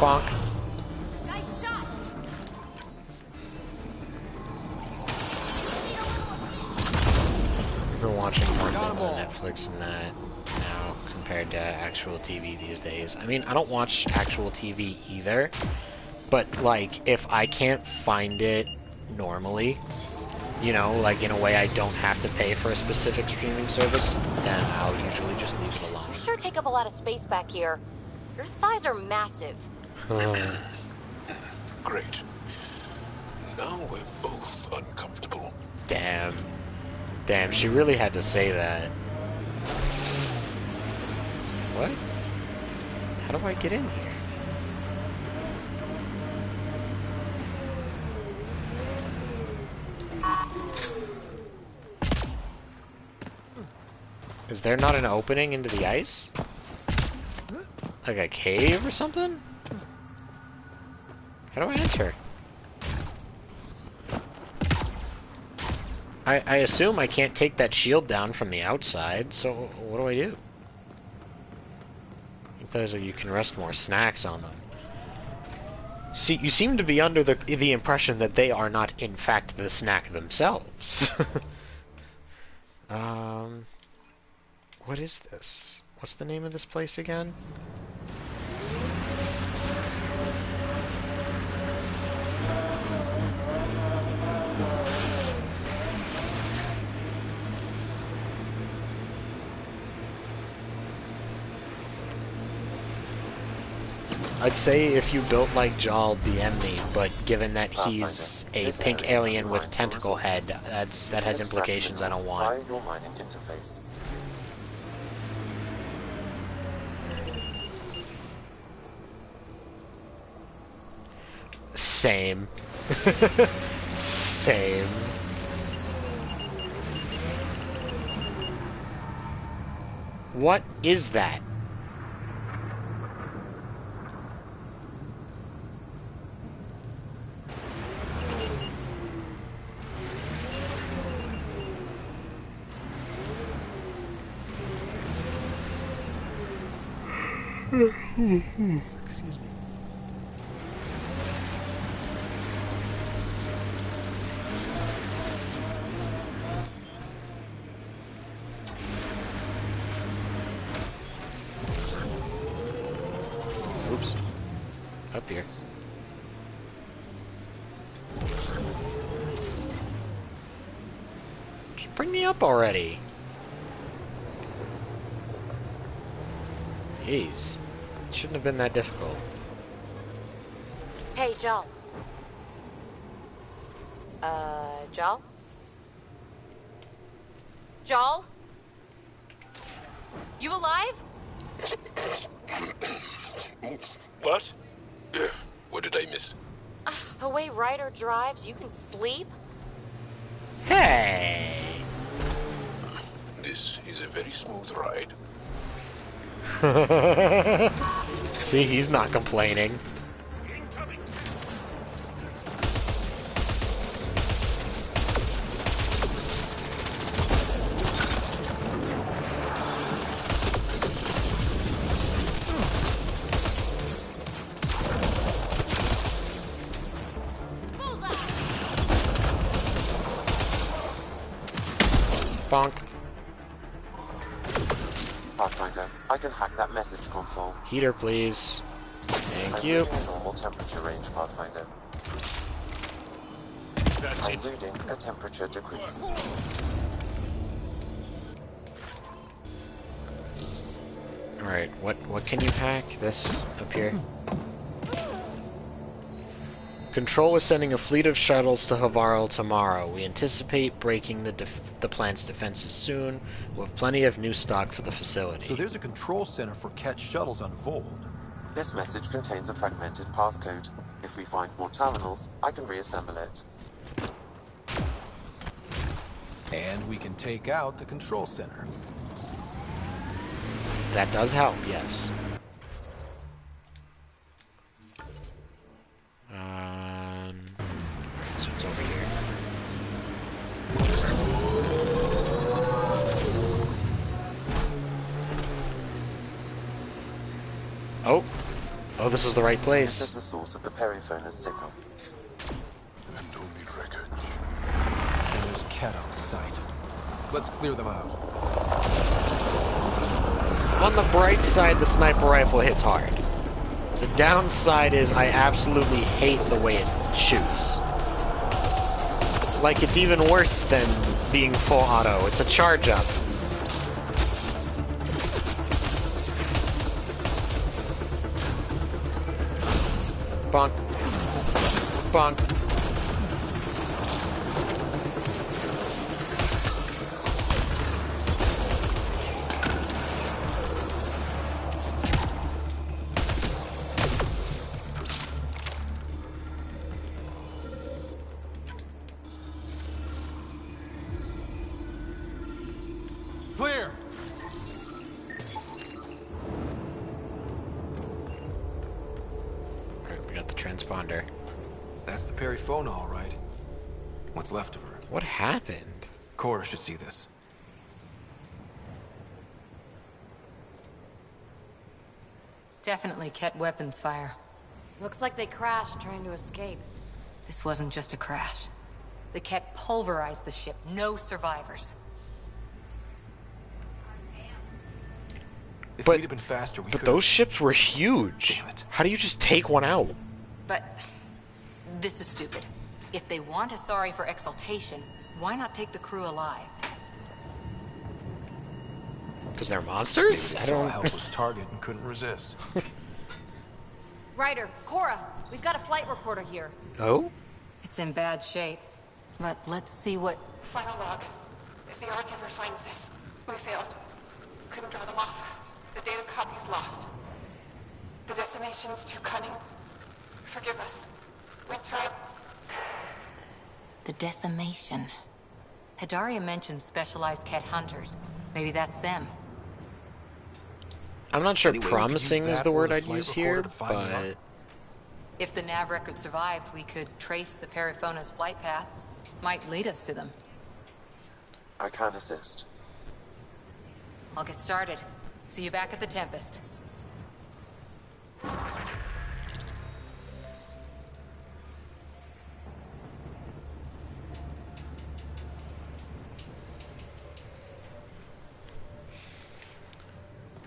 Bonk. Nice shot. I've been watching more things on Netflix and that now. compared to actual TV these days. I mean, I don't watch actual TV either, but, like, if I can't find it normally, you know, like in a way I don't have to pay for a specific streaming service, then I'll usually just leave it alone. You sure take up a lot of space back here. Your thighs are massive. Great. Now we're both uncomfortable. Damn. Damn, she really had to say that. What? How do I get in here? Is there not an opening into the ice? Like a cave or something? How do I enter? I assume I can't take that shield down from the outside, so what do I do? I think there's you can rest more snacks on them. See, you seem to be under the impression that they are not, in fact, the snack themselves. What is this? What's the name of this place again? I'd say if you built like Jal, DM me, but given that he's a pink alien with tentacle head, that has implications I don't want. Your mining interface. Same. Same. What is that? Excuse me. Oops. Up here. Just bring me up already. Jeez. It shouldn't have been that difficult. Hey, Jal. Jal? Jal? You alive? What? What did I miss? The way Ryder drives, you can sleep? Hey! This is a very smooth ride. See, he's not complaining. Bonk. Pathfinder, I can hack that message console. Heater, please. Thank I'm you. reading a normal temperature range, Pathfinder. I'm reading a temperature decrease. Alright, what can you hack? This up here. Control is sending a fleet of shuttles to Havarl tomorrow. We anticipate breaking the plant's defenses soon. We'll have plenty of new stock for the facility. So there's a control center for Ket shuttles on Vold. This message contains a fragmented passcode. If we find more terminals, I can reassemble it. And we can take out the control center. That does help, yes. So it's over here. Oh! Oh, this is the right place. This is the source of the periphone's signal. And only wreckage. And there's Ket on site. Let's clear them out. On the bright side, the sniper rifle hits hard. The downside is I absolutely hate the way it shoots. Like, it's even worse than being full auto. It's a charge up. Bonk. Bonk. Clear! Alright, we got the transponder. That's the Perifona, all right. What's left of her. What happened? Cora should see this. Definitely Ket weapons fire. Looks like they crashed trying to escape. This wasn't just a crash. The Ket pulverized the ship. No survivors. If we'd have been faster, we But could. those ships were huge. Damn it. How do you just take one out? But this is stupid. If they want Asari for exaltation, why not take the crew alive? Because they're monsters? Maybe they saw a helpless target and couldn't resist. Ryder, Cora, we've got a flight recorder here. Oh? It's in bad shape. But let's see what... Final log. If the Archiver finds this, we failed. Couldn't draw them off. The data copy's lost. The decimation's too cunning. Forgive us. We tried. The decimation. Hidaria mentioned specialized Ket hunters. Maybe that's them. I'm not sure Anyway, we could promising use is that the or word the I'd flight use recorder here, to find the but... If the nav record survived, we could trace the Perifona's flight path. Might lead us to them. I can assist. I'll get started. See you back at the Tempest.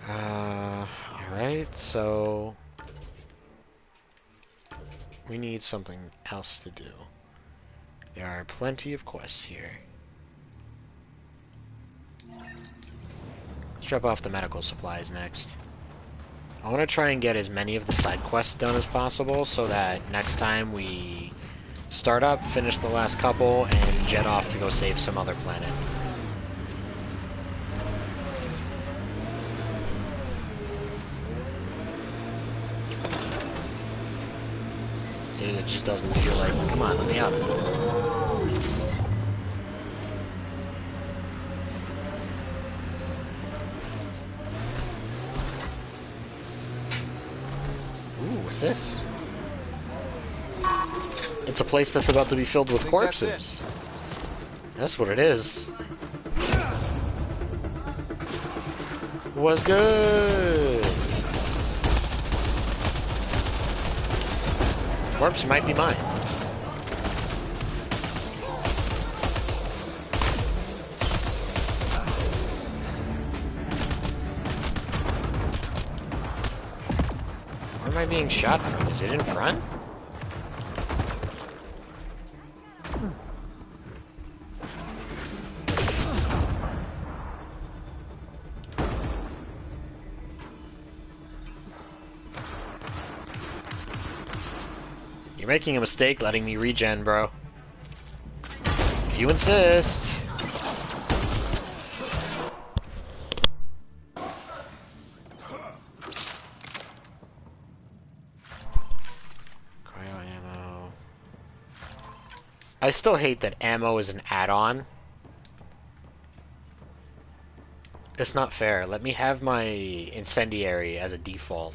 Alright, so... we need something else to do. There are plenty of quests here. Let's drop off the medical supplies next. I want to try and get as many of the side quests done as possible so that next time we start up, finish the last couple, and jet off to go save some other planet. Dude, it just doesn't feel like, come on, let me up. Ooh, what's this? It's a place that's about to be filled with corpses. That's what it is. Was good. Corpse might be mine. Where am I being shot from? Is it in front? You're making a mistake letting me regen, bro. If you insist. Cryo ammo. I still hate that ammo is an add-on. It's not fair. Let me have my incendiary as a default.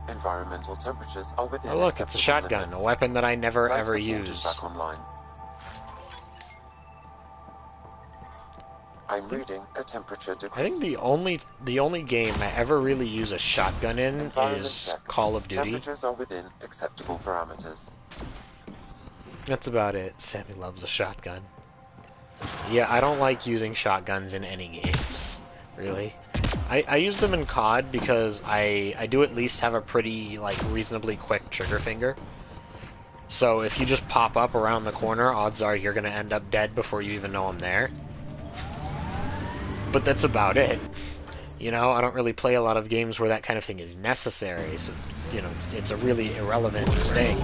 Environmental temperatures are within Oh look, it's a shotgun, limits. a weapon that I never Life ever support is use. back online. I'm reading a temperature decrease. I think the only game I ever really use a shotgun in Environment is check. Call of Duty. Temperatures are within acceptable parameters. That's about it. Sammy loves a shotgun. Yeah, I don't like using shotguns in any games, really. I use them in COD because I do at least have a pretty, like, reasonably quick trigger finger. So if you just pop up around the corner, odds are you're gonna end up dead before you even know I'm there. But that's about it. You know, I don't really play a lot of games where that kind of thing is necessary, so, you know, it's a really irrelevant mistake.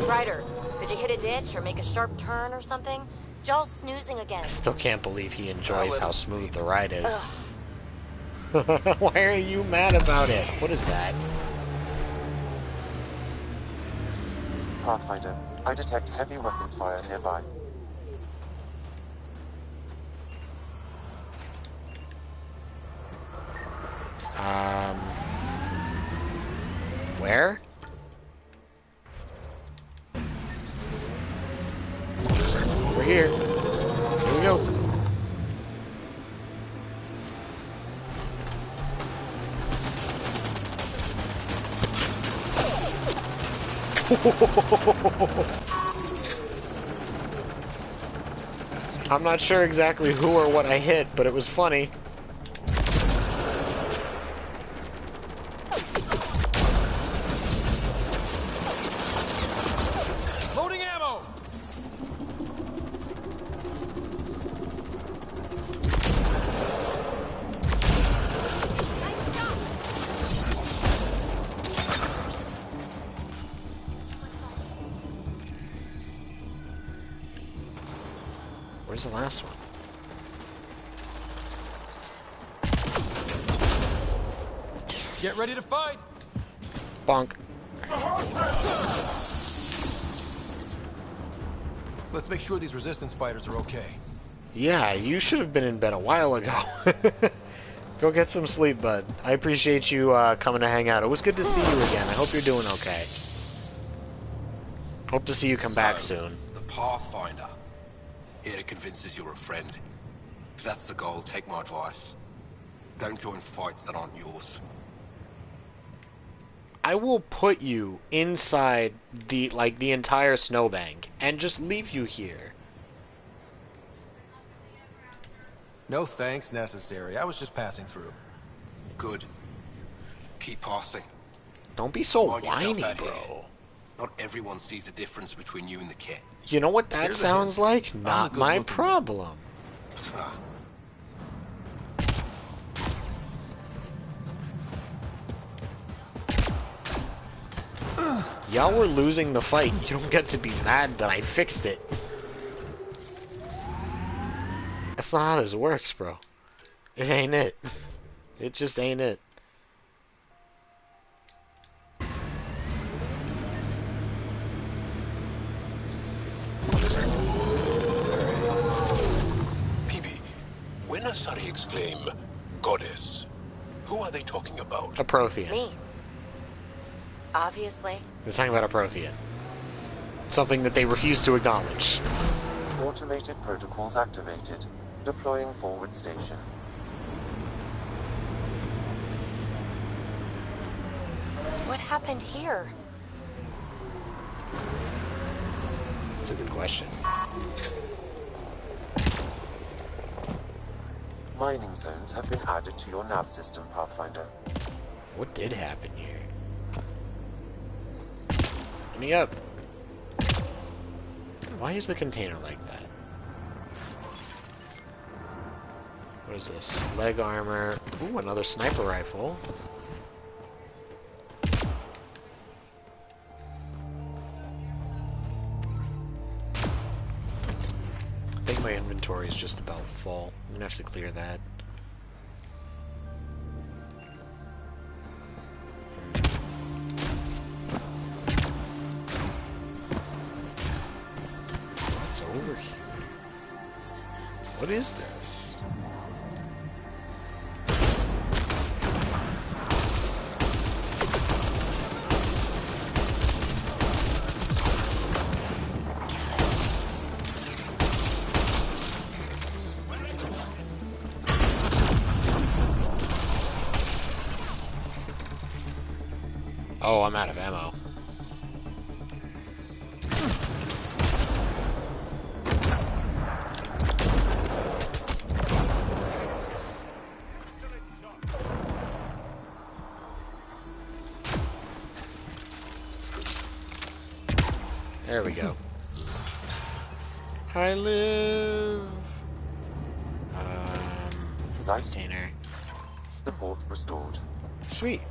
Ryder, did you hit a ditch or make a sharp turn or something? Jaw's snoozing again. I still can't believe he enjoys how smooth the ride is. Why are you mad about it? What is that? Pathfinder, I detect heavy weapons fire nearby. Where? We're here. Here we go. I'm not sure exactly who or what I hit, but it was funny. Loading ammo! Where's the last one? Get ready to fight! Bonk. Let's make sure these resistance fighters are okay. Yeah, you should have been in bed a while ago. Go get some sleep, bud. I appreciate you coming to hang out. It was good to see you again. I hope you're doing okay. Hope to see you come back soon. The Pathfinder. Here to convince us you're a friend. If that's the goal, take my advice. Don't join fights that aren't yours. I will put you inside the entire snowbank and just leave you here. No thanks necessary. I was just passing through. Good. Keep passing. Don't be so Mind yourself whiny, out bro. here. Not everyone sees the difference between you and the kit. You know what that Here's a sounds hint. like? I'm Not the my good-looking problem. Ah. Y'all were losing the fight. You don't get to be mad that I fixed it. That's not how this works, bro. It ain't it. It just ain't it. PB, when Asari exclaim, Goddess, who are they talking about? A Prothean. Me. Obviously. They're talking about a Prothean. Something that they refuse to acknowledge. Automated protocols activated. Deploying forward station. What happened here? That's a good question. Mining zones have been added to your nav system, Pathfinder. What did happen here? Get me up. Why is the container like that? What is this? Leg armor. Ooh, another sniper rifle. I think my inventory is just about full. I'm gonna have to clear that. What's over here? What is this? Oh, I'm out of ammo. There we go. I live. Container. Support restored. Sweet.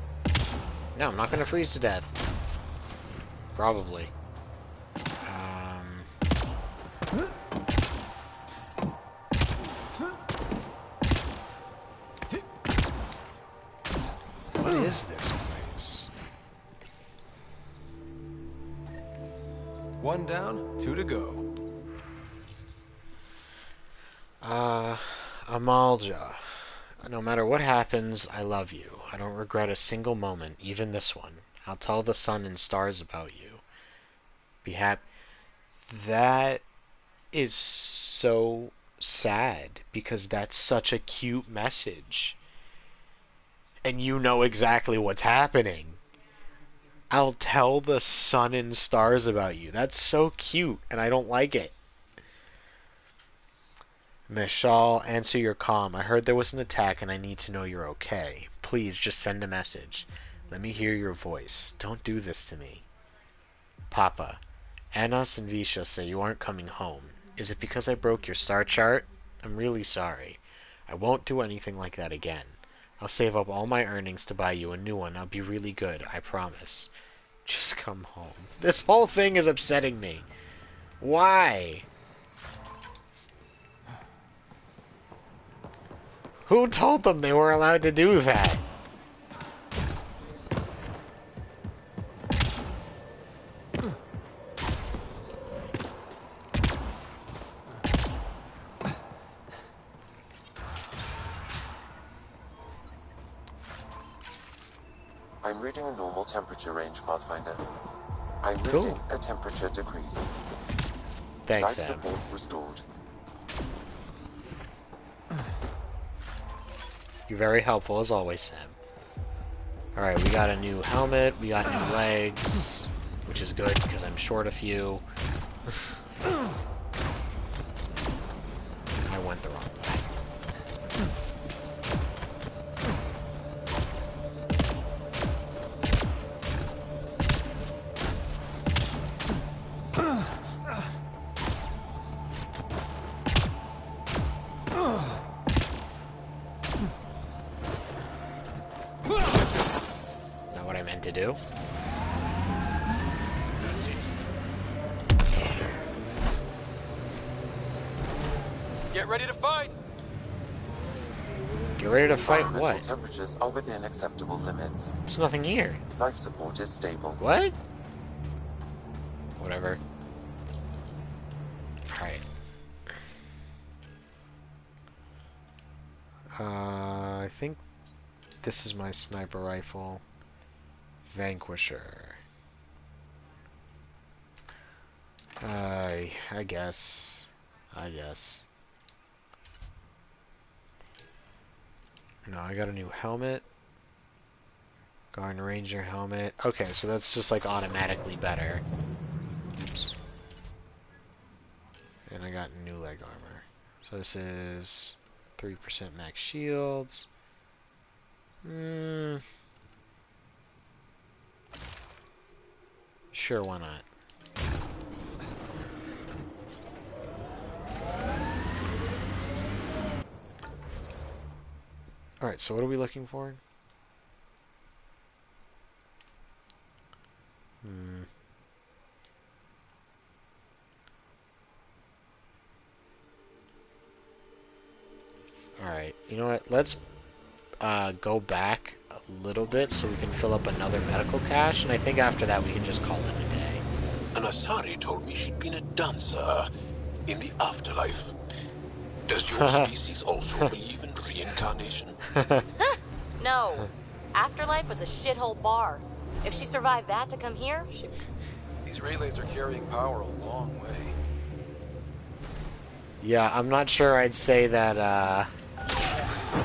No, I'm not gonna freeze to death. Probably. What is this place? One down, 2 to go. Amalja. No matter what happens, I love you. I don't regret a single moment, even this one. I'll tell the sun and stars about you. Be happy. That is so sad, because that's such a cute message. And you know exactly what's happening. I'll tell the sun and stars about you. That's so cute, and I don't like it. Mishal, answer your comm. I heard there was an attack and I need to know you're okay. Please, just send a message. Let me hear your voice. Don't do this to me. Papa, Anos and Visha say you aren't coming home. Is it because I broke your star chart? I'm really sorry. I won't do anything like that again. I'll save up all my earnings to buy you a new one. I'll be really good, I promise. Just come home. This whole thing is upsetting me. Why? Who told them they were allowed to do that? I'm reading a normal temperature range, Pathfinder. I'm Cool. reading a temperature decrease. Thanks, Life Sam. support restored. You're very helpful as always, Sam. Alright, we got a new helmet, we got new legs, which is good because I'm short a few. I went the wrong way. Not what I meant to do. Get ready to fight! Get ready to fight Environmental what? temperatures are within acceptable limits. There's nothing here. Life support is stable. What? Whatever. Alright. I think this is my sniper rifle. Vanquisher. I guess. No, I got a new helmet. Garden Ranger helmet. Okay, so that's just like automatically better. Oops. And I got new leg armor. So this is 3% max shields. Sure, why not? Alright, so what are we looking for? Alright, you know what? Let's go back a little bit so we can fill up another medical cache, and I think after that we can just call it a day. An Asari told me she'd been a dancer in the afterlife. Does your species also believe in reincarnation? No. Afterlife was a shithole bar. If she survived that to come here, These relays are carrying power a long way. Yeah, I'm not sure I'd say that,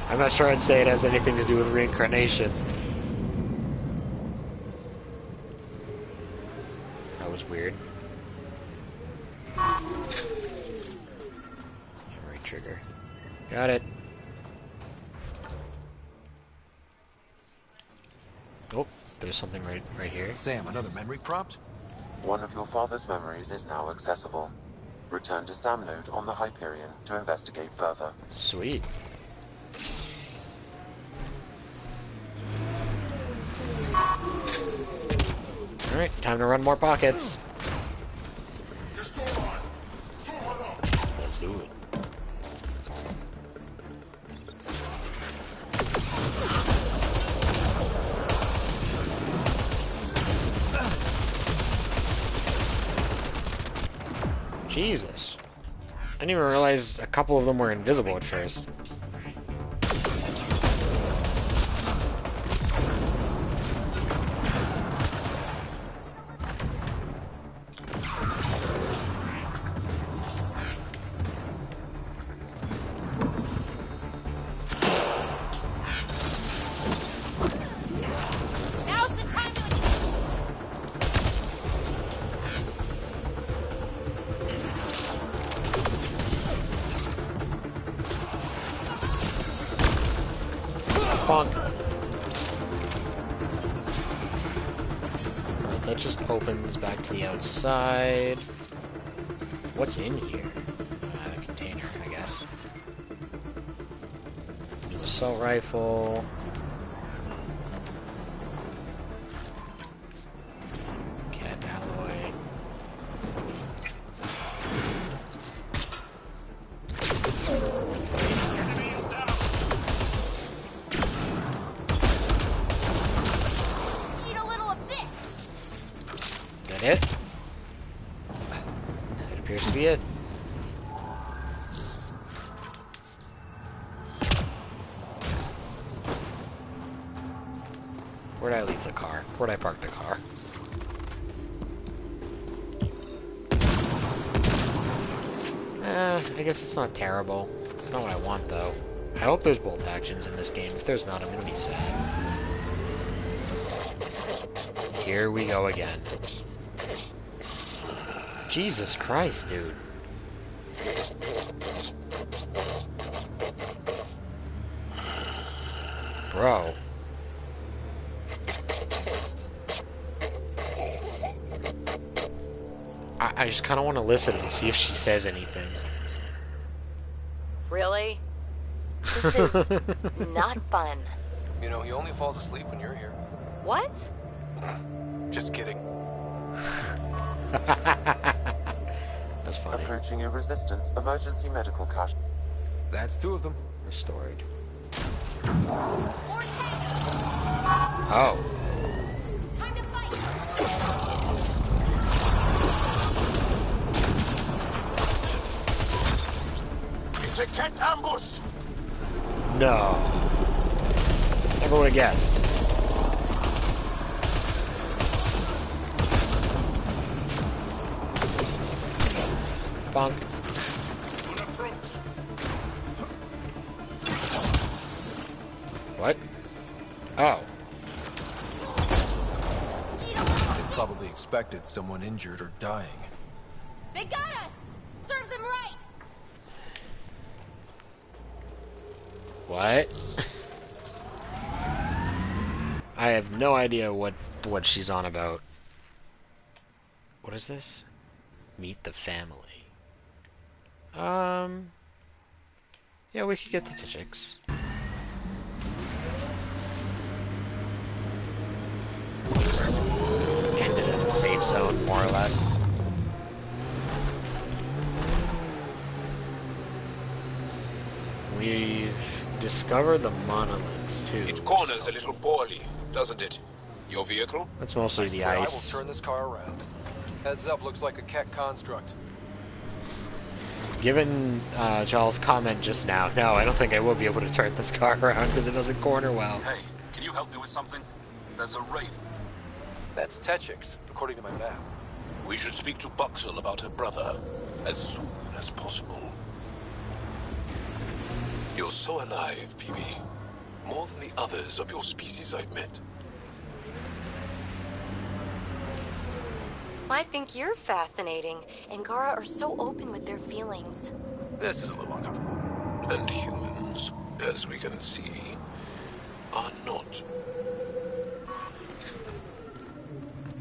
I'm not sure I'd say it has anything to do with reincarnation. That was weird. Right trigger. Got it. Oh, there's something right here. Sam, another memory prompt? One of your father's memories is now accessible. Return to Sam Node on the Hyperion to investigate further. Sweet. Alright, time to run more pockets. Let's do it. Jesus. I didn't even realize a couple of them were invisible at first. Bonk. Alright, that just opens back to the outside. What's in here? The container, I guess. New assault rifle. Cat alloy. It? That appears to be it. Where'd I leave the car? Where'd I park the car? I guess it's not terrible. It's not what I want, though. I hope there's bolt actions in this game. If there's not, I'm gonna be sad. Here we go again. Jesus Christ, dude. Bro. I just kind of want to listen and see if she says anything. Really? This is not fun. You know, he only falls asleep when you're here. What? Just kidding. That's funny. Approaching a resistance emergency medical cache. That's 2 of them. Restored. Oh. Time to fight. It's a cat ambush! No. Never would have guessed. Bonk. What? Oh. They probably expected someone injured or dying. They got us! Serves them right! What? I have no idea what she's on about. What is this? Meet the family. Yeah, we could get the Tchicks. Ended in a safe zone, more or less. We've discovered the monoliths, too. It corners a little poorly, doesn't it? Your vehicle? That's mostly the I will ice. turn this car around. Heads up, looks like a Ket construct. Given Charles' comment just now, no, I don't think I will be able to turn this car around because it doesn't corner well. Hey, can you help me with something? There's a wraith. That's Techix, according to my map. We should speak to Buxel about her brother as soon as possible. You're so alive, PV. More than the others of your species I've met. I think you're fascinating. Angara are so open with their feelings. This is a little uncomfortable. And humans, as we can see, are not.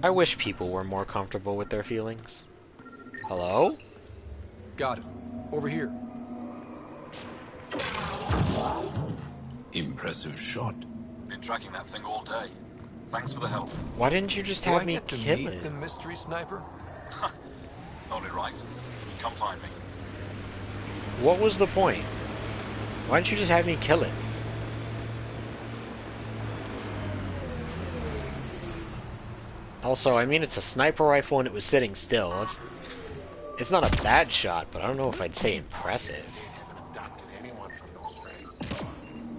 I wish people were more comfortable with their feelings. Hello? Got it. Over here. Impressive shot. Been tracking that thing all day. Thanks for the help. Why didn't you just have me kill it? The mystery sniper? Only right. Come find me. What was the point? Why didn't you just have me kill it? Also, I mean, it's a sniper rifle and it was sitting still. It's not a bad shot, but I don't know if I'd say impressive.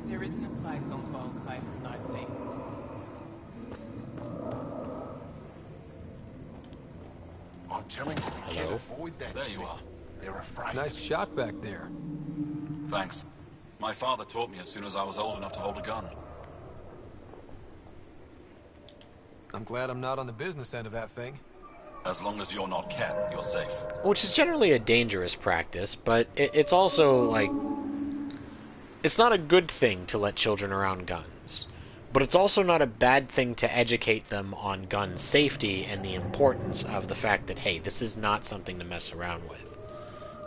There isn't a place on Vault safe from those things. I'm telling you, we can't avoid that. There you are. They're afraid. Nice shot back there. Thanks. My father taught me as soon as I was old enough to hold a gun. I'm glad I'm not on the business end of that thing. As long as you're not Cat, you're safe. Which is generally a dangerous practice, but it's also, like... It's not a good thing to let children around guns. But it's also not a bad thing to educate them on gun safety and the importance of the fact that, hey, this is not something to mess around with.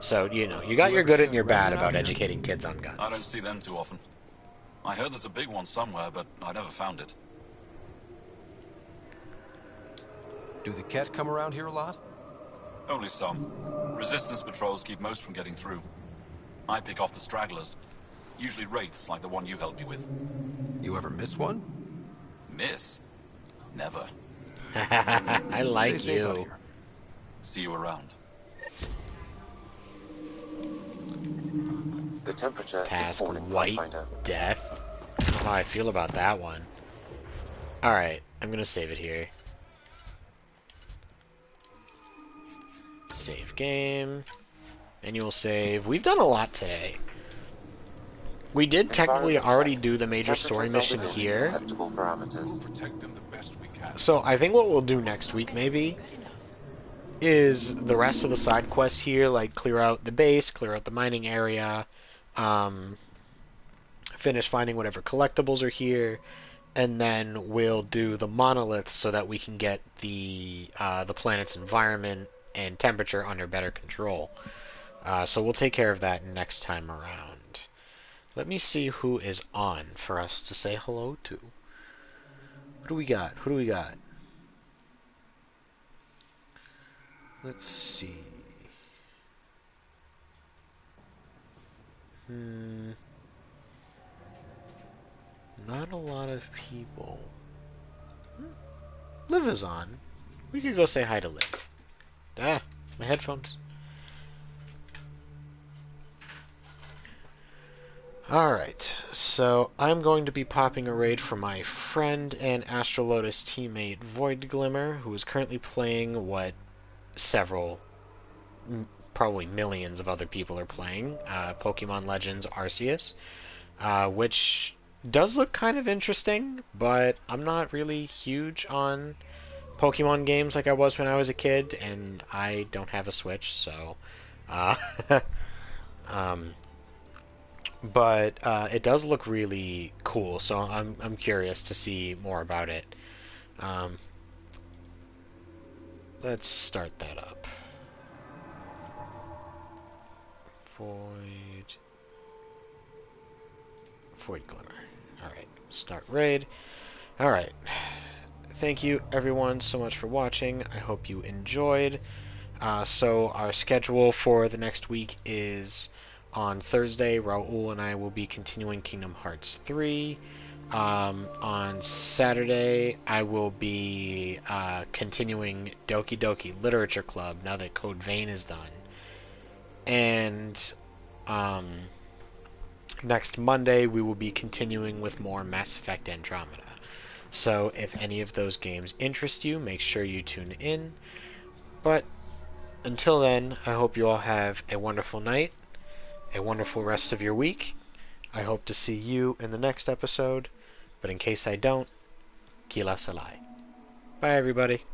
So, you know, you got your good and your bad about educating kids on guns. I don't see them too often. I heard there's a big one somewhere, but I never found it. Do the Ket come around here a lot? Only some. Resistance patrols keep most from getting through. I pick off the stragglers. Usually wraiths like the one you helped me with. You ever miss one? Miss? Never. I like Stay safe out you. here. See you around. The temperature is Task falling, White Pathfinder. Death. I don't know how I feel about that one. Alright, I'm gonna save it here. Save game. Annual save. We've done a lot today. We did technically already do the major story mission here. Acceptable parameters. Protect them the best we can. So I think what we'll do next week maybe is the rest of the side quests here, like clear out the base, clear out the mining area, finish finding whatever collectibles are here, and then we'll do the monoliths so that we can get the planet's environment and temperature under better control. So we'll take care of that next time around. Let me see who is on for us to say hello to. Who do we got? Who do we got? Let's see. Not a lot of people. Liv is on. We could go say hi to Liv. Ah, my headphones. Alright, so I'm going to be popping a raid for my friend and Astro Lotus teammate Void Glimmer, who is currently playing what several, probably millions of other people are playing, Pokemon Legends Arceus, which does look kind of interesting, but I'm not really huge on Pokemon games like I was when I was a kid, and I don't have a Switch, so, but it does look really cool, so I'm curious to see more about it. Let's start that up. Void Glimmer. Alright, start raid. Alright. Thank you everyone so much for watching. I hope you enjoyed. So our schedule for the next week is on Thursday, Raul and I will be continuing Kingdom Hearts 3. On Saturday, I will be continuing Doki Doki Literature Club now that Code Vein is done. And next Monday, we will be continuing with more Mass Effect Andromeda. So if any of those games interest you, make sure you tune in. But until then, I hope you all have a wonderful night, a wonderful rest of your week. I hope to see you in the next episode, but in case I don't, Kila Salai. Bye everybody.